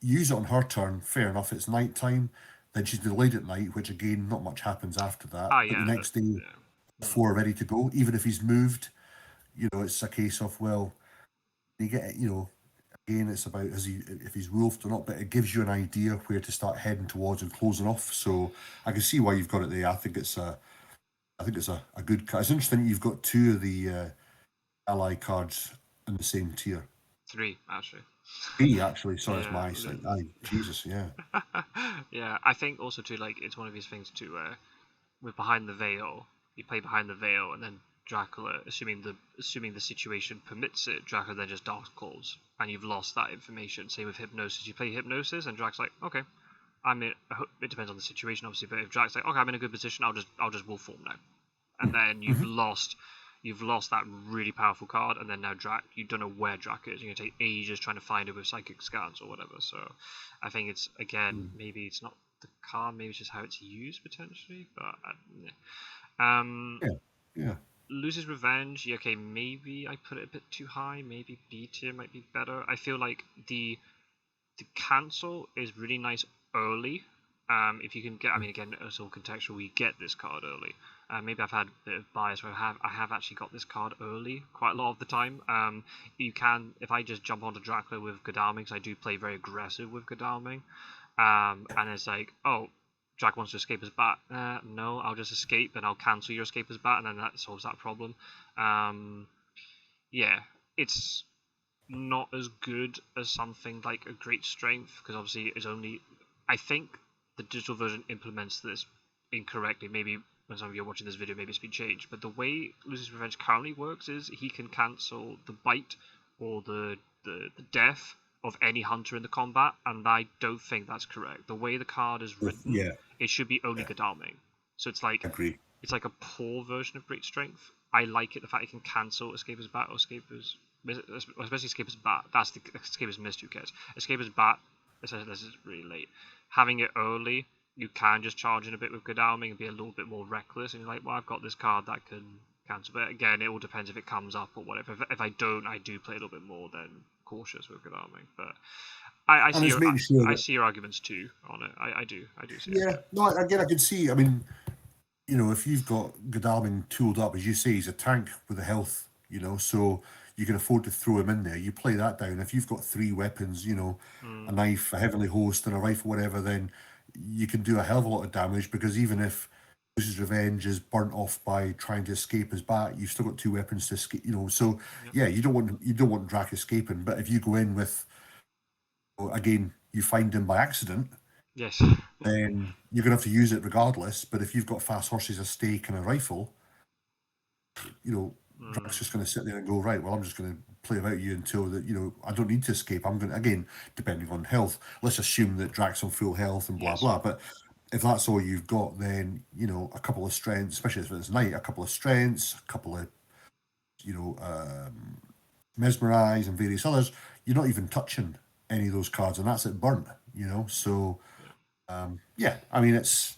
use it on her turn. Fair enough. It's night time. Then she's delayed at night, which again, not much happens after that. But the next day, 4 ready to go. Even if he's moved, it's a case of, well, you get it. Again, it's about if he's wolfed or not. But it gives you an idea where to start heading towards and closing off. So I can see why you've got it there. I think it's a good card. It's interesting that you've got 2 of the ally cards in the same tier. 3 actually. 3 actually. Sorry, it's my side. Jesus, yeah. Yeah, I think also too, like, it's one of these things too where with Behind the Veil, you play Behind the Veil, and then Dracula, assuming the situation permits it, Dracula then just dark calls, and you've lost that information. Same with Hypnosis. You play Hypnosis, and Drac's like, okay, it depends on the situation, obviously, but if Drac's like, okay, I'm in a good position, I'll just wolf form now, and then you've lost that really powerful card, and then now Drac, you don't know where Drac is. You're gonna take ages trying to find it with psychic scans or whatever. So I think it's again maybe it's not the card, maybe it's just how it's used potentially. But Lucy's Revenge, okay, maybe I put it a bit too high. Maybe B tier might be better. I feel like the cancel is really nice early. If you can get, I mean, again, it's all contextual. We get this card early. Maybe I've had a bit of bias where I have actually got this card early quite a lot of the time. You can, if I just jump onto Dracula with Godalming, because I do play very aggressive with Godalming, and it's like, oh, Jack wants to escape his bat. No, I'll just escape and I'll cancel your escape as bat, and then that solves that problem. Yeah, it's not as good as something like a Great Strength, because obviously it's only... I think the digital version implements this incorrectly. Maybe when some of you are watching this video, maybe it's been changed. But the way Lucy's Revenge currently works is he can cancel the bite or the death of any hunter in the combat, and I don't think that's correct. The way the card is written, it should be only Godalming. So it's like it's like a poor version of Great Strength. I like it, the fact you can cancel Escape as Bat or Escape as... especially Escape as Bat. That's the Escape as Mist, who cares? Escape as Bat, this is really late. Having it early, you can just charge in a bit with Godalming and be a little bit more reckless, and you're like, well, I've got this card that can cancel. But again, it all depends if it comes up or whatever. If I don't, I do play a little bit more than cautious with Godalming. But I see your arguments too on it. I do see it. Yeah, no, again, I can see, I mean, you know, if you've got Godalming tooled up, as you say, he's a tank with the health, you know, so you can afford to throw him in there. You play that down. If you've got 3 weapons, you know, a knife, a heavenly host, and a rifle, whatever, then you can do a hell of a lot of damage, because even if Lucy's Revenge is burnt off by trying to escape his bat, you've still got 2 weapons to escape, you know. So yeah, you don't want Drac escaping, but if you go in with, again, you find him by accident, yes, then you're gonna have to use it regardless. But if you've got fast horses, a stake, and a rifle, you know, Drac's just going to sit there and go, right, well, I'm just going to play about you until that, you know, I don't need to escape. I'm going to, again, depending on health, let's assume that Drac's on full health and blah, blah. But if that's all you've got, then, you know, a couple of strengths, especially if it's night, a couple of strengths, a couple of, you know, mesmerize and various others, you're not even touching any of those cards, and that's it burnt, you know. So, yeah, I mean, it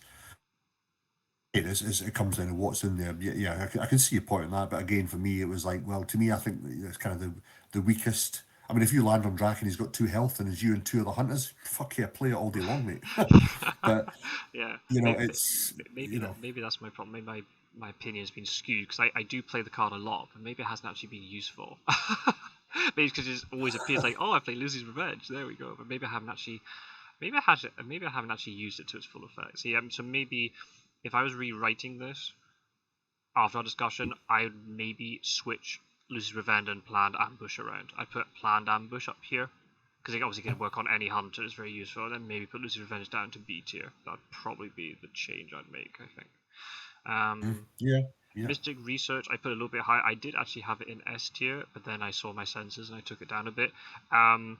comes down to what's in there. Yeah, I can see your point on that, but again, for me, it was like, well, to me, I think it's kind of the weakest. I mean, if you land on Drac and he's got 2 health and it's you and 2 other hunters, fuck yeah, play it all day long, mate. But yeah, you know, maybe that's my problem. Maybe my opinion has been skewed, because I do play the card a lot, but maybe it hasn't actually been useful. Maybe because it always appears like, oh, I play Lucy's Revenge. There we go. But maybe I haven't actually used it to its full effect. So maybe if I was rewriting this after our discussion, I would maybe switch Lucy's Revenge and Planned Ambush around. I'd put Planned Ambush up here, because it obviously can work on any hunter. It's very useful. And then maybe put Lucy's Revenge down to B tier. That'd probably be the change I'd make, I think. Yeah. Mystic Research, I put a little bit higher. I did actually have it in S tier, but then I saw my senses and I took it down a bit. I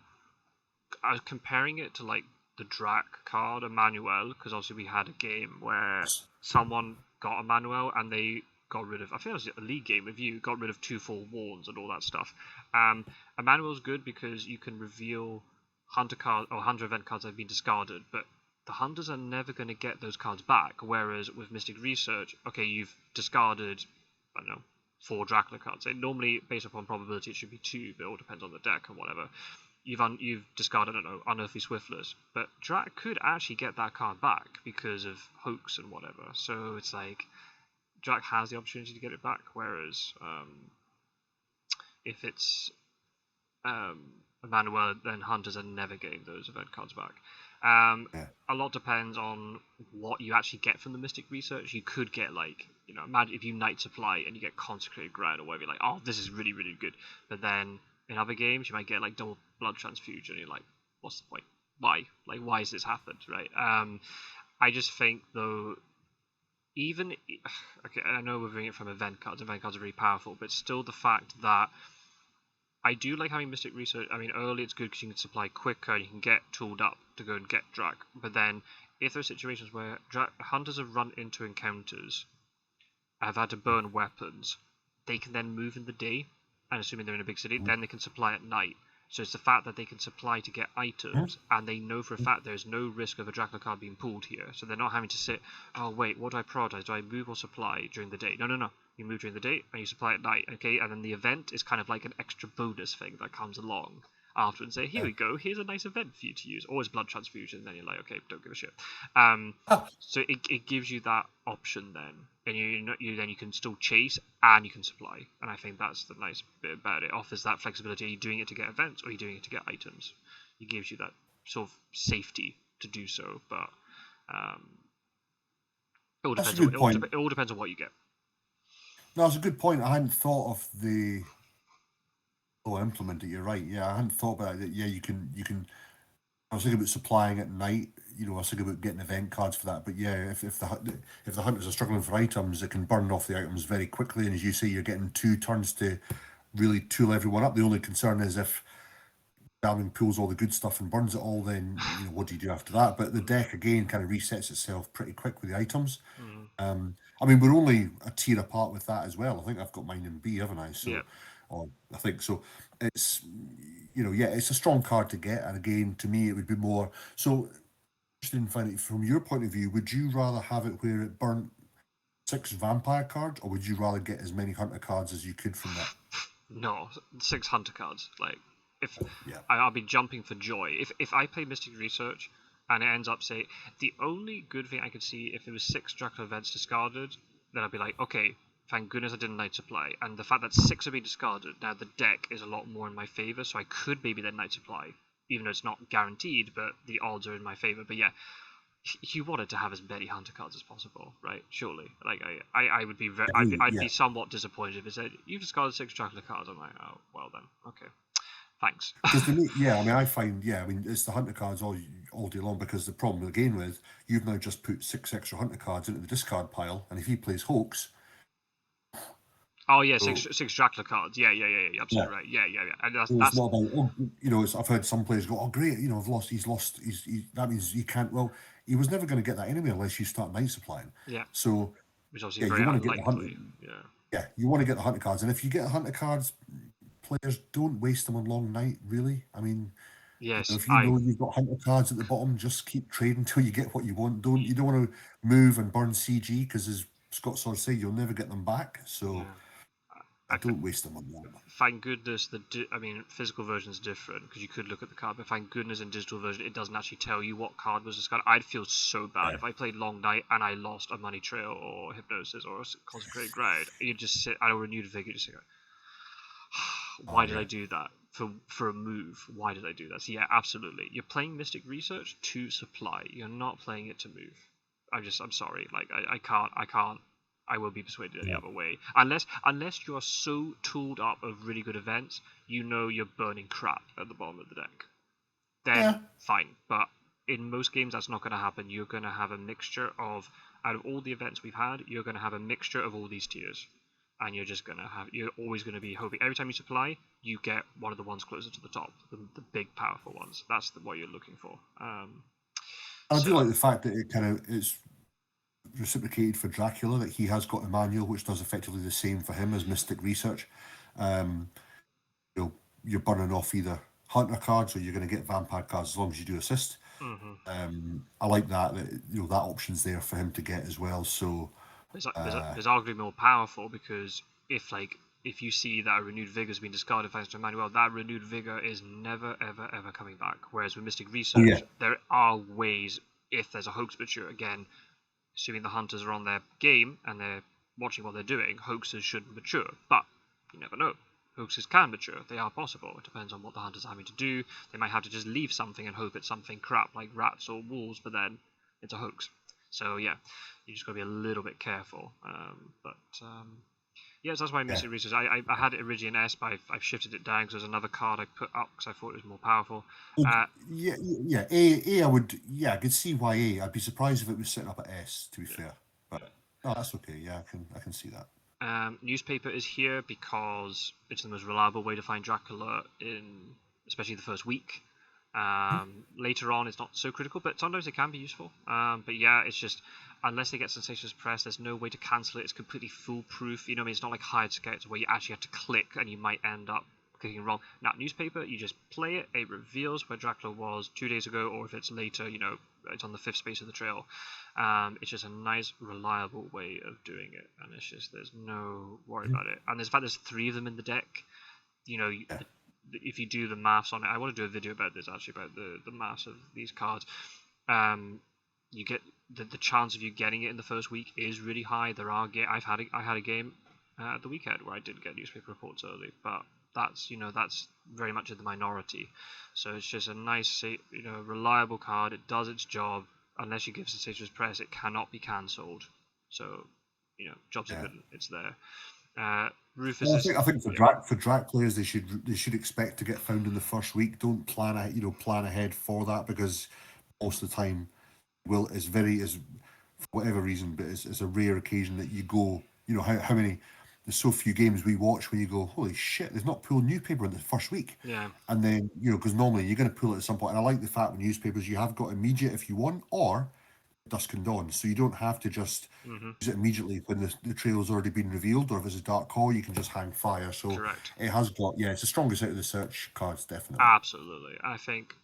was comparing it to like the Drac card, Emmanuel, because obviously we had a game where someone got Emmanuel and they got rid of, I think it was a league game with you, got rid of 2 Forewarns and all that stuff. Emmanuel's good because you can reveal hunter card or hunter event cards that have been discarded, but the hunters are never going to get those cards back. Whereas with Mystic Research, okay, you've discarded, I don't know, 4 Dracula cards. And normally, based upon probability, it should be 2, but it all depends on the deck and whatever. You've discarded, I don't know, Unearthly Swiftlers, but Drac could actually get that card back because of hoax and whatever. So it's like Drac has the opportunity to get it back, whereas if it's Emmanuel, then hunters are never getting those event cards back. A lot depends on what you actually get from the Mystic Research. You could get, like, you know, imagine if you Night Supply and you get Consecrated Ground or whatever, you're like, oh, this is really, really good. But then in other games, you might get, like, double blood transfusion, and you're like, what's the point? Why? Like, why has this happened, right? I just think, though, even... Okay, I know we're doing it from event cards. Event cards are really powerful, but still the fact that I do like having Mystic Research. I mean, early it's good because you can supply quicker and you can get tooled up to go and get Drac. But then, if there's situations where hunters have run into encounters, have had to burn weapons, they can then move in the day, and assuming they're in a big city, then they can supply at night. So it's the fact that they can supply to get items, and they know for a fact there's no risk of a Dracula card being pulled here. So they're not having to sit, oh wait, what do I prioritize? Do I move or supply during the day? No. You move during the day, and you supply at night, okay? And then the event is kind of like an extra bonus thing that comes along after and say, here we go, here's a nice event for you to use. Or it's blood transfusion, and then you're like, okay, don't give a shit. So it gives you that option then. And you can still chase and you can supply. And I think that's the nice bit about it. It offers that flexibility. Are you doing it to get events or are you doing it to get items? It gives you that sort of safety to do so. But It all That's depends. a good point. It all depends on what you get. No, it's a good point. I hadn't thought of the implement it. You're right. Yeah, I hadn't thought about it. Yeah, you can. I was thinking about supplying at night. I was thinking about getting event cards for that. But yeah, if the hunters are struggling for items, they can burn off the items very quickly. And as you say, you're getting 2 turns to really tool everyone up. The only concern is if Darwin pulls all the good stuff and burns it all, then what do you do after that? But the deck again kind of resets itself pretty quick with the items. I mean, we're only a tier apart with that as well. I think I've got mine in B, haven't I? So, Yeah. or I think so. It's it's a strong card to get, and again, to me, it would be more so. Interested in finding from your point of view, would you rather have it where it burnt 6 vampire cards, or would you rather get as many hunter cards as you could from that? No, 6 hunter cards. Like, if Yeah. I'll be jumping for joy. If I play Mystic Research and it ends up say the only good thing I could see if it was 6 Dracula events discarded, then I'd be like, okay, thank goodness I didn't Night Supply. And the fact that 6 have been discarded, now the deck is a lot more in my favour, so I could maybe then Night Supply, even though it's not guaranteed, but the odds are in my favour. But yeah, you wanted to have as many hunter cards as possible, right? Surely, like I would be I'd be somewhat disappointed if it said you've discarded 6 Dracula cards. I'm like, oh well then, okay, thanks. Because to me, I mean, I find, it's the hunter cards all day long, because the problem again with you've now just put 6 extra hunter cards into the discard pile, and if he plays Hoax, Oh yeah, six Dracula cards. Yeah, absolutely right. Yeah. And so it's not about I've heard some players go, oh great, I've lost. That means he can't. Well, he was never going to get that anyway unless you start night supplying. Yeah. So which obviously very unlikely. Yeah, you want to get the hunter cards, and if you get hunter cards, players don't waste them on long night. Really, I mean. Yes, If you've got hunter cards at the bottom, just keep trading until you get what you want. You don't want to move and burn CG, because as Scot-sword say, you'll never get them back. So I don't waste them on that. Thank goodness physical version is different, because you could look at the card, but thank goodness in digital version it doesn't actually tell you what card was discarded. I'd feel so bad if I played Long Night and I lost a Money Trail or Hypnosis or a Consecrated Ground. You'd just sit at a renewed figure, just go, why did I do that? For a move, why did I do that? So yeah, absolutely. You're playing Mystic Research to supply. You're not playing it to move. I'm sorry. Like I can't. I will be persuaded any other way. Unless you are so tooled up of really good events, you're burning crap at the bottom of the deck. Then fine. But in most games that's not going to happen. You're going to have a mixture of, out of all the events we've had, you're going to have a mixture of all these tiers. And you're always going to be hoping every time you supply, you get one of the ones closer to the top, the big powerful ones. That's what you're looking for. I do like the fact that it's reciprocated for Dracula, that he has got a manual which does effectively the same for him as Mystic Research. You're burning off either hunter cards or you're going to get vampire cards as long as you do assist. I like that that option's there for him to get as well. So. There's arguably more powerful, because if you see that a renewed vigor has been discarded thanks to Emmanuel, that renewed vigor is never ever coming back. Whereas with Mystic Research, there are ways, if there's a hoax mature, again, assuming the hunters are on their game and they're watching what they're doing, hoaxes should mature. But you never know. Hoaxes can mature. They are possible. It depends on what the hunters are having to do. They might have to just leave something and hope it's something crap like rats or wolves, but then it's a hoax. So yeah, you just got to be a little bit careful. So that's why Mystic Research. I had it originally in S, but I've shifted it down because there's another card I put up because I thought it was more powerful. I would. I could see why A. I'd be surprised if it was sitting up at S. To be fair, but no, that's okay. Yeah, I can see that. Newspaper is here because it's the most reliable way to find Dracula especially the first week. Later on it's not so critical, but sometimes it can be useful. But yeah, it's just, unless they get Sensationalist Press, there's no way to cancel it. It's completely foolproof. It's not like Hired Scouts where you actually have to click and you might end up clicking wrong. Now, Newspaper, you just play it, it reveals where Dracula was 2 days ago, or if it's later, it's on the 5th space of the trail. It's just a nice, reliable way of doing it, and it's just, there's no worry about it. And there's 3 of them in the deck. If you do the maths on it, I want to do a video about this actually, about the maths of these cards. You get the chance of you getting it in the first week is really high. I had a game at the weekend where I didn't get newspaper reports early, but that's very much in the minority. So it's just a nice, reliable card. It does its job. Unless you give Sensationalist Press, it cannot be cancelled. So, jobs are Yeah. good. It's there. Rufus Well, is. I think for Drac players, they should expect to get found in the first week. Don't plan ahead for that, because most of the time, is for whatever reason, but it's a rare occasion that you go. How many? There's so few games we watch where you go, holy shit, there's not pulled newspaper in the first week. Yeah. And then because normally you're going to pull it at some point. And I like the fact with newspapers you have got immediate if you want, or dusk and dawn, so you don't have to just use it immediately when the trailer's already been revealed, or if it's a dark call, you can just hang fire. So Correct. it has got, it's the strongest out of the search cards, definitely. Absolutely. I think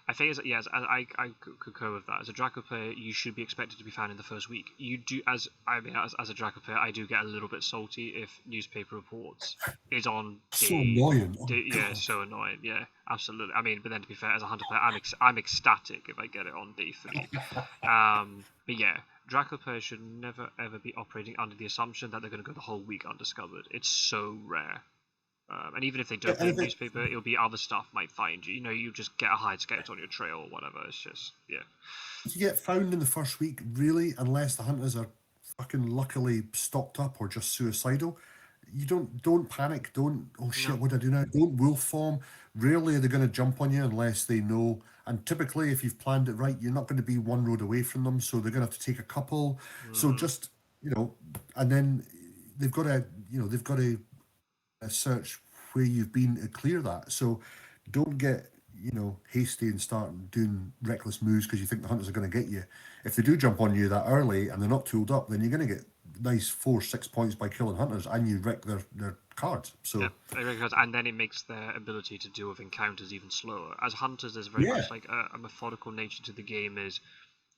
I concur with that. As a Dracula player, you should be expected to be found in the first week. You do, as a Dracula player, I do get a little bit salty if newspaper reports is on So day. annoying. Yeah, so annoying. Yeah, absolutely. I mean, but then to be fair, as a hunter player, I'm ecstatic if I get it on day 3. But yeah, Dracula players should never ever be operating under the assumption that they're going to go the whole week undiscovered. It's so rare. And even if they don't play newspaper, it'll be other stuff might find you. You just get a hide sketch on your trail or whatever. It's just, yeah. You get found in the first week, really, unless the hunters are fucking luckily stocked up or just suicidal. You don't panic. Don't, oh shit, what do I do now? Don't wolf form. Rarely are they going to jump on you unless they know. And typically, if you've planned it right, you're not going to be one road away from them, so they're going to have to take a couple. So just and then they've got to search where you've been to clear that. So don't get hasty and start doing reckless moves because you think the hunters are going to get you. If they do jump on you that early and they're not tooled up, then you're going to get nice 4-6 points by killing hunters, and you wreck their cards. So yeah, and then it makes their ability to deal with encounters even slower. As hunters, there's very much like a methodical nature to the game. Is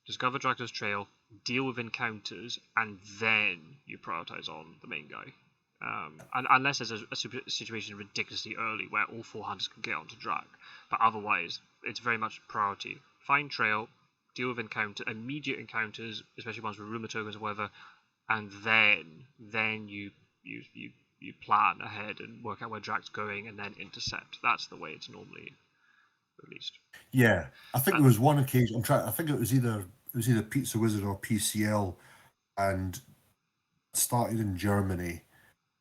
discover Dracula's trail, deal with encounters, and then you prioritize on the main guy. And unless there's a situation ridiculously early where all 4 hunters can get onto Drac, but otherwise it's very much priority. Find trail, deal with immediate encounters, especially ones with rumor tokens or whatever, and then you plan ahead and work out where Drac's going and then intercept. That's the way it's normally released. Yeah, I think there was one occasion. I think it was either Pizza Wizard or PCL, and started in Germany.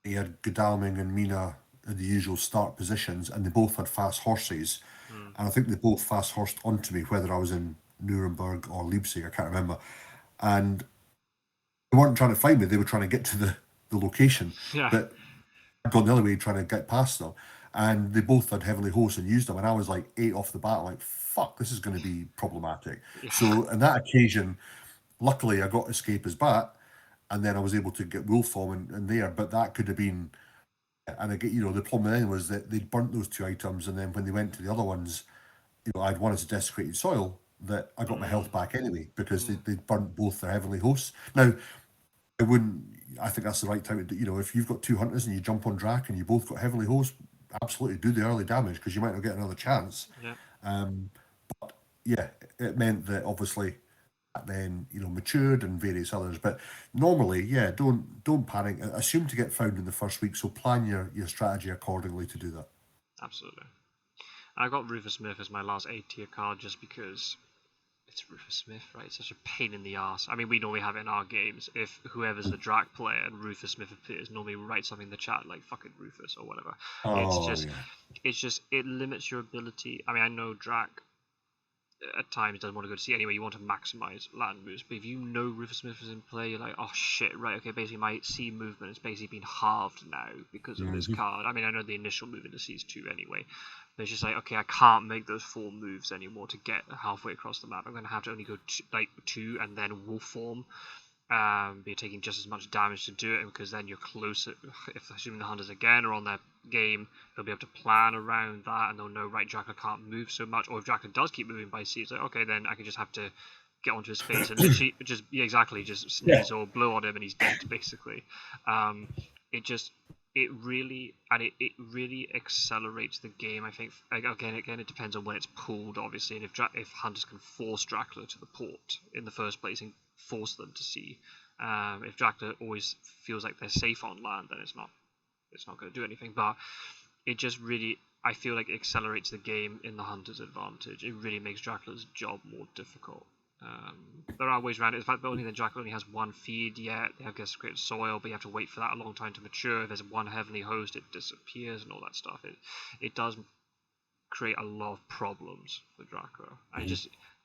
He had Godalming and Mina in the usual start positions, and they both had fast horses. And I think they both fast horsed onto me, whether I was in Nuremberg or Leipzig, I can't remember. And they weren't trying to find me; they were trying to get to the location. Yeah. But I'd gone the other way trying to get past them, and they both had heavily horsed and used them, and I was like 8 off the bat, like fuck, this is going to be problematic. Yeah. So on that occasion, luckily I got escape as bat, and then I was able to get wolf form in there. But that could have been, and I get the problem then was that they'd burnt those 2 items, and then when they went to the other ones, I'd wanted to desecrated soil, that I got my health back anyway because they'd burnt both their heavenly hosts. Now I think that's the right time to, if you've got 2 hunters and you jump on Drac and you both got heavily hosts, absolutely do the early damage because you might not get another chance. Yeah. But yeah, it meant that obviously that then matured and various others. But normally, yeah, don't panic. Assume to get found in the first week, so plan your strategy accordingly to do that. Absolutely. I got Rufus Smith as my last A tier card just because it's Rufus Smith, right? It's such a pain in the ass. I mean, we normally have it in our games. If whoever's the Drac player and Rufus Smith appears, normally we write something in the chat like "fucking Rufus" or whatever. It limits your ability. I mean, I know Drac at times doesn't want to go to sea anyway. You want to maximize land moves, but if you know Rufus Smith is in play, you're like, oh shit, right? Okay, basically my sea movement has basically been halved now because of this card. I mean, I know the initial move in the sea is 2 anyway. But it's just like, okay, I can't make those 4 moves anymore to get halfway across the map. I'm going to have to only go 2 and then wolf form. But you're taking just as much damage to do it because then you're closer. If assuming the hunters again are on their game, they'll be able to plan around that and they'll know, right, Dracula can't move so much. Or if Dracula does keep moving by sea, it's like, okay, then I can just have to get onto his face and literally just sneeze or blow on him and he's dead, basically. It really accelerates the game. I think again it depends on when it's pulled, obviously, and if hunters can force Dracula to the port in the first place and force them to sea. If Dracula always feels like they're safe on land, then it's not going to do anything. But it just really, I feel like it accelerates the game in the hunter's advantage. It really makes Dracula's job more difficult. There are ways around it. In fact, only the Dracula only has one feed yet. They have Consecrated Soil, but you have to wait for that a long time to mature. If there's one Heavenly Host, it disappears and all that stuff. It does create a lot of problems for Dracula. And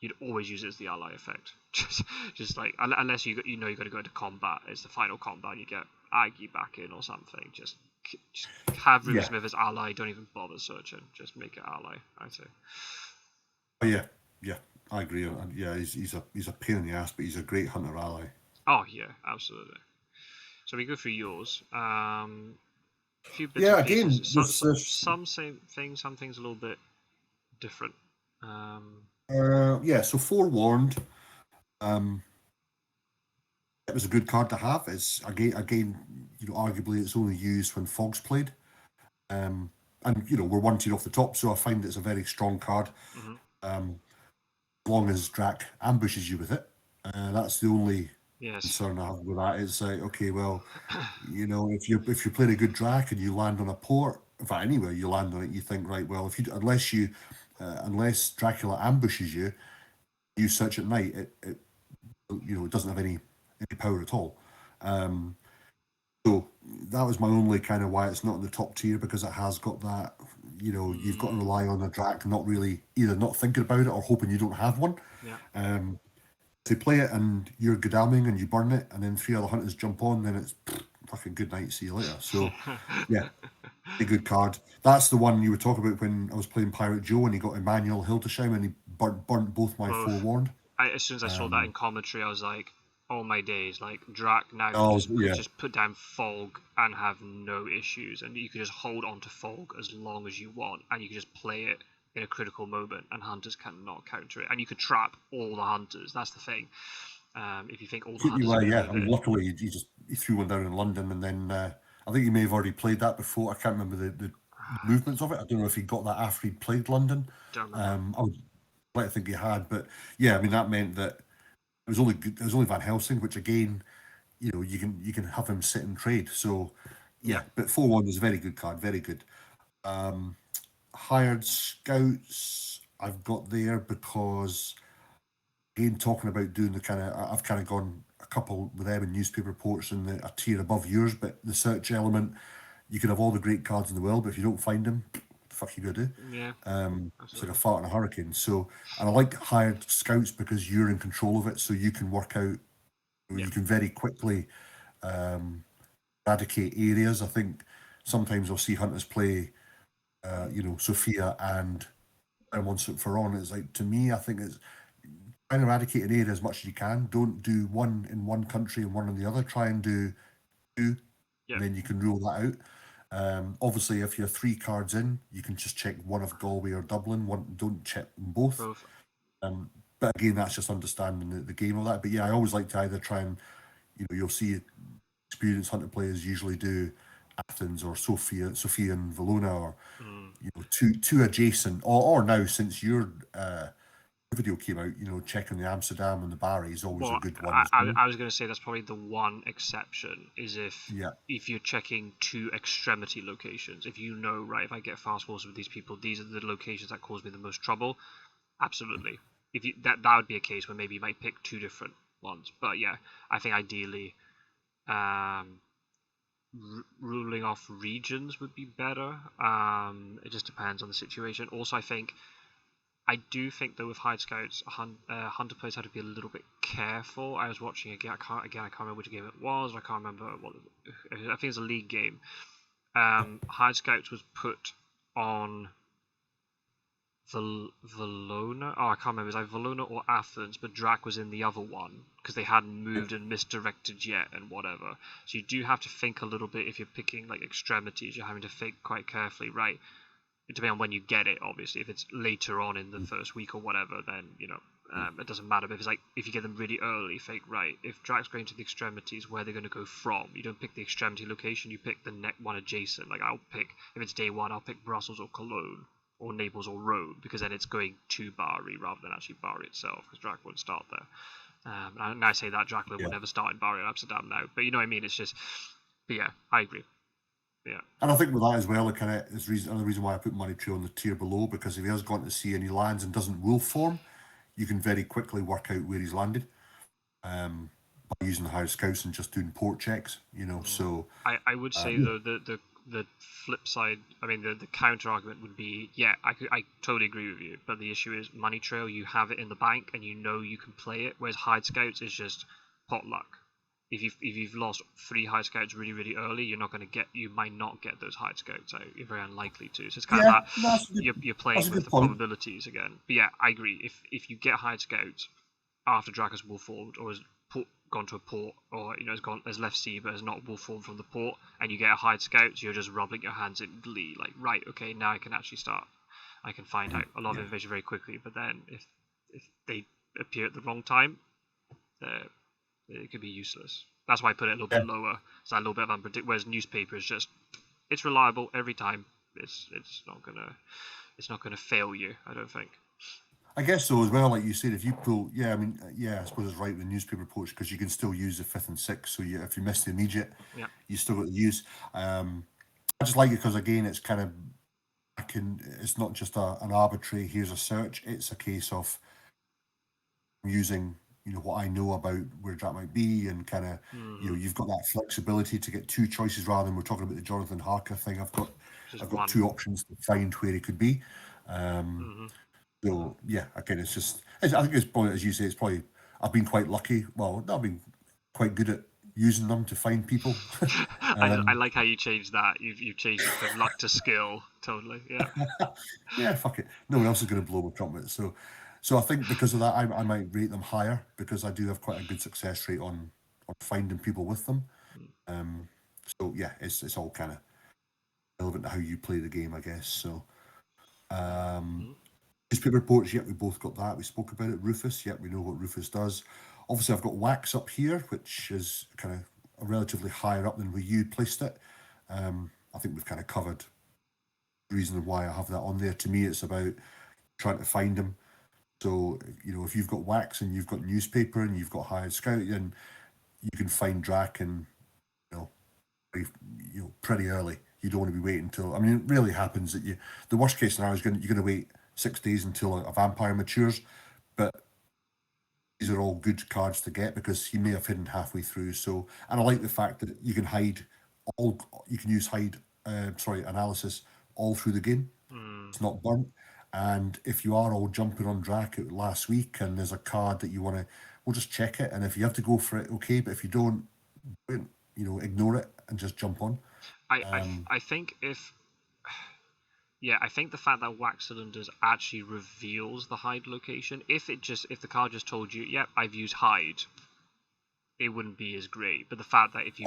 you'd always use it as the ally effect. just like, unless you got to go into combat. It's the final combat. You get Aggie back in or something. Just have Rubersmith as ally. Don't even bother searching. Just make it ally, I'd say. Oh, yeah. I agree. Yeah, he's a pain in the ass, but he's a great hunter ally. Oh yeah, absolutely. So we go through yours. A few bits Yeah, and again, pieces. Some same things, some things a little bit different. So Forewarned. It was a good card to have. It's again, arguably it's only used when Fog's played. And we're one tier off the top, so I find it's a very strong card. Mm-hmm. As long as Drac ambushes you with it, that's the only concern I have with that. It's like, okay, well, if you're playing a good Drac and you land on a port, in fact, anywhere you land on it, you think, right, well, unless Dracula ambushes you, you search at night, it doesn't have any power at all. So that was my only kind of why it's not in the top tier, because it has got that, you've got to rely on a Drac not really either not thinking about it or hoping you don't have one. Yeah. If you play it and you're Godalming and you burn it and then 3 other hunters jump on, then it's fucking good night, see you later. So yeah, a good card. That's the one you were talking about when I was playing Pirate Joe and he got Emmanuel Hildesheim and he burnt both my Forewarned. As soon as I saw that in commentary, I was like, oh my days, like Drac now could just put down Fog and have no issues, and you could just hold on to Fog as long as you want, and you could just play it in a critical moment, and hunters cannot counter it, and you could trap all the hunters. That's the thing. If you think all the hunters, I mean, luckily he threw one down in London, and then I think he may have already played that before. I can't remember the movements of it. I don't know if he got that after he'd played London. Don't remember. I would like to think he had, but yeah, I mean that meant that it was only Van Helsing, which again, you can have him sit and trade. So yeah. But 4-1 is a very good card, very good. Hired Scouts I've got there because, again, talking about doing I've kind of gone a couple with them in newspaper reports and a tier above yours, but the search element, you can have all the great cards in the world, but if you don't find them, what the fuck you gonna do? Yeah. It's like a fart in a hurricane. So, and I like Hired Scouts because you're in control of it, so you can work out, you can very quickly eradicate areas. I think sometimes I'll see hunters play, Sophia and Clermont-Ferrand. It's like, to me, I think it's try and eradicate an area as much as you can. Don't do one in one country and one in the other. Try and do two, and then you can rule that out. Obviously, if you're 3 cards in, you can just check one of Galway or Dublin. Don't check them both. But again, that's just understanding the game of that. But yeah, I always like to either try and, you'll see experienced hunter players usually do Athens or Sofia and Valona, or two adjacent. Or now, since your video came out, checking the Amsterdam and the Barry is always a good one. I was going to say that's probably the one exception, is if you're checking 2 extremity locations. If right, if I get fast forwards with these people, these are the locations that cause me the most trouble. Absolutely. If that would be a case where maybe you might pick 2 different ones. But yeah, I think ideally, ruling off regions would be better. It just depends on the situation. Also, I do think though with Hired Scouts, hunter players had to be a little bit careful. I was watching again. I can't remember which game it was. I can't remember what. I think it was a league game. Hired Scouts was put on Valona. Oh, I can't remember. It was like Valona or Athens, but Drac was in the other one because they hadn't moved and misdirected yet and whatever. So you do have to think a little bit if you're picking like extremities. You're having to think quite carefully, right? It depends on when you get it, obviously. If it's later on in the first week or whatever, then it doesn't matter. But if you get them really early, think right. If Drac's going to the extremities, where they're going to go from? You don't pick the extremity location. You pick the one adjacent. Like I'll pick, if it's day 1, I'll pick Brussels or Cologne or Naples or Rome, because then it's going to Bari rather than actually Bari itself, because Drac won't start there. And I say that Dracula will never start in Bari or Amsterdam now, but you know what I mean. It's just, but yeah, I agree. Yeah. And I think with that as well, it kind of is another reason why I put Money Tree on the tier below, because if he has gone to sea and he lands and doesn't wolf form, you can very quickly work out where he's landed by using the hired scouts and just doing port checks. So I would say though the flip side, I mean the counter argument would be, I totally agree with you, but the issue is money trail, you have it in the bank and you know you can play it, whereas hide scouts is just pot luck. If you've lost 3 hide scouts really early, you might not get those hide scouts out. You're very unlikely to. So it's kind of that you're playing with the probabilities again. But yeah, I agree. If you get hide scouts after Dracula's wolf formed or has gone to a port, or has left sea but has not wolf formed from the port, and you get a hide scout, you're just rubbing your hands in glee, like, right, okay, now I can actually start. I can find out a lot of information very quickly. But then if they appear at the wrong time, it could be useless. That's why I put it a little bit lower. It's a little bit of unpredictable. Whereas newspaper is just, it's reliable every time. It's not gonna fail you, I don't think. I guess so as well. Like you said, if you pull, I suppose it's right with newspaper reports, because you can still use the 5th and 6th. So if you miss the immediate, you still got the use. I just like it because again, it's kind of, it's not just an arbitrary, here's a search. It's a case of using what I know about where that might be, and kind of you've got that flexibility to get 2 choices rather than we're talking about the Jonathan Harker thing. I've got 2 options to find where he could be. So again, it's just, I think it's probably, as you say, it's probably, I've been quite lucky. Well, I've been quite good at using them to find people. I like how you changed that. You've changed it from luck to skill. Totally. Yeah. Fuck it. No one else is going to blow my trumpet. So I think because of that, I might rate them higher, because I do have quite a good success rate on finding people with them. So yeah, it's all kind of relevant to how you play the game, I guess. So newspaper reports, we both got that. We spoke about it. Rufus, we know what Rufus does. Obviously, I've got wax up here, which is kind of relatively higher up than where you placed it. I think we've kind of covered the reason why I have that on there. To me, it's about trying to find him. So, if you've got wax and you've got newspaper and you've got hired scout, then you can find Drac and, pretty early. You don't want to be waiting until, I mean, it really happens that the worst case scenario is you're going to wait 6 days until a vampire matures, but these are all good cards to get because he may have hidden halfway through. So, and I like the fact that you can use analysis all through the game. It's not burnt. And if you are all jumping on Drac last week and there's a card that you want to, we'll just check it. And if you have to go for it, okay. But if you don't, ignore it and just jump on. I think I think the fact that wax cylinders actually reveals the hide location. If the card just told you, I've used hide, it wouldn't be as great. But the fact that if you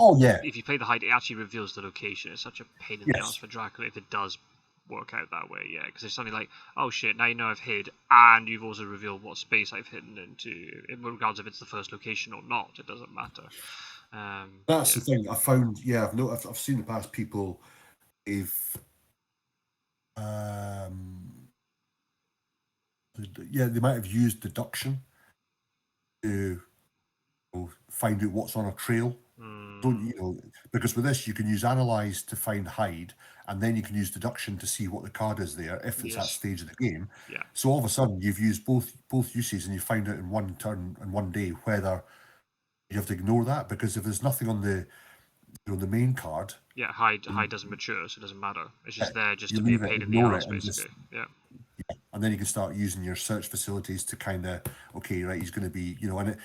play the hide, it actually reveals the location. It's such a pain in the ass for Dracula if it does work out that way, because it's something like, oh shit, now you know I've hid, and you've also revealed what space I've hidden into. Regardless if it's the first location or not, it doesn't matter. That's the thing I found. I've seen in the past people, if they might have used deduction to find out what's on a trail. Because with this you can use analyze to find hide, and then you can use deduction to see what the card is there if it's that stage of the game. So all of a sudden you've used both uses, and you find out in one turn and one day whether you have to ignore that, because if there's nothing on the main card, hide doesn't mature, so it doesn't matter. It's just there just to be a pain in the ass, basically. And then you can start using your search facilities to kind of, okay, right, he's going to be, and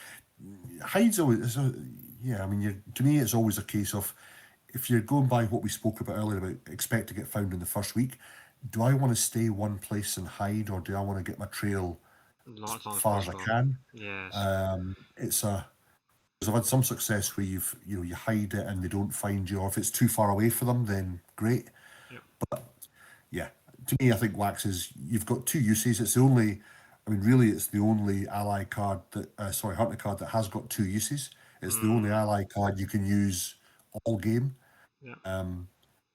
hide's always, to me, it's always a case of, if you're going by what we spoke about earlier about expect to get found in the first week, do I want to stay one place and hide, or do I want to get my trail as far as I can? Yes. Because I've had some success where you hide it and they don't find you, or if it's too far away for them, then great. But to me, I think wax is, you've got 2 uses. It's the only, it's the only ally card hunter card that has got 2 uses. It's the only ally card you can use all game.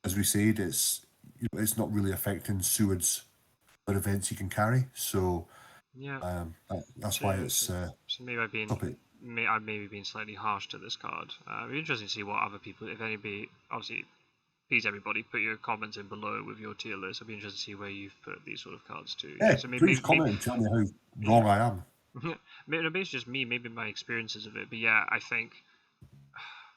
As we said, it's not really affecting Seward's other events he can carry. So that's why it's. So maybe I've maybe been slightly harsh to this card. It'd be interesting to see what other people, if anybody, obviously, please everybody put your comments in below with your tier list. I'd be interested to see where you've put these sort of cards too. So please comment and tell me how wrong I am. Maybe it's just me, maybe my experiences of it, but yeah, I think,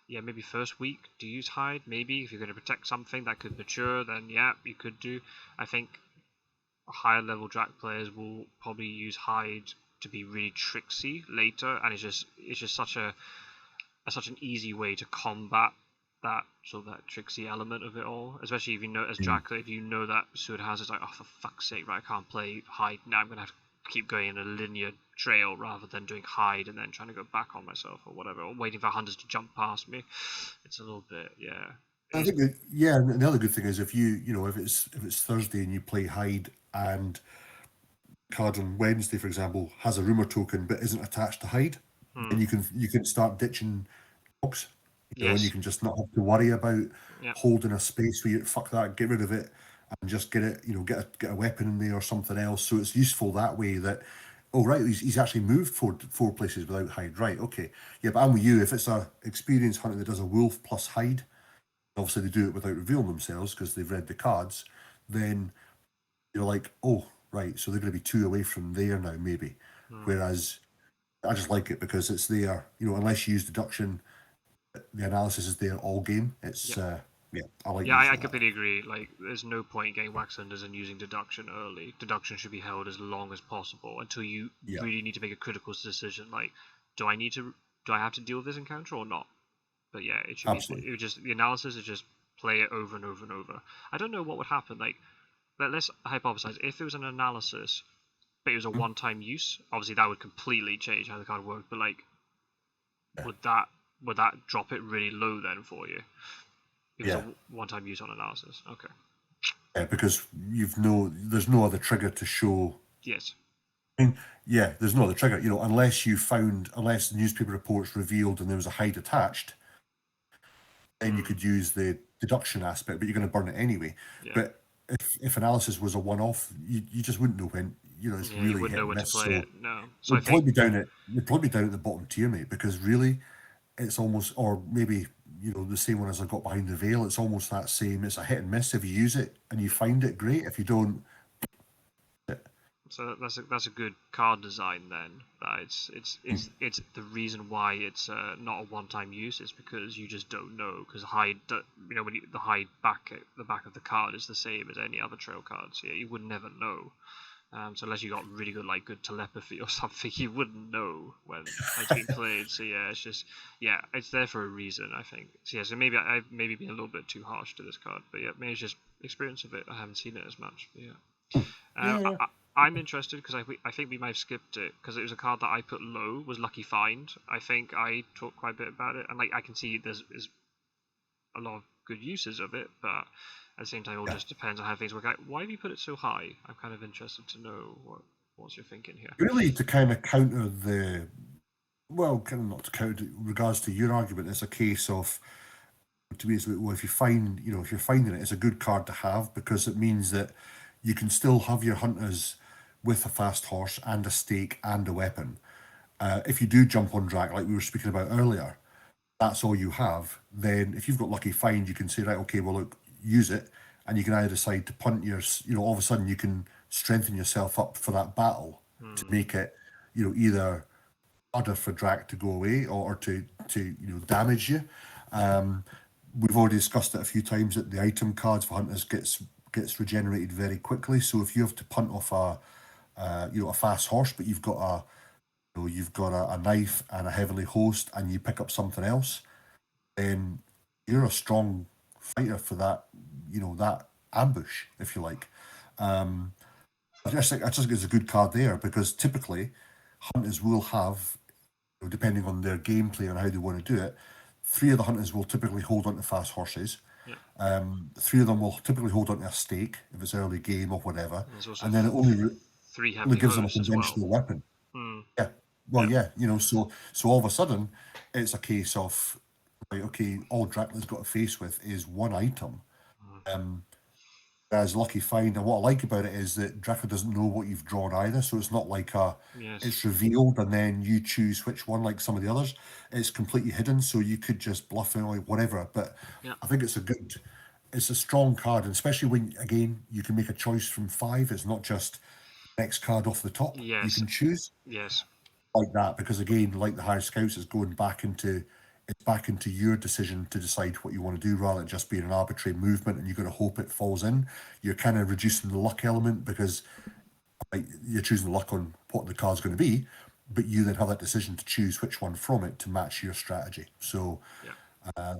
yeah, maybe first week, do you use hide? Maybe if you're going to protect something that could mature, then yeah, you could do. I think higher level Drac players will probably use hide to be really tricksy later, and it's just such an easy way to combat that sort of that tricksy element of it all. Especially if you know as Dracula, if you know that Sword has, it's like, oh, for fuck's sake, right? I can't play hide now. I'm gonna have to keep going in a linear trail rather than doing hide and then trying to go back on myself or whatever, or waiting for hunters to jump past me. It's a little bit, yeah. I think that, yeah, and the other good thing is if if it's Thursday and you play hide and card on Wednesday, for example, has a rumor token but isn't attached to hide, then you can start ditching dogs, and you Yes. can just not have to worry about Yeah. holding a space where you fuck that, get rid of it, and just get it, get a weapon in there or something else. So it's useful that way. That oh right, he's actually moved four places without hide. Right, okay, yeah, but I'm with you. If it's a experienced hunter that does a wolf plus hide, obviously they do it without revealing themselves because they've read the cards, then you're like, oh, right, so they're going to be two away from there now, maybe. Whereas I just like it because it's there, unless you use deduction, the analysis is there all game. It's, Yeah. yeah, I like Yeah, I using that. completely agree. Like, there's no point getting wax unders and using deduction early. Deduction should be held as long as possible until you Yeah, really need to make a critical decision. Like, do I need to, do I have to deal with this encounter or not? But yeah, it should be. absolutely. It would just the analysis is just play it over and over and over. I don't know what would happen. Like, let's hypothesize if it was an analysis, but it was a Hmm? one-time use. Obviously, that would completely change how the card worked. But like, Yeah. would that drop it really low then for you? If it's Yeah. a one-time use on analysis. Okay. Yeah, because there's no other trigger to show. Yes. I mean, yeah, there's no other trigger, unless the newspaper reports revealed and there was a hide attached, then you could use the deduction aspect, but you're going to burn it anyway. Yeah. But if analysis was a one-off, you just wouldn't know when. It's Yeah, you really wouldn't hit know and when to miss. play So it. No. So I we'd think probably be down at the bottom tier, mate, because really, it's almost, or maybe the same one as I got behind the veil. It's almost that same. It's a hit and miss. If you use it and you find it, great. If you don't, so. That's a good card design then. That it's the reason why it's not a one-time use is because you just don't know because hide when the hide back at the back of the card is the same as any other trail card. So yeah, you would never know. So unless you got really good telepathy or something, you wouldn't know when it's been played. So yeah, it's there for a reason, I think. So yeah, so maybe I've maybe been a little bit too harsh to this card, but yeah, maybe it's just experience of it. I haven't seen it as much, but yeah. yeah, I'm interested because I think we might have skipped it because it was a card that I put low was Lucky Find. I think I talked quite a bit about it, and like I can see there's a lot of good uses of it, but at the same time, it all yeah. just depends on how things work out. Why have you put it so high? I'm kind of interested to know what's your thinking here. Really, to kind of counter kind of not to counter regards to your argument, it's a case of, to me, it's like, well, if you're finding it, it's a good card to have because it means that you can still have your hunters with a fast horse and a stake and a weapon. If you do jump on Drac, like we were speaking about earlier, that's all you have. Then if you've got Lucky Find, you can say, right, okay, well, look, use it. And you can either decide to punt all of a sudden you can strengthen yourself up for that battle to Hmm. make it, either harder for Drac to go away or to damage you. Um, we've already discussed it a few times that the item cards for hunters gets regenerated very quickly. So if you have to punt off a fast horse, but you've got a knife and a heavenly host, and you pick up something else, then you're a strong fighter for that ambush, if you like. I just think it's a good card there because typically hunters will have, depending on their gameplay and how they want to do it, three of the hunters will typically hold on to fast horses. Yeah. Three of them will typically hold on to a stake if it's early game or whatever, And there's also and then it three only heavily gives them a hosts as well. conventional weapon. Hmm. Yeah. Well, Yeah. yeah, so all of a sudden, it's a case of, like, okay, all Dracula's got to face with is one item. Whereas Lucky Find, and what I like about it is that Dracula doesn't know what you've drawn either, so it's not like Yes. it's revealed and then you choose which one, like some of the others. It's completely hidden, so you could just bluff it or whatever. But Yeah. I think it's a strong card, and especially when, again, you can make a choice from five. It's not just next card off the top. You Yes. can choose. Yes. like that, because again, like the higher scouts, it's back into your decision to decide what you want to do rather than just being an arbitrary movement and you've got to hope it falls in. You're kind of reducing the luck element because like, you're choosing the luck on what the card's going to be, but you then have that decision to choose which one from it to match your strategy. So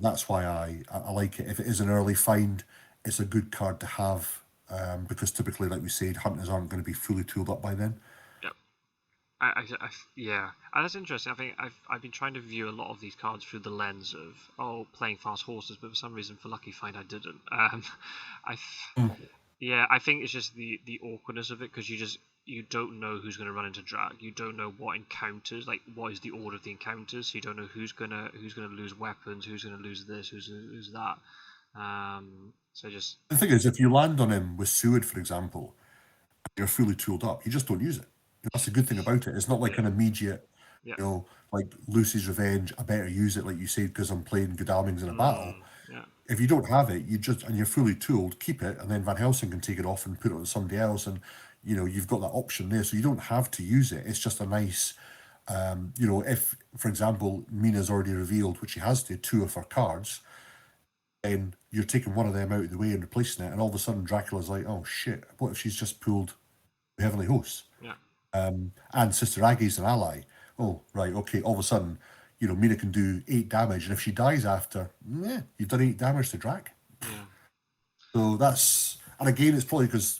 that's why I like it. If it is an early find, it's a good card to have because typically, like we said, hunters aren't going to be fully tooled up by then. Yeah, and that's interesting. I think I've been trying to view a lot of these cards through the lens of playing fast horses, but for some reason, for Lucky Find, I didn't. I think it's just the awkwardness of it because you don't know who's going to run into drag. You don't know what encounters, like what is the order of the encounters. So you don't know who's gonna lose weapons, who's gonna lose this, who's gonna lose that. So just The thing is, if you land on him with Seward, for example, you're fully tooled up. You just don't use it. That's the good thing about it. It's not like an immediate, yeah, like Lucy's Revenge. I better use it, like you said, because I'm playing Godalmings in a battle. yeah, If you don't have it, and you're fully tooled, keep it, and then Van Helsing can take it off and put it on somebody else, and you've got that option there, so you don't have to use it. It's just a nice, if, for example, Mina's already revealed, which she has to, 2 of her cards, then you're taking one of them out of the way and replacing it, and all of a sudden Dracula's like, oh shit, what if she's just pulled the Heavenly Hosts? yeah. And Sister Aggie's an ally. Oh, right, okay, all of a sudden, Mina can do 8 damage, and if she dies after, you've done 8 damage to Drac. Yeah. So that's, and again, it's probably because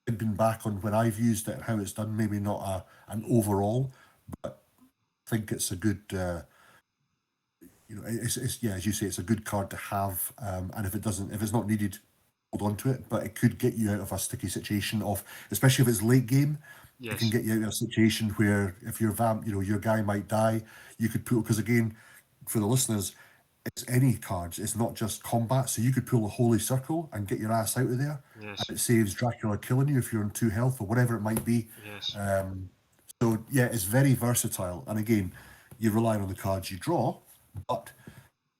I've been back on when I've used it and how it's done, maybe not an overall, but I think it's a good, it's yeah, as you say, it's a good card to have. And if it's not needed, hold on to it. But it could get you out of a sticky situation especially if it's late game. Yes. It can get you out of a situation where if your your guy might die, you could pull, because again, for the listeners, it's any cards. It's not just combat. So you could pull a Holy Circle and get your ass out of there. Yes. And it saves Dracula killing you if you're on 2 health or whatever it might be. Yes. So yeah, it's very versatile. And again, you rely on the cards you draw, but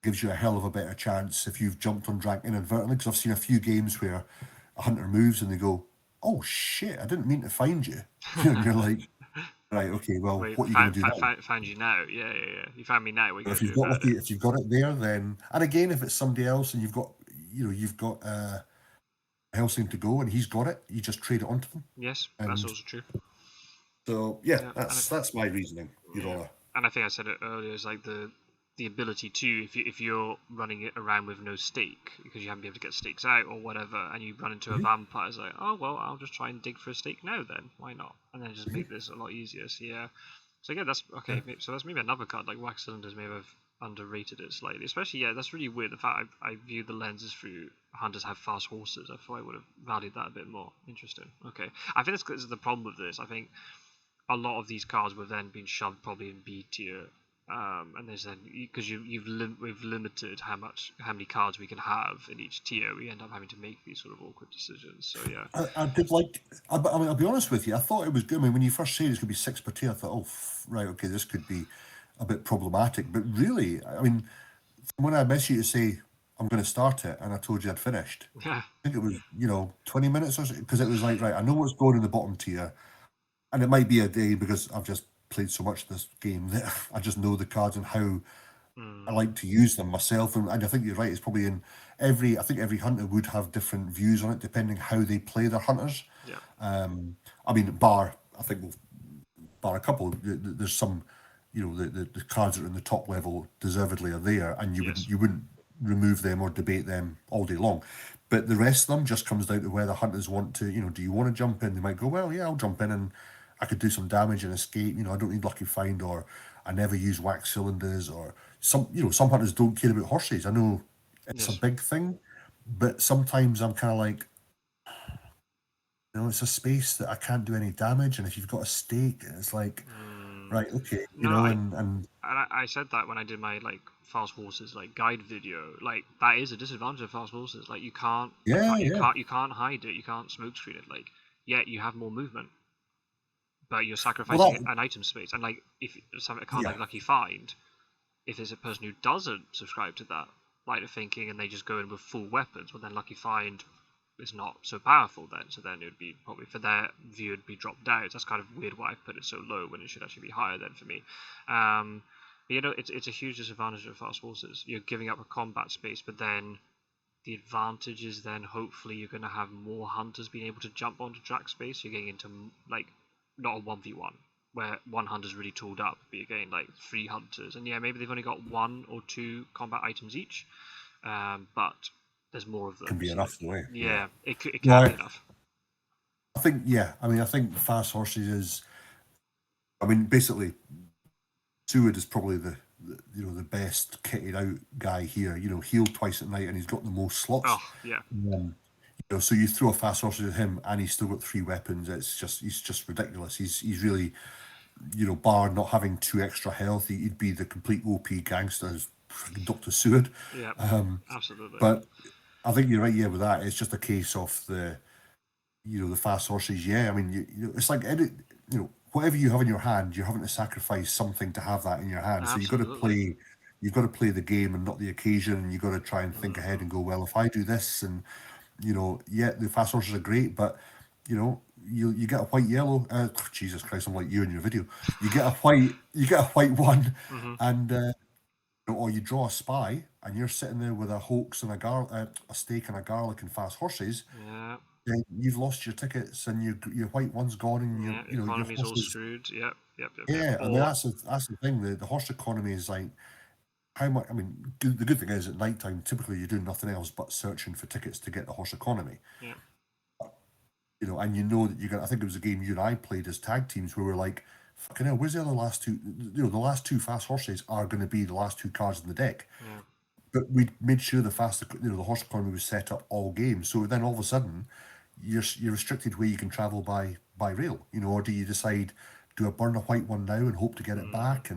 gives you a hell of a better chance if you've jumped on Drac inadvertently. Because I've seen a few games where a hunter moves and they go, "Oh shit, I didn't mean to find you." And you're like, right, okay, well, Wait, what are you going to do now? Find you now. Yeah. You found me now. But if you've got if you've got it there, then, and again, if it's somebody else and you've got Helsing to go and he's got it, you just trade it onto them. Yes, that's also true. So yeah, that's my reasoning, Your Honor. And I think I said it earlier. It's like the ability to, if you're running it around with no stake because you haven't been able to get stakes out or whatever, and you run into a vampire, it's like, oh well, I'll just try and dig for a stake now then. Why not? And then just make this a lot easier. So yeah. So again, that's okay. Yeah. So that's maybe another card. Like Wax Cylinders may have underrated it slightly. Especially, yeah, that's really weird. The fact I view the lenses through hunters have fast horses. I thought I would have valued that a bit more. Interesting. Okay. I think this is the problem with this. I think a lot of these cards were then being shoved probably in B tier. And there's then because we've limited how many cards we can have in each tier, we end up having to make these sort of awkward decisions. So yeah, I did like. I mean, I'll be honest with you. I thought it was good. I mean, when you first said it's going to be 6 per tier, I thought, oh, right, okay, this could be a bit problematic. But really, I mean, when I messaged you to say I'm going to start it, and I told you I'd finished, yeah, I think it was 20 minutes or so, because it was like, right, I know what's going in the bottom tier, and it might be a day because I've just played so much this game that I just know the cards and how I like to use them myself. And I think you're right, it's probably in I think every hunter would have different views on it depending how they play their hunters. Yeah. I mean, bar a couple, there's some, the cards that are in the top level deservedly are there, and you wouldn't remove them or debate them all day long. But the rest of them just comes down to whether hunters want to, do you want to jump in? They might go, well, yeah, I'll jump in and I could do some damage and escape. I don't need Lucky Find, or I never use Wax Cylinders, or some hunters don't care about horses. I know it's a big thing, but sometimes I'm kind of like, it's a space that I can't do any damage, and if you've got a stake, it's like, right, okay, and I said that when I did my fast horses guide video. That is a disadvantage of fast horses. You can't hide it. You can't smoke screen it. You have more movement, but you're sacrificing an item space. And if a card like Lucky Find, if there's a person who doesn't subscribe to that line of thinking and they just go in with full weapons, well then Lucky Find is not so powerful then. So then it would be probably for their view it'd be dropped down. That's kind of weird why I put it so low when it should actually be higher then for me. But, it's a huge disadvantage of fast horses. You're giving up a combat space, but then the advantage is then hopefully you're going to have more hunters being able to jump onto track space. You're getting into like not a 1v1 where one hunter's really tooled up, but you're getting like 3 hunters, and yeah, maybe they've only got 1 or 2 combat items each, but there's more of them. Can be enough the way. Yeah, it can Well, be enough. I think I think fast horses is. I mean, basically, Seward is probably the best kitted out guy here. Healed twice at night, and he's got the most slots. Oh yeah. So you throw a fast horse at him, and he's still got 3 weapons. He's just ridiculous. He's really, bar not having 2 extra health, he'd be the complete OP gangster, Dr. Seward. Yeah, absolutely. But I think you're right. Yeah, with that, it's just a case of the fast horses. Yeah, I mean, it's like whatever you have in your hand, you're having to sacrifice something to have that in your hand. Absolutely. So you've got to play the game and not the occasion, and you've got to try and think ahead and go, well, if I do this, and the fast horses are great, but you get a white yellow. Jesus Christ, I'm like you in your video. You get a white one, and or you draw a spy, and you're sitting there with a hoax and a steak and a garlic and fast horses. Yeah. Then you've lost your tickets, and your white one's gone, and your economy's all screwed. Yep. Yeah, I mean that's the thing. The horse economy is like how much. I mean, the good thing is at night time, typically you're doing nothing else but searching for tickets to get the horse economy. Yeah. And that you're gonna. I think it was a game you and I played as tag teams where we're like, fucking hell, where's the other last 2? The last 2 fast horses are going to be the last 2 cards in the deck. Yeah. But we made sure the horse economy was set up all game. So then all of a sudden, you're restricted where you can travel by rail. Or do you decide, do I burn a white one now and hope to get it back?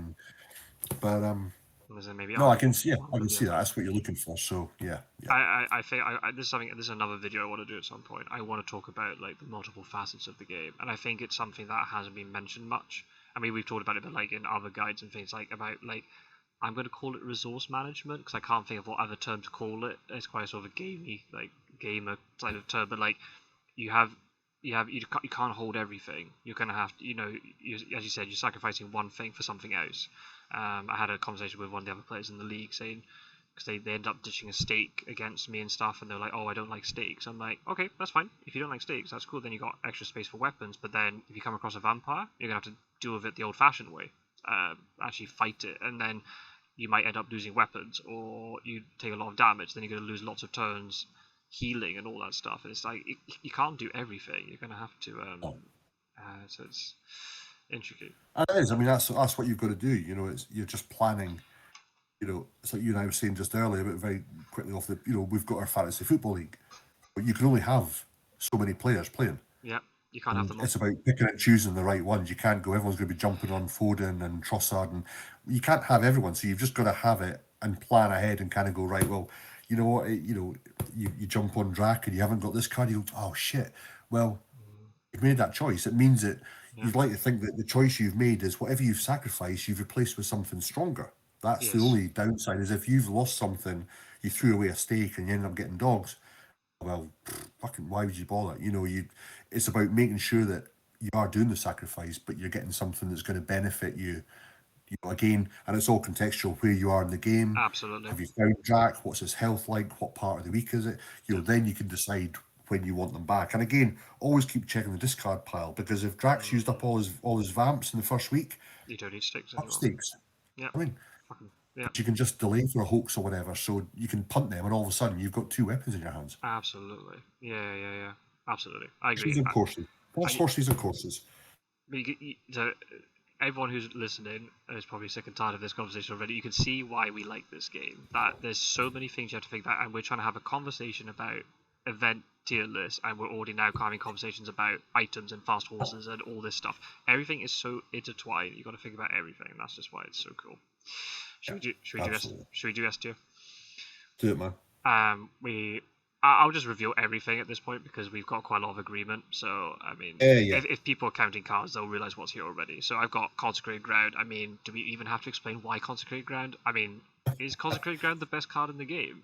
Maybe I can see that. That's what you're looking for. So yeah. I think this is another video I want to do at some point. I want to talk about like the multiple facets of the game, and I think it's something that hasn't been mentioned much. I mean, we've talked about it, but like in other guides and things about I'm going to call it resource management because I can't think of what other term to call it. It's quite a sort of a gamer type of term, but you can't hold everything. You're going to have to, as you said, you're sacrificing one thing for something else. I had a conversation with one of the other players in the league saying, because they end up ditching a stake against me and stuff, and they're like, oh, I don't like stakes. I'm like, okay, that's fine. If you don't like stakes, that's cool. Then you got extra space for weapons. But then if you come across a vampire, you're going to have to deal with it the old-fashioned way. Actually fight it. And then you might end up losing weapons, or you take a lot of damage. Then you're going to lose lots of turns healing and all that stuff. And it's like, you can't do everything. You're going to have to... so it's intricate. It is. I mean, that's what you've got to do. You're just planning. It's like you and I were saying just earlier, but very quickly off the. We've got our fantasy football league, but you can only have so many players playing. Yeah, you can't have them all. It's about picking and choosing the right ones. You can't go. Everyone's going to be jumping on Foden and Trossard, and you can't have everyone. So you've just got to have it and plan ahead and kind of go right. Well, you know what? You jump on Drac and you haven't got this card. You go, oh shit. Well, you've made that choice. It means that you'd like to think that the choice you've made is whatever you've sacrificed, you've replaced with something stronger. That's the only downside, is if you've lost something, you threw away a steak and you end up getting dogs. Well, fucking, why would you bother? It's about making sure that you are doing the sacrifice, but you're getting something that's going to benefit you. Again, and it's all contextual where you are in the game. Absolutely. Have you found Jack? What's his health like? What part of the week is it? Then you can decide when you want them back. And again, always keep checking the discard pile, because if Drax used up all his vamps in the first week, you don't need stakes anymore. Stakes. Yeah. I mean, you can just delay for a hoax or whatever, so you can punt them, and all of a sudden you've got 2 weapons in your hands. Absolutely. Yeah. Absolutely. I agree. Horses and courses. So everyone who's listening is probably sick and tired of this conversation already. You can see why we like this game. That there's so many things you have to think about, and we're trying to have a conversation about event tier lists, and we're already now having conversations about items and fast horses and all this stuff. Everything is so intertwined. You've got to think about everything, and that's just why it's so cool. Should we do S tier? Do it, man. I'll just reveal everything at this point because we've got quite a lot of agreement. So I mean, if people are counting cards, they'll realize what's here already. So I've got Consecrated Ground. I mean, do we even have to explain why Consecrated Ground? I mean, is Consecrated Ground the best card in the game?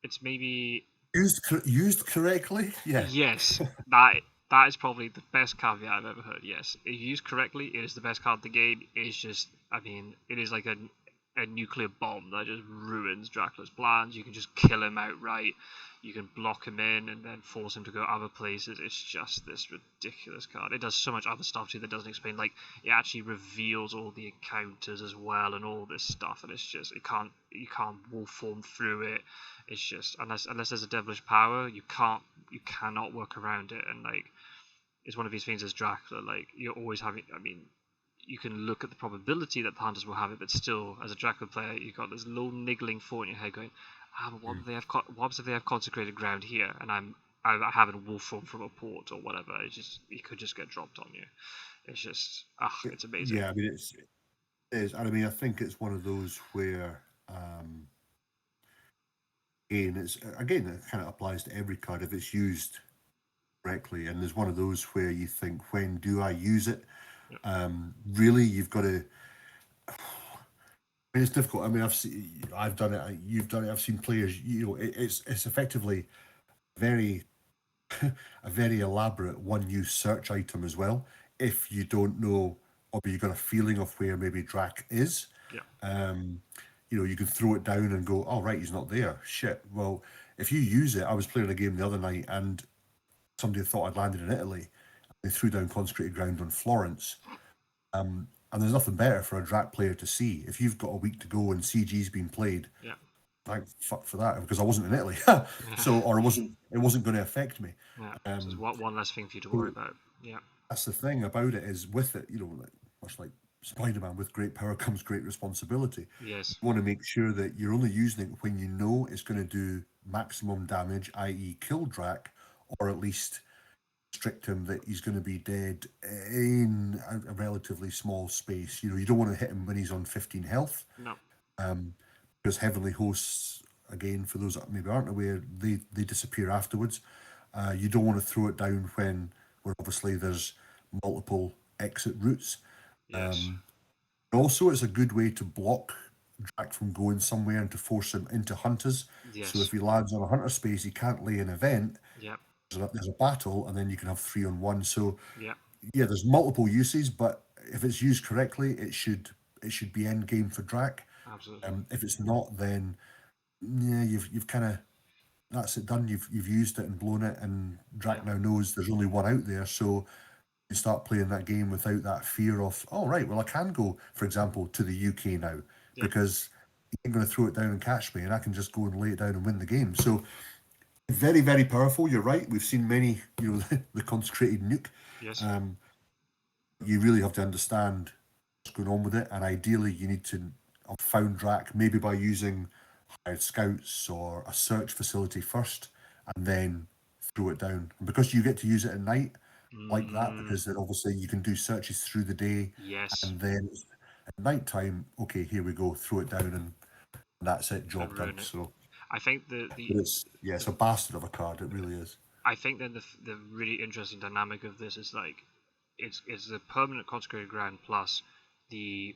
It's maybe Used correctly, yeah. Yes, that is probably the best caveat I've ever heard. Yes, if used correctly, it is the best card in the game. It's just, I mean, it is like a nuclear bomb that just ruins Dracula's plans. You can just kill him outright. You can block him in and then force him to go other places. It's just this ridiculous card. It does so much other stuff too that doesn't explain. Like, it actually reveals all the encounters as well and all this stuff. And it's just, you can't wolf form through it. It's just, unless there's a devilish power, you cannot work around it. And like, it's one of these things as Dracula. Like, you're always having. I mean, you can look at the probability that the hunters will have it, but still, as a Dracula player, you've got this little niggling thought in your head going, but what if they have if they have Consecrated Ground here, and I haven't wolf form from a port or whatever? It could just get dropped on you. It's just, it's amazing. Yeah, I mean, it is. And I mean, I think it's one of those where, again, it kind of applies to every card if it's used correctly. And there's one of those where you think, when do I use it? Yep. Really, you've got to. I mean, it's difficult. I mean, I've done it. You've done it. I've seen players. It's effectively very a very elaborate one-use search item as well. If you don't know, or you've got a feeling of where maybe Drac is, Yeah. You can throw it down and go, "Oh, right, he's not there. Shit." Well, if you use it, I was playing a game the other night, and somebody thought I'd landed in Italy. They threw down Consecrated Ground on Florence. And there's nothing better for a Drac player to see. If you've got a week to go and CG's been played, Yeah. thank fuck for that, because I wasn't in Italy. So, or it wasn't going to affect me. Yeah. So there's one less thing for you to worry about. Yeah. That's the thing about it, is with it, much like Spider-Man, with great power comes great responsibility. Yes. You want to make sure that you're only using it when you know it's going to do maximum damage, i.e. kill Drac, or at least restrict him that he's going to be dead in a relatively small space. You don't want to hit him when he's on 15 health. No. Because Heavenly Hosts, again, for those that maybe aren't aware, they disappear afterwards. You don't want to throw it down where obviously there's multiple exit routes. Yes. Also, it's a good way to block Drac from going somewhere and to force him into hunters. Yes. So if he lands on a hunter space, he can't lay an event. Yep. There's a battle, and then you can have 3-on-1. So Yeah. there's multiple uses, but if it's used correctly, it should be end game for Drac. Absolutely. If it's not, then you've kind of, that's it done. You've used it and blown it, and Drac now knows there's only one out there. So you start playing that game without that fear of, oh right, well I can go, for example, to the UK now because he ain't going to throw it down and catch me, and I can just go and lay it down and win the game. So very, very powerful. You're right. We've seen many, the consecrated nuke. Yes. You really have to understand what's going on with it, and ideally you need to have found Drac maybe by using hired scouts or a search facility first, and then throw it down. And because you get to use it at night like that, because then obviously you can do searches through the day, Yes. and then at night time, okay, here we go, throw it down, and that's it, job done. So I think it's a bastard of a card. It really is. I think then the really interesting dynamic of this is like it's the permanent Consecrated Ground plus the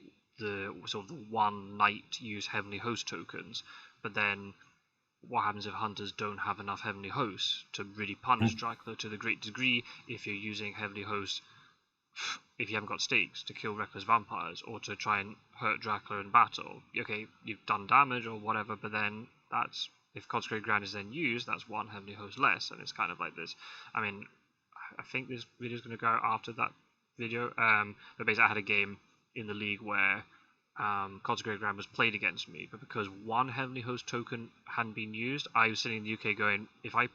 sort of the one night use Heavenly Host tokens, but then what happens if hunters don't have enough Heavenly Hosts to really punish Dracula to the great degree if you're using Heavenly Hosts, if you haven't got stakes to kill reckless vampires or to try and hurt Dracula in battle. Okay, you've done damage or whatever, but then that's, if Consecrated Ground is then used, that's one Heavenly Host less, and it's kind of like this. I mean, I think this video is going to go out after that video, but basically I had a game in the league where Consecrated Ground was played against me, but because one Heavenly Host token hadn't been used, I was sitting in the UK going, if I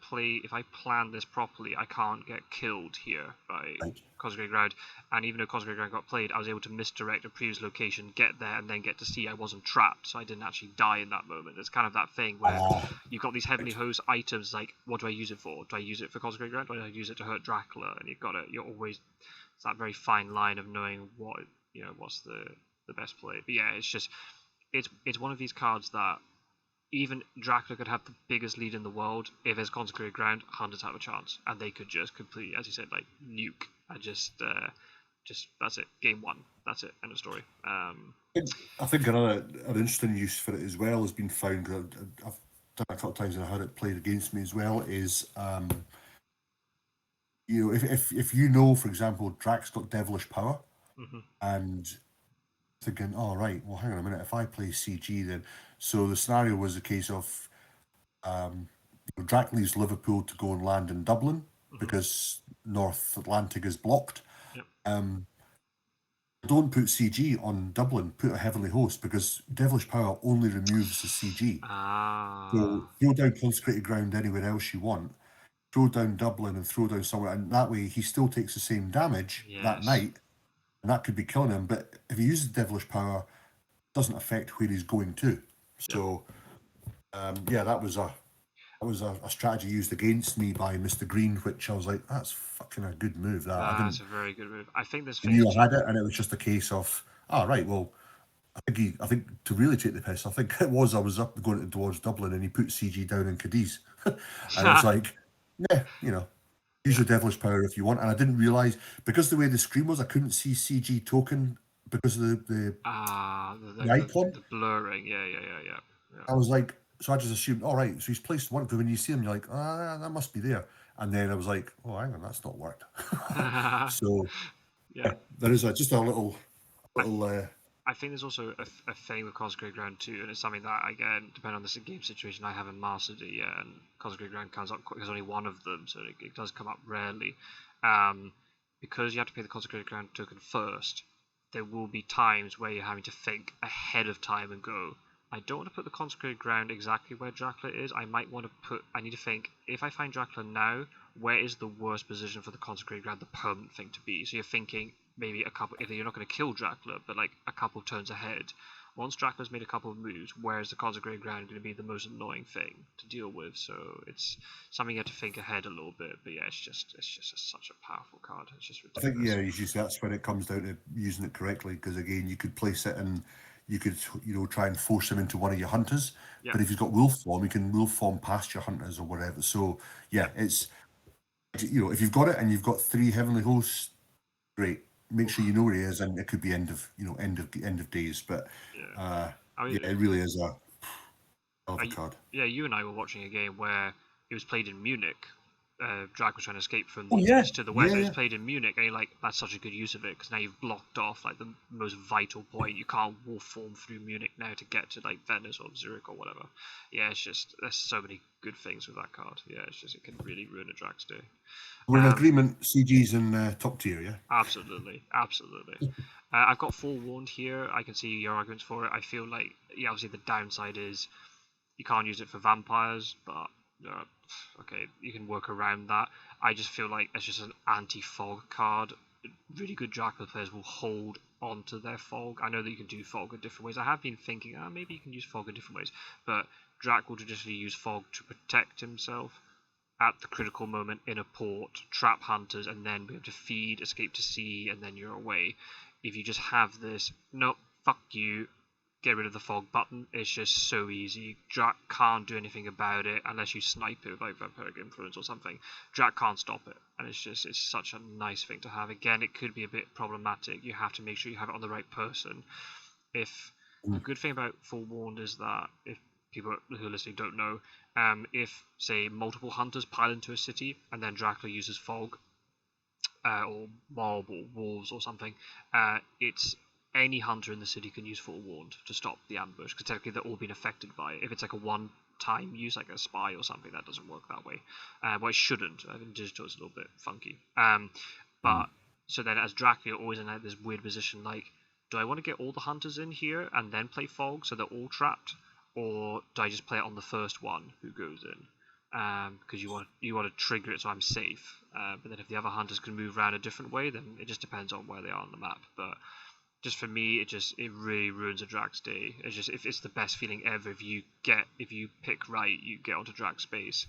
plan this properly, I can't get killed here by Consecrated Ground. And even though Consecrated Ground got played, I was able to misdirect a previous location, get there, and then get to see I wasn't trapped, so I didn't actually die in that moment. It's kind of that thing where you've got these Heavenly Host items, like, what do I use it for? Do I use it for Consecrated Ground, or do I use it to hurt Dracula? And you're always, it's that very fine line of knowing what's the best play. But yeah, it's one of these cards that even Dracula could have the biggest lead in the world. If there's Consecrated Ground, hunters have a chance, and they could just completely, as you said, like nuke and just that's it, game one, that's it, end of story. I think another interesting use for it as well has been found. done a couple of times and I had it played against me as well, is you know, if you know, for example, Drax got devilish power, and thinking, oh right, well hang on a minute, if I play CG then, so the scenario was a case of Drax leaves Liverpool to go and land in Dublin because North Atlantic is blocked. Yep. Don't put CG on Dublin, put a heavenly host, because devilish power only removes the CG. So throw down Consecrated Ground anywhere else you want, throw down Dublin and throw down somewhere, and that way he still takes the same damage that night, and that could be killing him. But if he uses devilish power, it doesn't affect where he's going to. So that was a strategy used against me by Mr. Green, which I was like, that's fucking a good move. That's a very good move. I think there's I knew I had it, and it was just a case of, right, well, I think to really take the piss, I think I was up going towards Dublin, and he put CG down in Cadiz, and it's like, yeah, use your devilish power if you want. And I didn't realise, because the way the screen was, I couldn't see CG token because of the icon. The blurring, yeah. I was like, so I just assumed, all right, so he's placed one, because when you see him, you're like, that must be there. And then I was like, oh, hang on, that's not worked. So, there is just a little. I think there's also a thing with Consecrated Ground too, and it's something that, again, depending on the game situation, I haven't mastered it yet, and Consecrated Ground comes up quick. There's only one of them, so it does come up rarely. Because you have to pay the Consecrated Ground token first, there will be times where you're having to think ahead of time and go, I don't want to put the Consecrated Ground exactly where Dracula is. I need to think, if I find Dracula now, where is the worst position for the Consecrated Ground, the permanent thing to be? So you're thinking maybe a couple, if you're not going to kill Dracula, but like a couple of turns ahead. Once Dracula's made a couple of moves, where is the Consecrated Ground going to be the most annoying thing to deal with? So it's something you have to think ahead a little bit. But yeah, it's just such a powerful card. It's just ridiculous. I think that's when it comes down to using it correctly, because again, you could place it and you could try and force him into one of your hunters. But if he's got wolf form, you can wolf form past your hunters or whatever. So it's if you've got it and you've got 3 heavenly hosts, great. Make sure you know where he is, and it could be end of days. But it really is a card. Yeah, you and I were watching a game where it was played in Munich. Drag was trying to escape from the east to the west. It was played in Munich, and you're like, that's such a good use of it, because now you've blocked off like the most vital point. You can't wolf form through Munich now to get to like Venice or Zurich or whatever. Yeah, it's just, there's so many good things with that card. Yeah, it's just, it can really ruin a Drag's day. We're in agreement. CG's in top tier, yeah. Absolutely. I've got Forewarned here. I can see your arguments for it. I feel like, obviously the downside is you can't use it for vampires, but okay, you can work around that. I just feel like it's just an anti-fog card. Really good Dracula players will hold onto their fog. I know that you can do fog in different ways. I have been thinking, maybe you can use fog in different ways, but Drac will traditionally use fog to protect himself at the critical moment in a port, trap hunters, and then be able to feed, escape to sea, and then you're away. If you just have this, no, fuck you, get rid of the fog button, it's just so easy. Drac can't do anything about it unless you snipe it with like Vampiric Influence or something. Drac can't stop it, and it's such a nice thing to have. Again, it could be a bit problematic. You have to make sure you have it on the right person. The good thing about Forewarned is that, if people who are listening don't know, if, say, multiple hunters pile into a city and then Dracula uses fog, or mob or wolves or something, it's any hunter in the city can use Forewarned to stop the ambush, because technically they're all being affected by it. If it's like a one-time use, like a spy or something, that doesn't work that way. Well, it shouldn't. I think digital is a little bit funky. But so then, as Dracula, always in this weird position, like, do I want to get all the hunters in here and then play fog so they're all trapped? Or do I just play it on the first one who goes in? Because you want to trigger it so I'm safe. But then if the other hunters can move around a different way, then it just depends on where they are on the map. But just for me, it really ruins a Drag's day. It's just, if it's the best feeling ever, if you pick right, you get onto Drag space,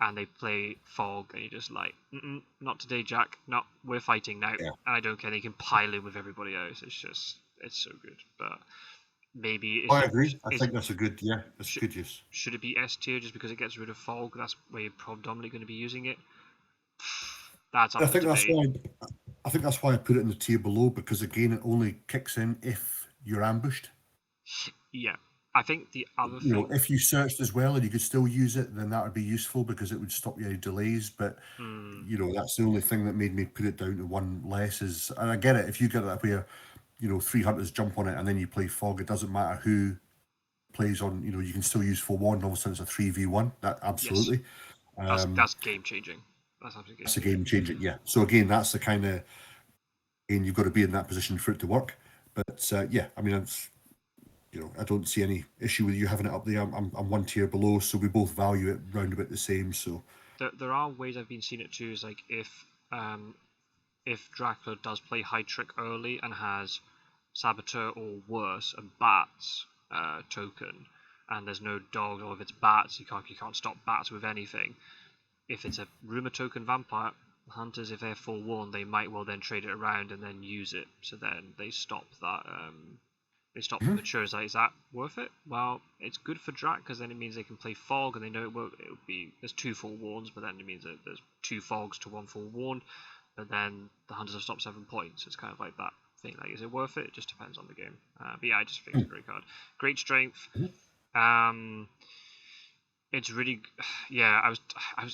and they play fog, and you're just like, not today, Jack. No, we're fighting now. Yeah. And I don't care. They can pile in with everybody else. It's so good. But maybe I agree. I think that's a good use. Should it be S tier just because it gets rid of fog? That's where you're predominantly going to be using it. That's up for debate. I think that's why I put it in the tier below, because again, it only kicks in if you're ambushed. Yeah, I think the other You know, thing. if you searched as well and you could still use it, then that would be useful because it would stop you any delays. But you know, that's the only thing that made me put it down to one less. Is, and I get it, if you get it where, you know, 3 hunters jump on it and then you play fog, it doesn't matter who plays on. You know, you can still use Forewarned. All of a sudden, it's a 3v1. That Yes, absolutely. that's game changing. That's absolutely game That's a changing. game changing. Yeah. So again, that's the kind of, and you've got to be in that position for it to work. But yeah, I mean, it's, you know, I don't see any issue with you having it up there. I'm one tier below, so we both value it round about the same. So There are ways I've been seeing it too. Is like if Dracula does play high trick early and has Saboteur or worse, a bats token, and there's no dogs, or if it's bats, you can't stop bats with anything. If it's a rumor token vampire, hunters, if they're forewarned, they might well then trade it around and then use it. So then they stop that. They stop the mature. Is that worth it? Well, it's good for Drac because then it means they can play fog and they know it will be. There's 2 forewarns, but then it means that there's 2 fogs to 1 forewarned. But then the hunters have stopped 7 points. It's kind of like that thing. Like, is it worth it? It just depends on the game. But yeah, I just think it's a great card. Great strength. It's really, yeah. I was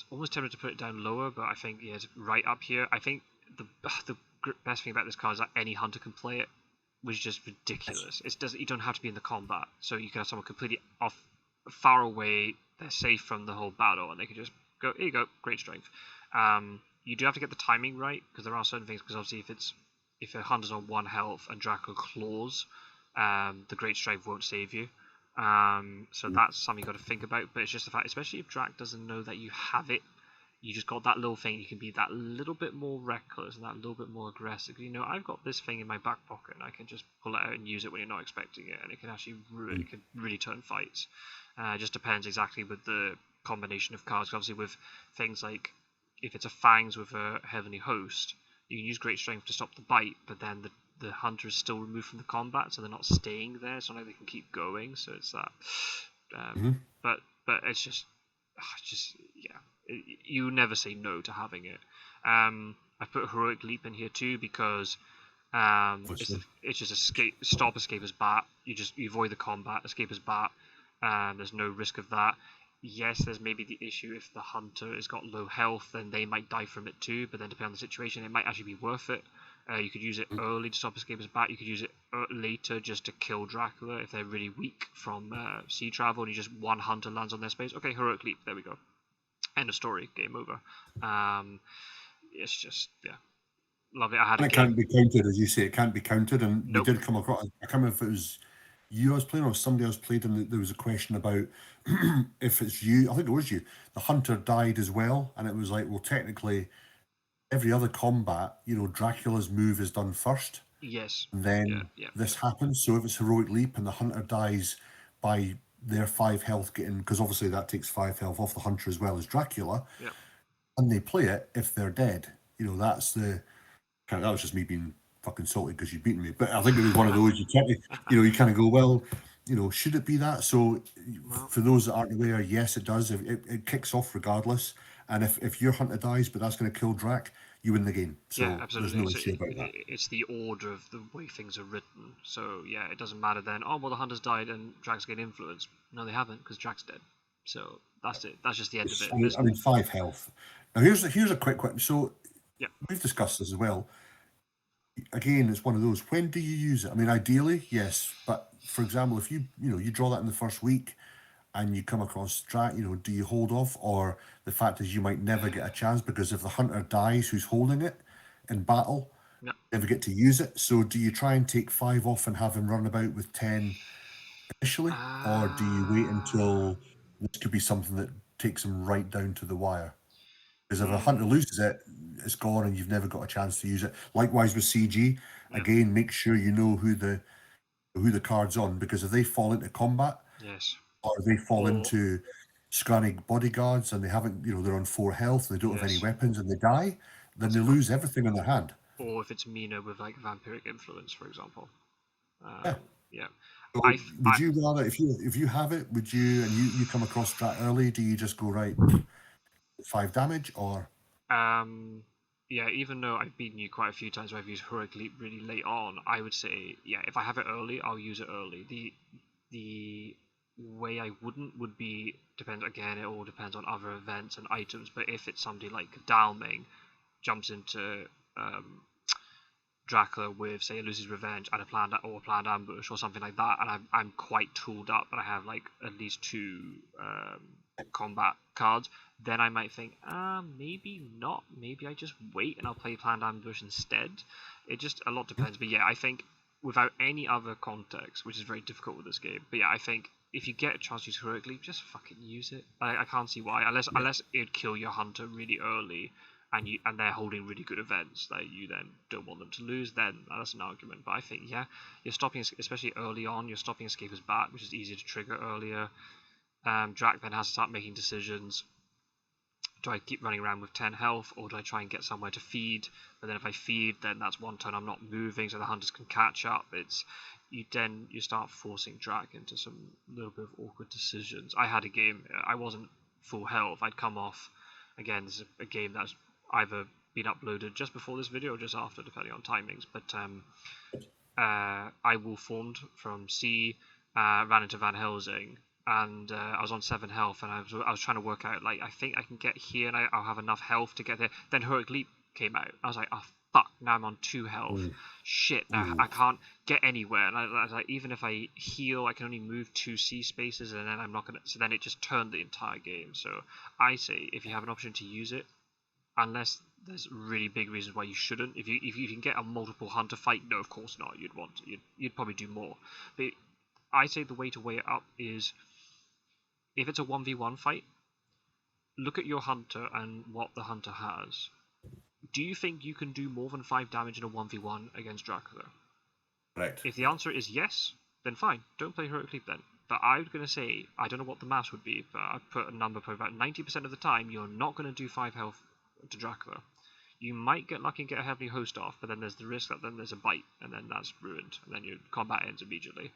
almost tempted to put it down lower, but I think yeah, it's right up here. I think the best thing about this card is that any hunter can play it, which is just ridiculous. You don't have to be in the combat, so you can have someone completely off, far away. They're safe from the whole battle, and they can just go. Here you go, great strength. You do have to get the timing right because there are certain things. Because obviously, if a hunter's on 1 health and Dracula claws, the great strength won't save you. So that's something you got to think about. But it's just the fact, especially if Drac doesn't know that you have it, you just got that little thing. You can be that little bit more reckless and that little bit more aggressive. You know, I've got this thing in my back pocket, and I can just pull it out and use it when you're not expecting it, and it can actually it can really turn fights. It just depends exactly with the combination of cards. Obviously, with things like if it's a fangs with a heavenly host, you can use great strength to stop the bite, but then the hunter is still removed from the combat, so they're not staying there. It's not like they can keep going. So it's that. But it's just yeah. You never say no to having it. I put heroic leap in here too because it's just escape as bat. You avoid the combat, escape as bat. There's no risk of that. Yes, there's maybe the issue if the hunter has got low health, then they might die from it too. But then depending on the situation, it might actually be worth it. You could use it early to stop escape as bat. You could use it later just to kill Dracula if they're really weak from sea travel and you just 1 hunter lands on their space. Okay, heroic leap. There we go. End of story. Game over. It's just yeah, love it. I had and a it game. can't be counted, as you say. It can't be counted, and Nope. we did come across. I can't remember if it was you I was playing or somebody else played, and there was a question about if it's you. I think it was you. The hunter died as well, and it was like, well, technically, every other combat, you know, Dracula's move is done first. Yes. And then this happens. So if it's heroic leap and the hunter dies by their 5 health getting, because obviously that takes 5 health off the hunter as well as Dracula, and they play it if they're dead. You know, that's the kind of, that was just me being fucking salty because you'd beaten me. But I think it was one of those you kind of go, well, you know, should it be that? So for those that aren't aware, yes, it does. It kicks off regardless. And if your hunter dies, but that's going to kill Drac, you win the game. So yeah, absolutely. there's no issue about that. It's the order of the way things are written. So yeah, it doesn't matter then. Oh well, the hunters died and Drac's getting influenced. No, they haven't because Drac's dead. So that's it. That's just the end of it. I mean, 5 health. Now here's a quick question. So yeah, we've discussed this as well. Again, it's one of those. When do you use it? I mean, ideally, yes. But for example, if you draw that in the first week, and you come across Drac, you know, do you hold off, or the fact is you might never get a chance because if the hunter dies, who's holding it in battle, yeah. never get to use it. So do you try and take 5 off and have him run about with 10 initially, or do you wait until this could be something that takes him right down to the wire? Because if a hunter loses it, it's gone and you've never got a chance to use it. Likewise with CG, again, make sure you know who the card's on, because if they fall into combat, Yes. or they fall into scranny bodyguards and they haven't, you know, they're on 4 health, they don't have any weapons and they die, then they lose everything in their hand. Or if it's Mina with like vampiric influence, for example. Yeah. So would you rather, if you have it, would you, and you come across Drac early, do you just go right 5 damage, or? Yeah, even though I've beaten you quite a few times where I've used heroic leap really late on, I would say, yeah, if I have it early, I'll use it early. The way I wouldn't would be, depends again, it all depends on other events and items, but if it's somebody like Dalming jumps into Dracula with, say, Lucy's Revenge and a planned ambush or something like that, and I'm quite tooled up and I have like at least 2 combat cards, then I might think, maybe not. Maybe I just wait and I'll play planned ambush instead. It just a lot depends. But yeah, I think without any other context, which is very difficult with this game. But yeah, I think if you get a chance to use Heroic Leap, just fucking use it. I can't see why, unless it'd kill your hunter really early, and they're holding really good events that you then don't want them to lose. Then that's an argument. But I think yeah, you're stopping, especially early on, you're stopping escapers back, which is easier to trigger earlier. Drac then has to start making decisions. Do I keep running around with 10 health, or do I try and get somewhere to feed? But then if I feed, then that's one turn I'm not moving, so the hunters can catch up. You start forcing Drac into some little bit of awkward decisions. I had a game, I wasn't full health. I'd come off, again, this is a game that's either been uploaded just before this video or just after, depending on timings. But I Wolf-formed from C, ran into Van Helsing, and I was on 7 health, and I was trying to work out, like, I think I can get here and I'll have enough health to get there. Then Heroic Leap came out. I was like, oh fuck, now I'm on 2 health. Shit, now I can't get anywhere. And I was like, even if I heal, I can only move 2 C spaces, and then I'm not gonna. So then it just turned the entire game. So I say, if you have an option to use it, unless there's really big reasons why you shouldn't. If you can get a multiple hunter fight, no, of course not. You'd probably do more. But I say the way to weigh it up is, if it's a 1v1 fight, look at your hunter and what the hunter has. Do you think you can do more than 5 damage in a 1v1 against Dracula? Right. If the answer is yes, then fine, don't play Heroic Leap then. But I'm going to say, I don't know what the maths would be, but I'd put a number for about 90% of the time, you're not going to do 5 health to Dracula. You might get lucky and get a Heavenly Host off, but then there's the risk that then there's a bite, and then that's ruined, and then your combat ends immediately.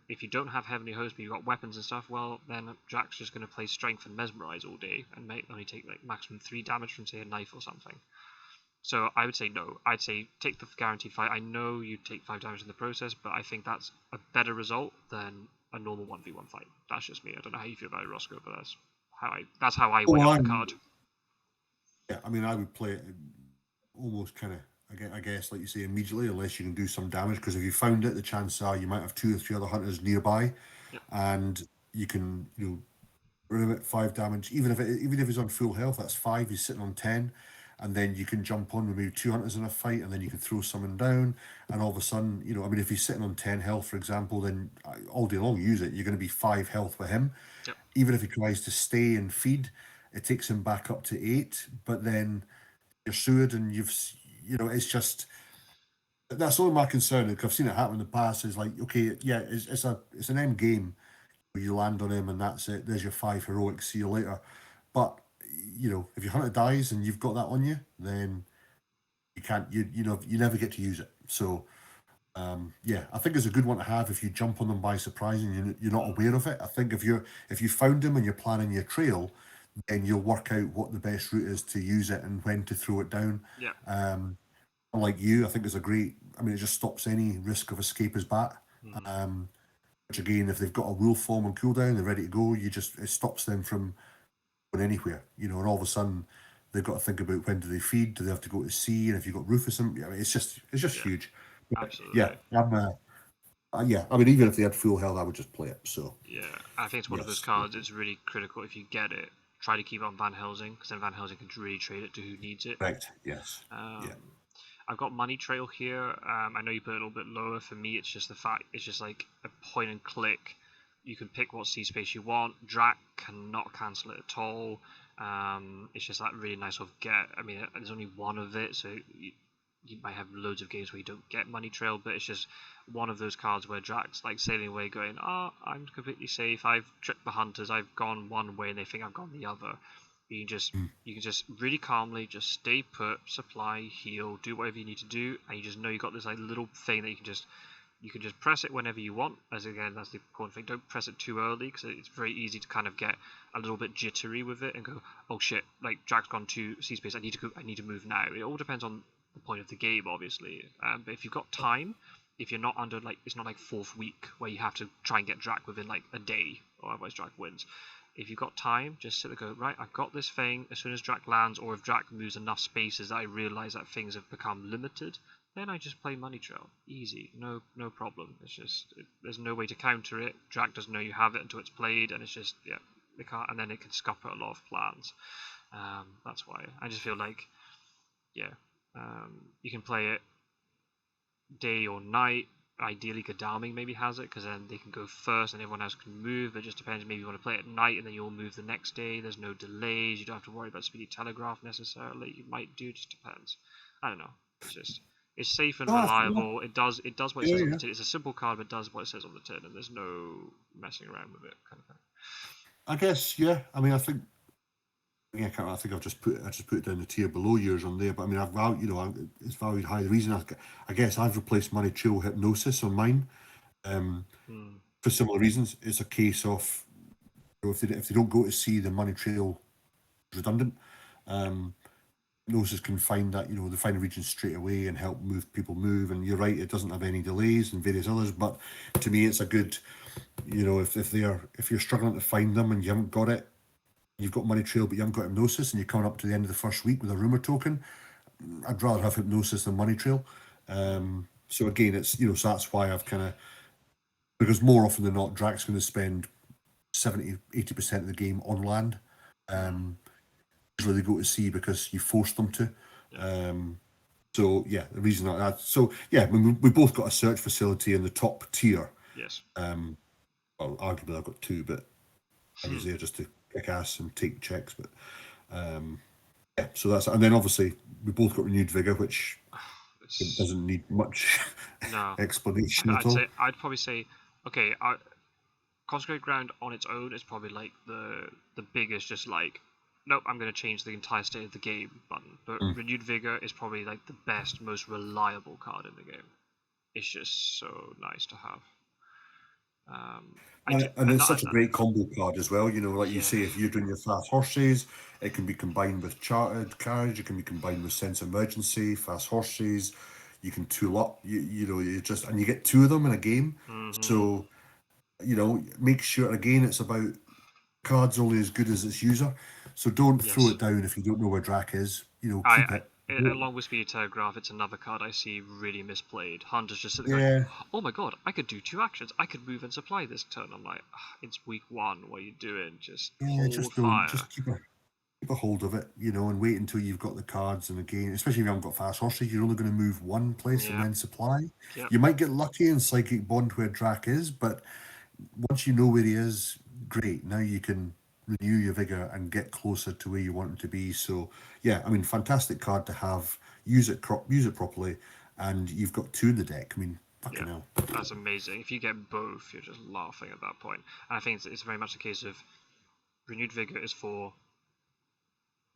If you don't have Heavenly Host but you've got weapons and stuff, well, then Drax's just going to play Strength and Mesmerize all day, and only take like maximum 3 damage from, say, a knife or something. So I would say no. I'd say take the guaranteed fight. I know you take 5 damage in the process, but I think that's a better result than a normal 1v1 fight. That's just me. I don't know how you feel about it, Roscoe, but that's how I weigh up the card. Yeah, I mean, I would play it almost kind of, I guess, like you say, immediately, unless you can do some damage. Because if you found it, the chances are you might have 2 or 3 other hunters nearby, and you can, room it 5 damage. Even if he's on full health, that's 5. He's sitting on 10, and then you can jump on with maybe 2 hunters in a fight, and then you can throw someone down, and all of a sudden, I mean, if he's sitting on 10 health, for example, then all day long use it. You're going to be 5 health with him. Yep. Even if he tries to stay and feed, it takes him back up to 8, but then you're sued, and it's just, that's only my concern, because I've seen it happen in the past. Is like, okay, yeah, it's an end game where you land on him and that's it. There's your 5 heroics. See you later. But if your hunter dies and you've got that on you, then you can't. You never get to use it. So yeah, I think it's a good one to have if you jump on them by surprise and you're not aware of it. I think if you found them and you're planning your trail, then you'll work out what the best route is to use it and when to throw it down. Yeah. Like you, I think it's a great. I mean, it just stops any risk of escapers back. Which again, if they've got a wolf form on cooldown, they're ready to go. It stops them from going anywhere. And all of a sudden they've got to think about when do they feed? Do they have to go to sea? And if you've got Rufus, I mean, it's just huge. Absolutely. Yeah, I mean, even if they had full health, I would just play it. So yeah, I think it's one of those cards. It's really critical if you get it. Try to keep it on Van Helsing, because then Van Helsing can really trade it to who needs it. Right. Yes. Yeah. I've got Money Trail here. I know you put it a little bit lower. For me, it's just it's just like a point and click. You can pick what sea space you want. Drac cannot cancel it at all. It's just that really nice sort of get. I mean, there's only one of it, so you might have loads of games where you don't get Money Trail, but it's just one of those cards where Drac's like sailing away going, oh, I'm completely safe. I've tricked the hunters. I've gone one way and they think I've gone the other. You can just really calmly just stay put, supply, heal, do whatever you need to do, and you just know you got this like little thing that you can just press it whenever you want. As again, that's the important thing. Don't press it too early, because it's very easy to kind of get a little bit jittery with it and go, oh shit, like Drac's gone to sea space. I need to move now. It all depends on the point of the game, obviously. But if you've got time, if you're not under, like, it's not like 4th week where you have to try and get Drac within like a day, or otherwise Drac wins. If you've got time, just sit there and go, right, I've got this thing. As soon as Drac lands, or if Drac moves enough spaces that I realise that things have become limited, then I just play Money Trail. Easy, no problem. It's just, there's no way to counter it. Drac doesn't know you have it until it's played, and it's just, yeah, they can't, and then it can scupper a lot of plans. That's why I just feel like, yeah, you can play it day or night. Ideally, Godalming maybe has it, because then they can go first and everyone else can move. It just depends. Maybe you want to play it at night and then you'll move the next day. There's no delays. You don't have to worry about Speedy Telegraph necessarily. You might do. It just depends. I don't know. It's just, it's safe and reliable. It does what it says on the tin. It's a simple card, but it does what it says on the tin, and there's no messing around with it, kind of thing. I guess, yeah. I mean, I think I've just put it down the tier below yours on there, but I mean, I've valued, it's valued high. The reason I guess I've replaced Money Trail Hypnosis on mine, for similar reasons. It's a case of, if they don't go to sea, the Money Trail is redundant. Hypnosis can find that, they find a region straight away and help people move. And you're right, it doesn't have any delays and various others. But to me, it's a good, if you're struggling to find them and you haven't got it, you've got Money Trail, but you haven't got Hypnosis, and you're coming up to the end of the first week with a rumour token, I'd rather have Hypnosis than Money Trail. So again, it's, so that's why I've because more often than not, Drac's going to spend 70-80% of the game on land. Usually they go to sea because you force them to. So yeah, the reason that. So yeah, we both got a search facility in the top tier. Yes. Well, arguably I've got 2, but I was there just to kick ass and take checks. But yeah, so that's, and then obviously we both got renewed vigor, which it doesn't need much explanation at all. I'd probably say, okay, Consecrated Ground on its own is probably like the biggest, just like, nope, I'm going to change the entire state of the game button. But Renewed Vigor is probably like the best, most reliable card in the game. It's just so nice to have. And it's such a great combo card as well. You say, if you're doing your fast horses, it can be combined with chartered carriage. It can be combined with sense of emergency, fast horses. You can tool up. And you get 2 of them in a game. So make sure, again, it's about cards only as good as its user. So don't throw it down if you don't know where Drac is. Keep it. Along with Speedy Telegraph, it's another card I see really misplayed. Hunters just sit there going, oh my god, I could do 2 actions. I could move and supply this turn. I'm like, it's week 1. What are you doing? Just hold fire. Just keep a hold of it, and wait until you've got the cards. And again, especially if you haven't got fast horses, you're only going to move one place and then supply. You might get lucky in Psychic Bond where Drac is, but once you know where he is, great. Now you can renew your vigor and get closer to where you want him to be. So yeah, I mean, fantastic card to have. Use it properly, and you've got 2 in the deck. I mean, fucking hell. That's amazing. If you get both, you're just laughing at that point. And I think it's very much a case of Renewed Vigor is for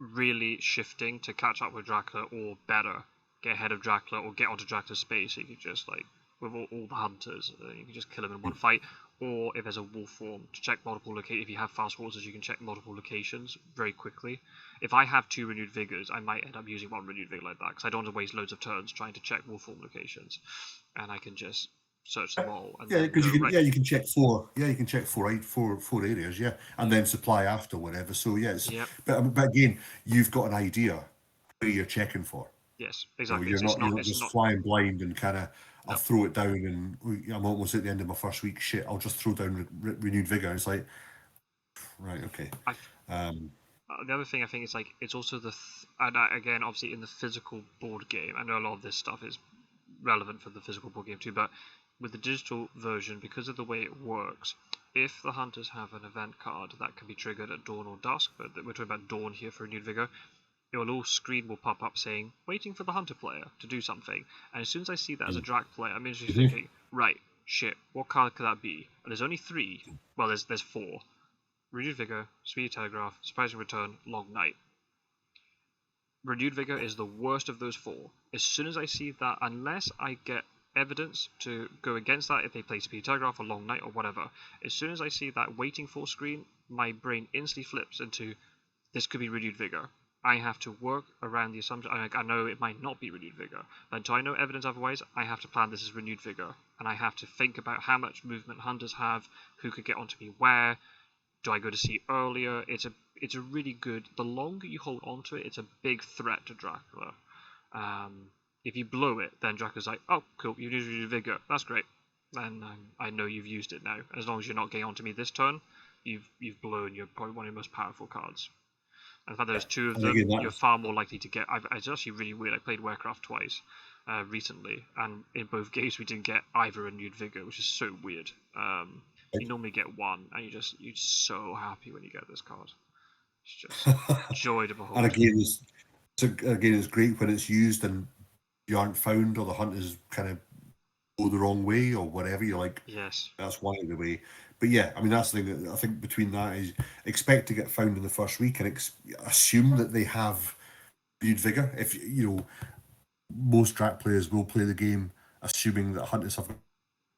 really shifting to catch up with Dracula, or better, get ahead of Dracula or get onto Dracula's space. So you can just, like, with all the hunters, you can just kill them in one fight. Or if there's a wolf form, to check multiple locations. If you have fast horses, you can check multiple locations very quickly. If I have 2 renewed vigors, I might end up using 1 renewed vigor like that, because I don't want to waste loads of turns trying to check wolf form locations, and I can just search them all. And because you can check 4. Yeah, you can check 4 areas. Yeah, and then supply after whatever. So yeah, but again, you've got an idea where you're checking for. Yes, exactly. You're not just flying blind and kind of. I'll throw it down, and I'm almost at the end of my first week. Shit, I'll just throw down renewed vigor. It's like, right, okay. The other thing I think is, like, it's also and again, obviously in the physical board game, I know a lot of this stuff is relevant for the physical board game too, but with the digital version, because of the way it works, if the hunters have an event card that can be triggered at dawn or dusk, but we're talking about dawn here for renewed vigor, your little screen will pop up saying, waiting for the hunter player to do something. And as soon as I see that as a Drac player, I'm immediately thinking, right, shit, what card could that be? And there's only 3. Well, there's 4. Renewed Vigor, Speedy Telegraph, Surprising Return, Long Night. Renewed Vigor is the worst of those 4. As soon as I see that, unless I get evidence to go against that, if they play Speedy Telegraph or Long Night or whatever, as soon as I see that waiting for screen, my brain instantly flips into, this could be Renewed Vigor. I have to work around the assumption. I know it might not be renewed vigor, but until I know evidence otherwise, I have to plan this as renewed vigor, and I have to think about how much movement hunters have, who could get onto me where. Do I go to sea earlier? It's a really good. The longer you hold onto it, it's a big threat to Dracula. If you blow it, then Dracula's like, oh, cool, you've used renewed vigor. That's great. Then I know you've used it now. As long as you're not getting onto me this turn, you've blown your probably one of your most powerful cards. And the fact there's two of them, you're far more likely to get. It's actually really weird. I played Warcraft twice recently, and in both games we didn't get either renewed vigor, which is so weird. You normally get one, and you're so happy when you get this card. It's just joy to behold. And again, it's great when it's used and you aren't found, or the hunters kind of go the wrong way or whatever. You're like, yes, that's one of the way. But yeah, I mean, that's the thing. I think between that is expect to get found in the first week and assume that they have renewed vigor. If most Drac players will play the game assuming that hunters have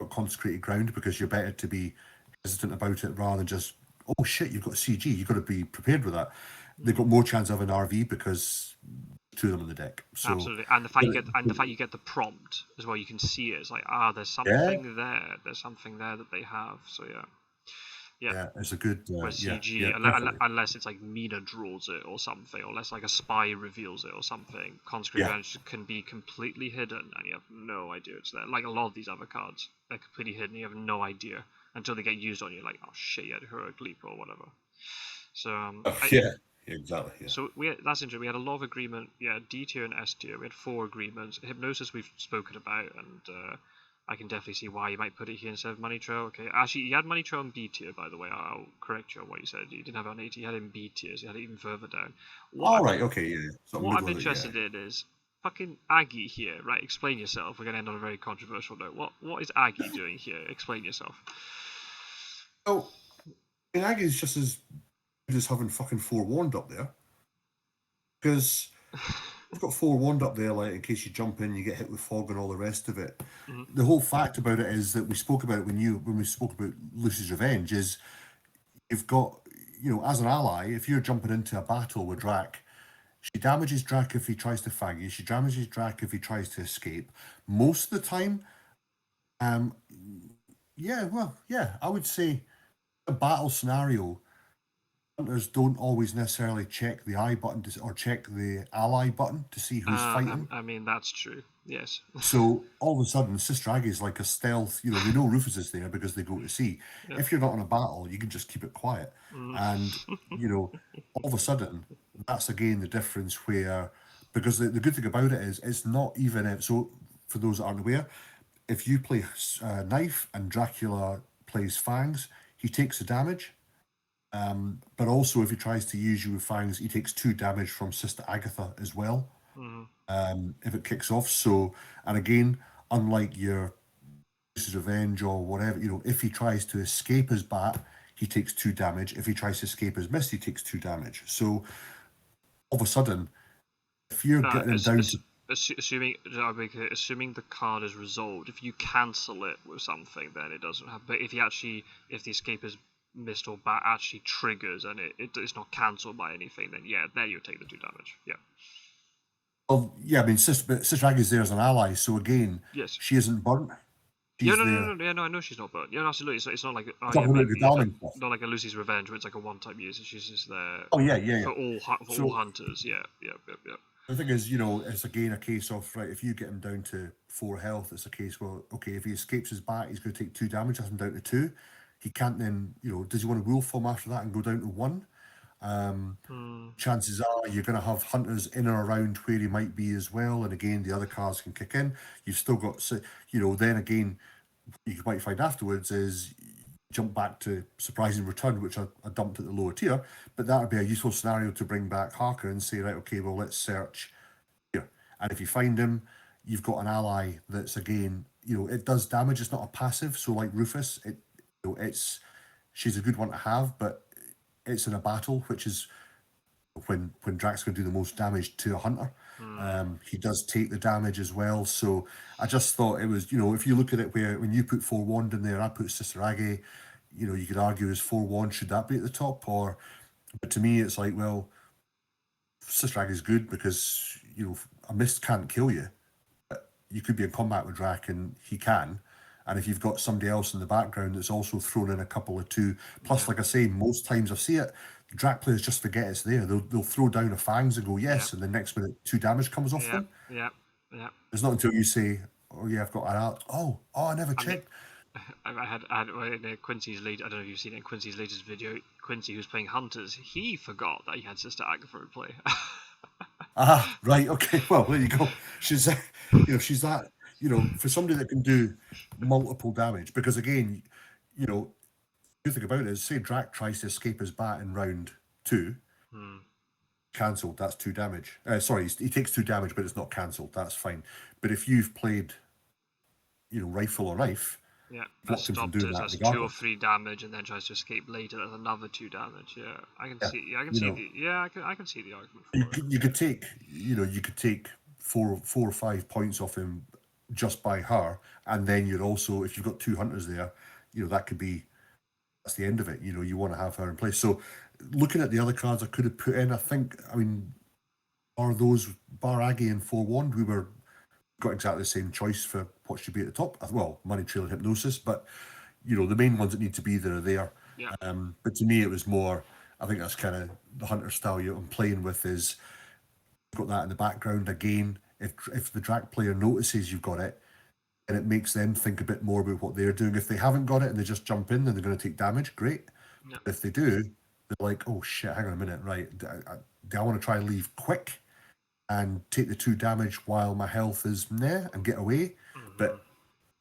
got consecrated ground, because you're better to be hesitant about it rather than just, oh shit, you've got CG, you've got to be prepared with that. They've got more chance of an RV because two of them on the deck. So, absolutely, and the fact you get the prompt as well, you can see it. It's like, there's something there. There's something there that they have. So yeah, it's a good. Whereas CG, unless it's like Mina draws it or something, or unless like a spy reveals it or something, Consecrated Ground can be completely hidden and you have no idea it's there. Like a lot of these other cards, they're completely hidden. You have no idea until they get used on you. Like, oh shit, you had Heroic Leap or whatever. So exactly. Yeah. So that's interesting. We had a lot of agreement. Yeah, D tier and S tier. We had 4 agreements. Hypnosis we've spoken about, and I can definitely see why you might put it here instead of Money Trail. Okay, actually, you had Money Trail on B tier, by the way. I'll correct you on what you said. You didn't have it on A tier. You had it in B tier, so you had it even further down. Okay, yeah. What I'm interested in is fucking Aggie here, right? Explain yourself. We're going to end on a very controversial note. What is Aggie doing here? Explain yourself. Oh, Aggie's just as good as having fucking Forewarned up there. Because we've got Forewarned up there, like, in case you jump in, you get hit with fog and all the rest of it. Mm-hmm. The whole fact about it is that we spoke about when we spoke about Lucy's Revenge is you've got, as an ally, if you're jumping into a battle with Drac, she damages Drac if he tries to fag you. She damages Drac if he tries to escape. Most of the time, I would say a battle scenario, hunters don't always necessarily check the I button or check the ally button to see who's fighting. I mean, that's true. Yes. So all of a sudden, Sister Aggie is like a stealth. They know Rufus is there because they go to sea. Yep. If you're not in a battle, you can just keep it quiet. And all of a sudden, that's again the difference where, because the good thing about it is it's not even so. For those that aren't aware, if you play Knife and Dracula plays Fangs, he takes the damage. But also, if he tries to use you with Fangs, he takes 2 damage from Sister Agatha as well. If it kicks off. So, and again, unlike your Lucy's Revenge or whatever, if he tries to escape his bat, he takes 2 damage. If he tries to escape his mist, he takes 2 damage. So, all of a sudden, if you're getting him down to... Assuming the card is resolved, if you cancel it with something, then it doesn't happen. But if the escape is mist or bat actually triggers and it's not cancelled by anything, then there you take the 2 damage. Yeah. Well, yeah, I mean, Sister Aggie's there as an ally, so again, yes, she isn't burnt. No, I know she's not burnt. Yeah, absolutely. It's not like not like a Lucy's Revenge where it's like a one-time use. She's just there. Oh yeah. For all hunters. Yeah. The thing is, it's again a case of, right, if you get him down to 4 health, it's a case, well, okay, if he escapes his bat, he's going to take 2 damage. That's him down to 2. He can't then, does he want to wolf form after that and go down to 1? Chances are you're going to have hunters in or around where he might be as well, and again the other cards can kick in. You've still got, then again, what you might find afterwards is jump back to Surprising Return, which I dumped at the lower tier, but that would be a useful scenario to bring back Harker and say, right, okay, well, let's search here, and if you find him, you've got an ally that's, again, it does damage. It's not a passive, so like Rufus, she's a good one to have, but it's in a battle, which is when Drac's going to do the most damage to a hunter. He does take the damage as well. So I just thought it was, if you look at it when you put Forewarned in there, I put Sister Aggie, you could argue is Forewarned, should that be at the top? But to me, it's like, well, Sister is good because, a mist can't kill you. But you could be in combat with Drac and he can. And if you've got somebody else in the background that's also thrown in a couple of two, plus, like I say, most times I see it, Drac players just forget it's there. They'll throw down a fangs and go, yes, and the next minute 2 damage comes off them. Yeah. It's not until you say, oh yeah, I've got an art. Oh, I never checked. I had in Quincy's I don't know if you've seen it in Quincy's latest video. Quincy, who's playing Hunters, he forgot that he had Sister Agatha in play. Right, okay. Well, there you go. She's, she's that. For somebody that can do multiple damage, because again, the good thing about it is, say Drac tries to escape his bat in round 2, cancelled. That's 2 damage. Sorry, he takes 2 damage, but it's not cancelled. That's fine. But if you've played, rifle or knife. Yeah, that stopped it. That's 2 or 3 damage, and then tries to escape later. That's another 2 damage. Yeah, I can see. Yeah, I can see the argument for it. You could take, you could take 4 or 5 points off him just by her, and then you'd also, if you've got 2 hunters there, that could be, that's the end of it. You want to have her in place. So, looking at the other cards I could have put in, are those bar Aggie and Forewarned? We got exactly the same choice for what should be at the top. Well, Money Trail and Hypnosis, but the main ones that need to be there are there. Yeah. But to me, it was more. I think that's kind of the hunter style I'm playing with. Is got that in the background again. If the Drac player notices you've got it, and it makes them think a bit more about what they're doing. If they haven't got it and they just jump in, then they're going to take damage. Great. Yeah. If they do, they're like, oh shit, hang on a minute, right? Do I want to try and leave quick and take the 2 damage while my health is there and get away? But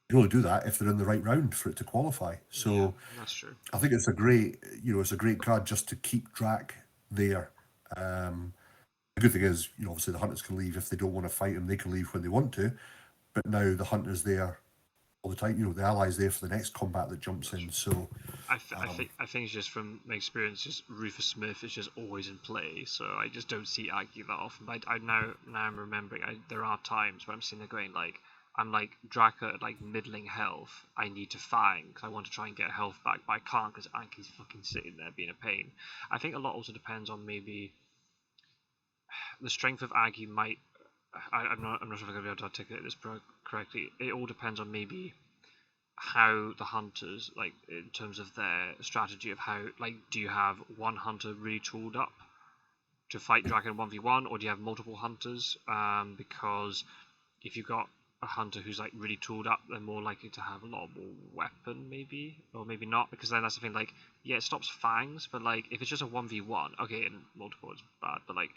you only do that if they're in the right round for it to qualify. So that's true. I think it's a great, it's a great card just to keep Drac there. The good thing is, obviously the hunters can leave if they don't want to fight him. They can leave when they want to. But now the hunter's there all the time. The ally's there for the next combat that jumps in. So I think it's just from my experience, just Rufus Smith is just always in play. So I just don't see Aggie that often. But now I'm remembering, there are times where I'm sitting there going like, I'm like Dracula at like middling health. I need to fang because I want to try and get health back, but I can't because Aggie's fucking sitting there being a pain. I think a lot also depends on maybe the strength of Aggie might. I'm not sure if I'm going to be able to articulate this correctly. It all depends on maybe how the hunters, like in terms of their strategy of how, like, do you have one hunter really tooled up to fight Dragon 1v1, or do you have multiple hunters? Because if you've got a hunter who's like really tooled up, they're more likely to have a lot more weapon, maybe, or maybe not, because then that's the thing. Like, yeah, it stops fangs, but like if it's just a 1v1, okay, and multiple is bad, but like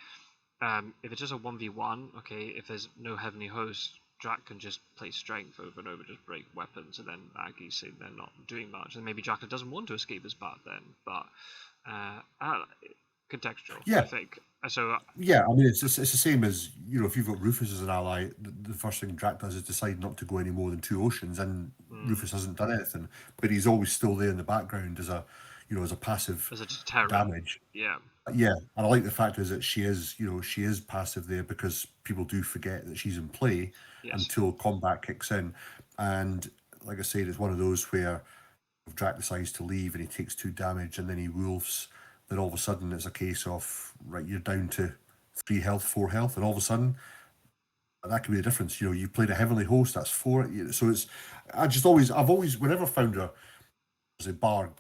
if it's just a 1v1, okay, if there's no heavenly host, Drac can just play strength over and over, just break weapons, and then Aggie's saying they're not doing much, and maybe Dracula doesn't want to escape his bat then, but contextual, yeah. I think. So yeah, it's the same as, if you've got Rufus as an ally, the first thing Drac does is decide not to go any more than 2 oceans, and Rufus hasn't done anything, but he's always still there in the background as a, as a passive as a deterrent. Damage. Yeah. Yeah, and I like the fact is that she is passive there because people do forget that she's in play until combat kicks in, and like I said, it's one of those where if Drac decides to leave and he takes 2 damage and then he wolves, then all of a sudden it's a case of, right, you're down to 3 health, 4 health, and all of a sudden that could be the difference. You played a heavenly host, that's 4. So it's, I've always, whenever found her as a bar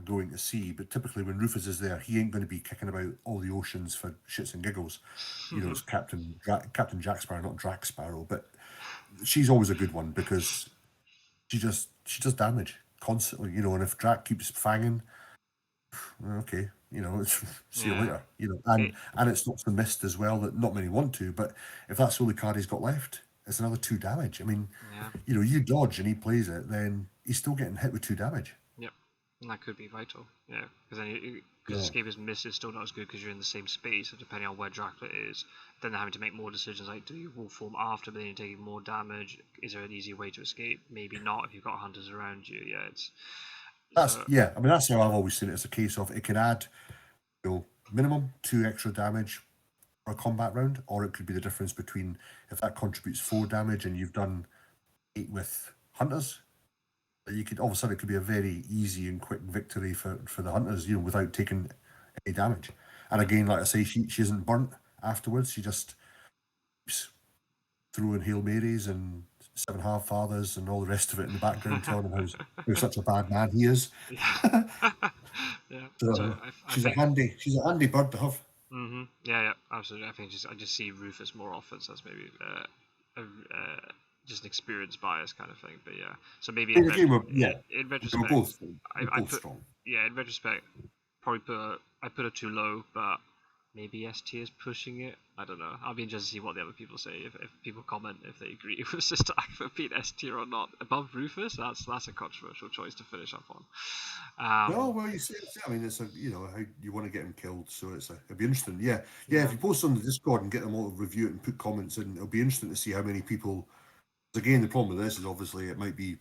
going to sea, but typically when Rufus is there, he ain't going to be kicking about all the oceans for shits and giggles. It's Captain Jack Sparrow, not Drac Sparrow, but she's always a good one because she does damage constantly, and if Drac keeps fanging, okay, see you later, and it stops the mist as well that not many want to, but if that's the only card he's got left, it's another 2 damage. You dodge and he plays it, then he's still getting hit with 2 damage. Yep, and that could be vital, yeah, because then escape is mist is still not as good because you're in the same space, so depending on where Dracula is, then they're having to make more decisions, like do you wolf form after, but then you're taking more damage, is there an easy way to escape? Maybe not if you've got hunters around you. That's how I've always seen it. It's a case of it can add, minimum 2 extra damage for a combat round, or it could be the difference between if that contributes 4 damage and you've done 8 with hunters. You could all of a sudden it could be a very easy and quick victory for the hunters, without taking any damage. And again, like I say, she isn't burnt afterwards. She just keeps throwing Hail Marys and 7 Half-Fathers and all the rest of it in the background, telling him how such a bad man he is. Yeah. Yeah. So I she's think. a handy bird to have. Yeah, absolutely. I just see Rufus more often, so that's maybe just an experience bias kind of thing. But yeah, so maybe in retrospect, I put strong. Yeah, in retrospect, probably I put her too low, but maybe ST is pushing it. I don't know. I'll be interested to see what the other people say. If people comment if they agree with Sister Agatha being S tier or not above Rufus, that's a controversial choice to finish up on. No, well, you see, I mean, it's how you want to get him killed, so it'll be interesting. Yeah. If you post on the Discord and get them all to review it and put comments in, it'll be interesting to see how many people. Again, the problem with this is obviously there might be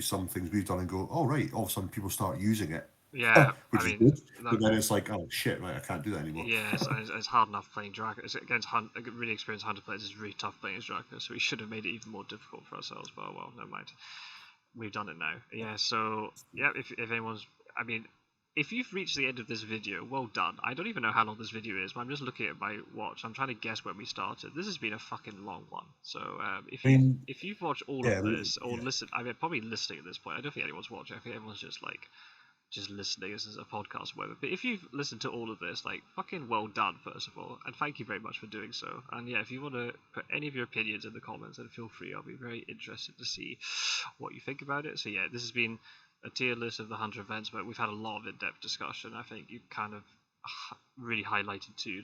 some things we've done and go, oh right, all of a sudden people start using it. Yeah, which is good. But then it's like, oh shit, right, I can't do that anymore. Yeah, it's hard enough playing Dracula. Against really experienced hunter players, it's really tough playing as Dracula, so we should have made it even more difficult for ourselves, but well, never mind. We've done it now. Yeah, so, yeah, if anyone's... I mean, if you've reached the end of this video, well done. I don't even know how long this video is, but I'm just looking at my watch. I'm trying to guess when we started. This has been a fucking long one. So, if you've watched all of this, or listened... I mean, probably listening at this point. I don't think anyone's watching. I think everyone's just listening as a podcast or whatever. But if you've listened to all of this, fucking well done, first of all, and thank you very much for doing so. And yeah, if you want to put any of your opinions in the comments, then feel free. I'll be very interested to see what you think about it. So yeah, this has been a tier list of the Hunter events, but we've had a lot of in-depth discussion. I think you kind of really highlighted too,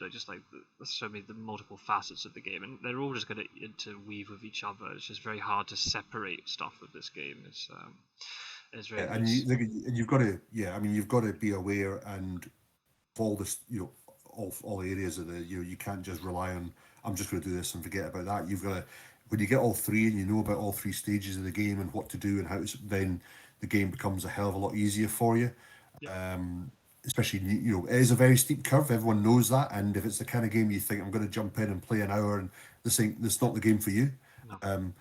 so many the multiple facets of the game, and they're all just going to interweave with each other. It's just very hard to separate stuff with this game. It's very you've got to you've got to be aware and all this all areas of the you can't just rely on I'm just going to do this and forget about that. You've got to, when you get all three and you know about all three stages of the game and what to do and how to, then the game becomes a hell of a lot easier for you. Yep. Especially it is a very steep curve, everyone knows that, and if it's the kind of game you think I'm going to jump in and play an hour and this not the game for you. No.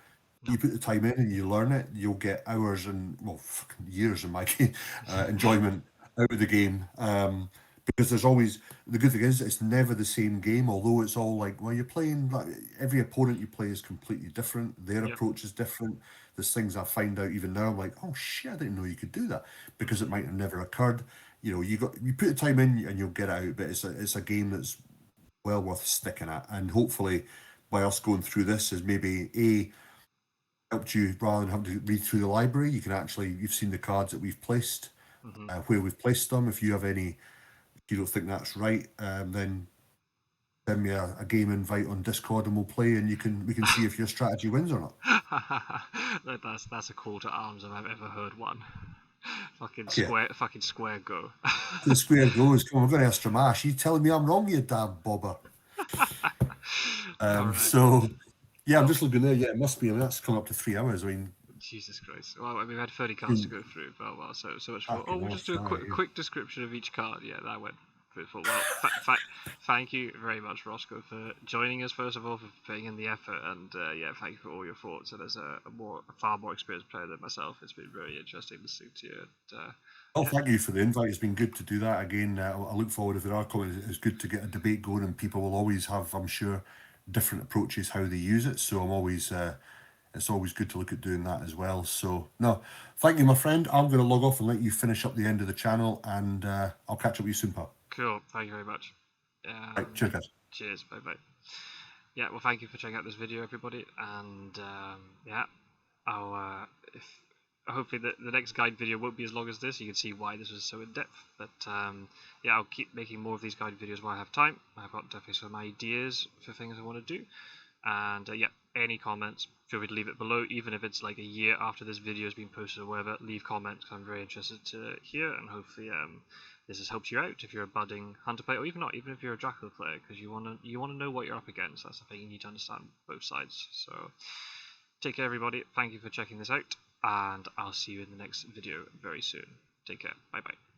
You put the time in and you learn it, you'll get hours and fucking years in my case enjoyment out of the game, because there's always, the good thing is it's never the same game, although it's all you're playing, every opponent you play is completely different, their approach is different. There's things I find out even now, I'm like, oh shit, I didn't know you could do that, because it might have never occurred. You put the time in and you'll get it out, but it's a game that's well worth sticking at, and hopefully by us going through this is maybe helped you, rather than having to read through the library, you've seen the cards that we've placed, where we've placed them. If you don't think that's right, then send me a game invite on Discord and we'll play, and we can see if your strategy wins or not. That's a call to arms if I've ever heard one. Fucking square go. The square goes, come on, we're going to extra mash. You telling me I'm wrong, you damn bobber. Right. So yeah, I'm just looking there. Yeah, it must be. I mean, that's come up to 3 hours. I mean, Jesus Christ. Well, we've had 30 cards to go through. Well, so much for. We'll just do a quick description of each card. Yeah, that went beautiful. Well, thank you very much, Roscoe, for joining us. First of all, for putting in the effort, and thank you for all your thoughts. And as a far more experienced player than myself, it's been very interesting listening to you. Thank you for the invite. It's been good to do that again. I look forward, if there are comments, it's good to get a debate going, and people will always have, I'm sure, different approaches how they use it. So it's always good to look at doing that as well. So no, thank you, my friend. I'm going to log off and let you finish up the end of the channel, and I'll catch up with you soon, pal. Cool. Thank you very much. Right, cheers, guys. Cheers. Bye. Yeah. Well, thank you for checking out this video, everybody, and I'll hopefully the next guide video won't be as long as this. You can see why this was so in depth. But I'll keep making more of these guide videos while I have time. I've got definitely some ideas for things I want to do. And any comments, feel free to leave it below, even if it's like a year after this video has been posted or whatever. Leave comments, because I'm very interested to hear, and hopefully this has helped you out if you're a budding hunter player, or even not, even if you're a Dracula player, because you want to know what you're up against. That's the thing, you need to understand both sides. So take care, everybody. Thank you for checking this out, and I'll see you in the next video very soon. Take care. Bye bye.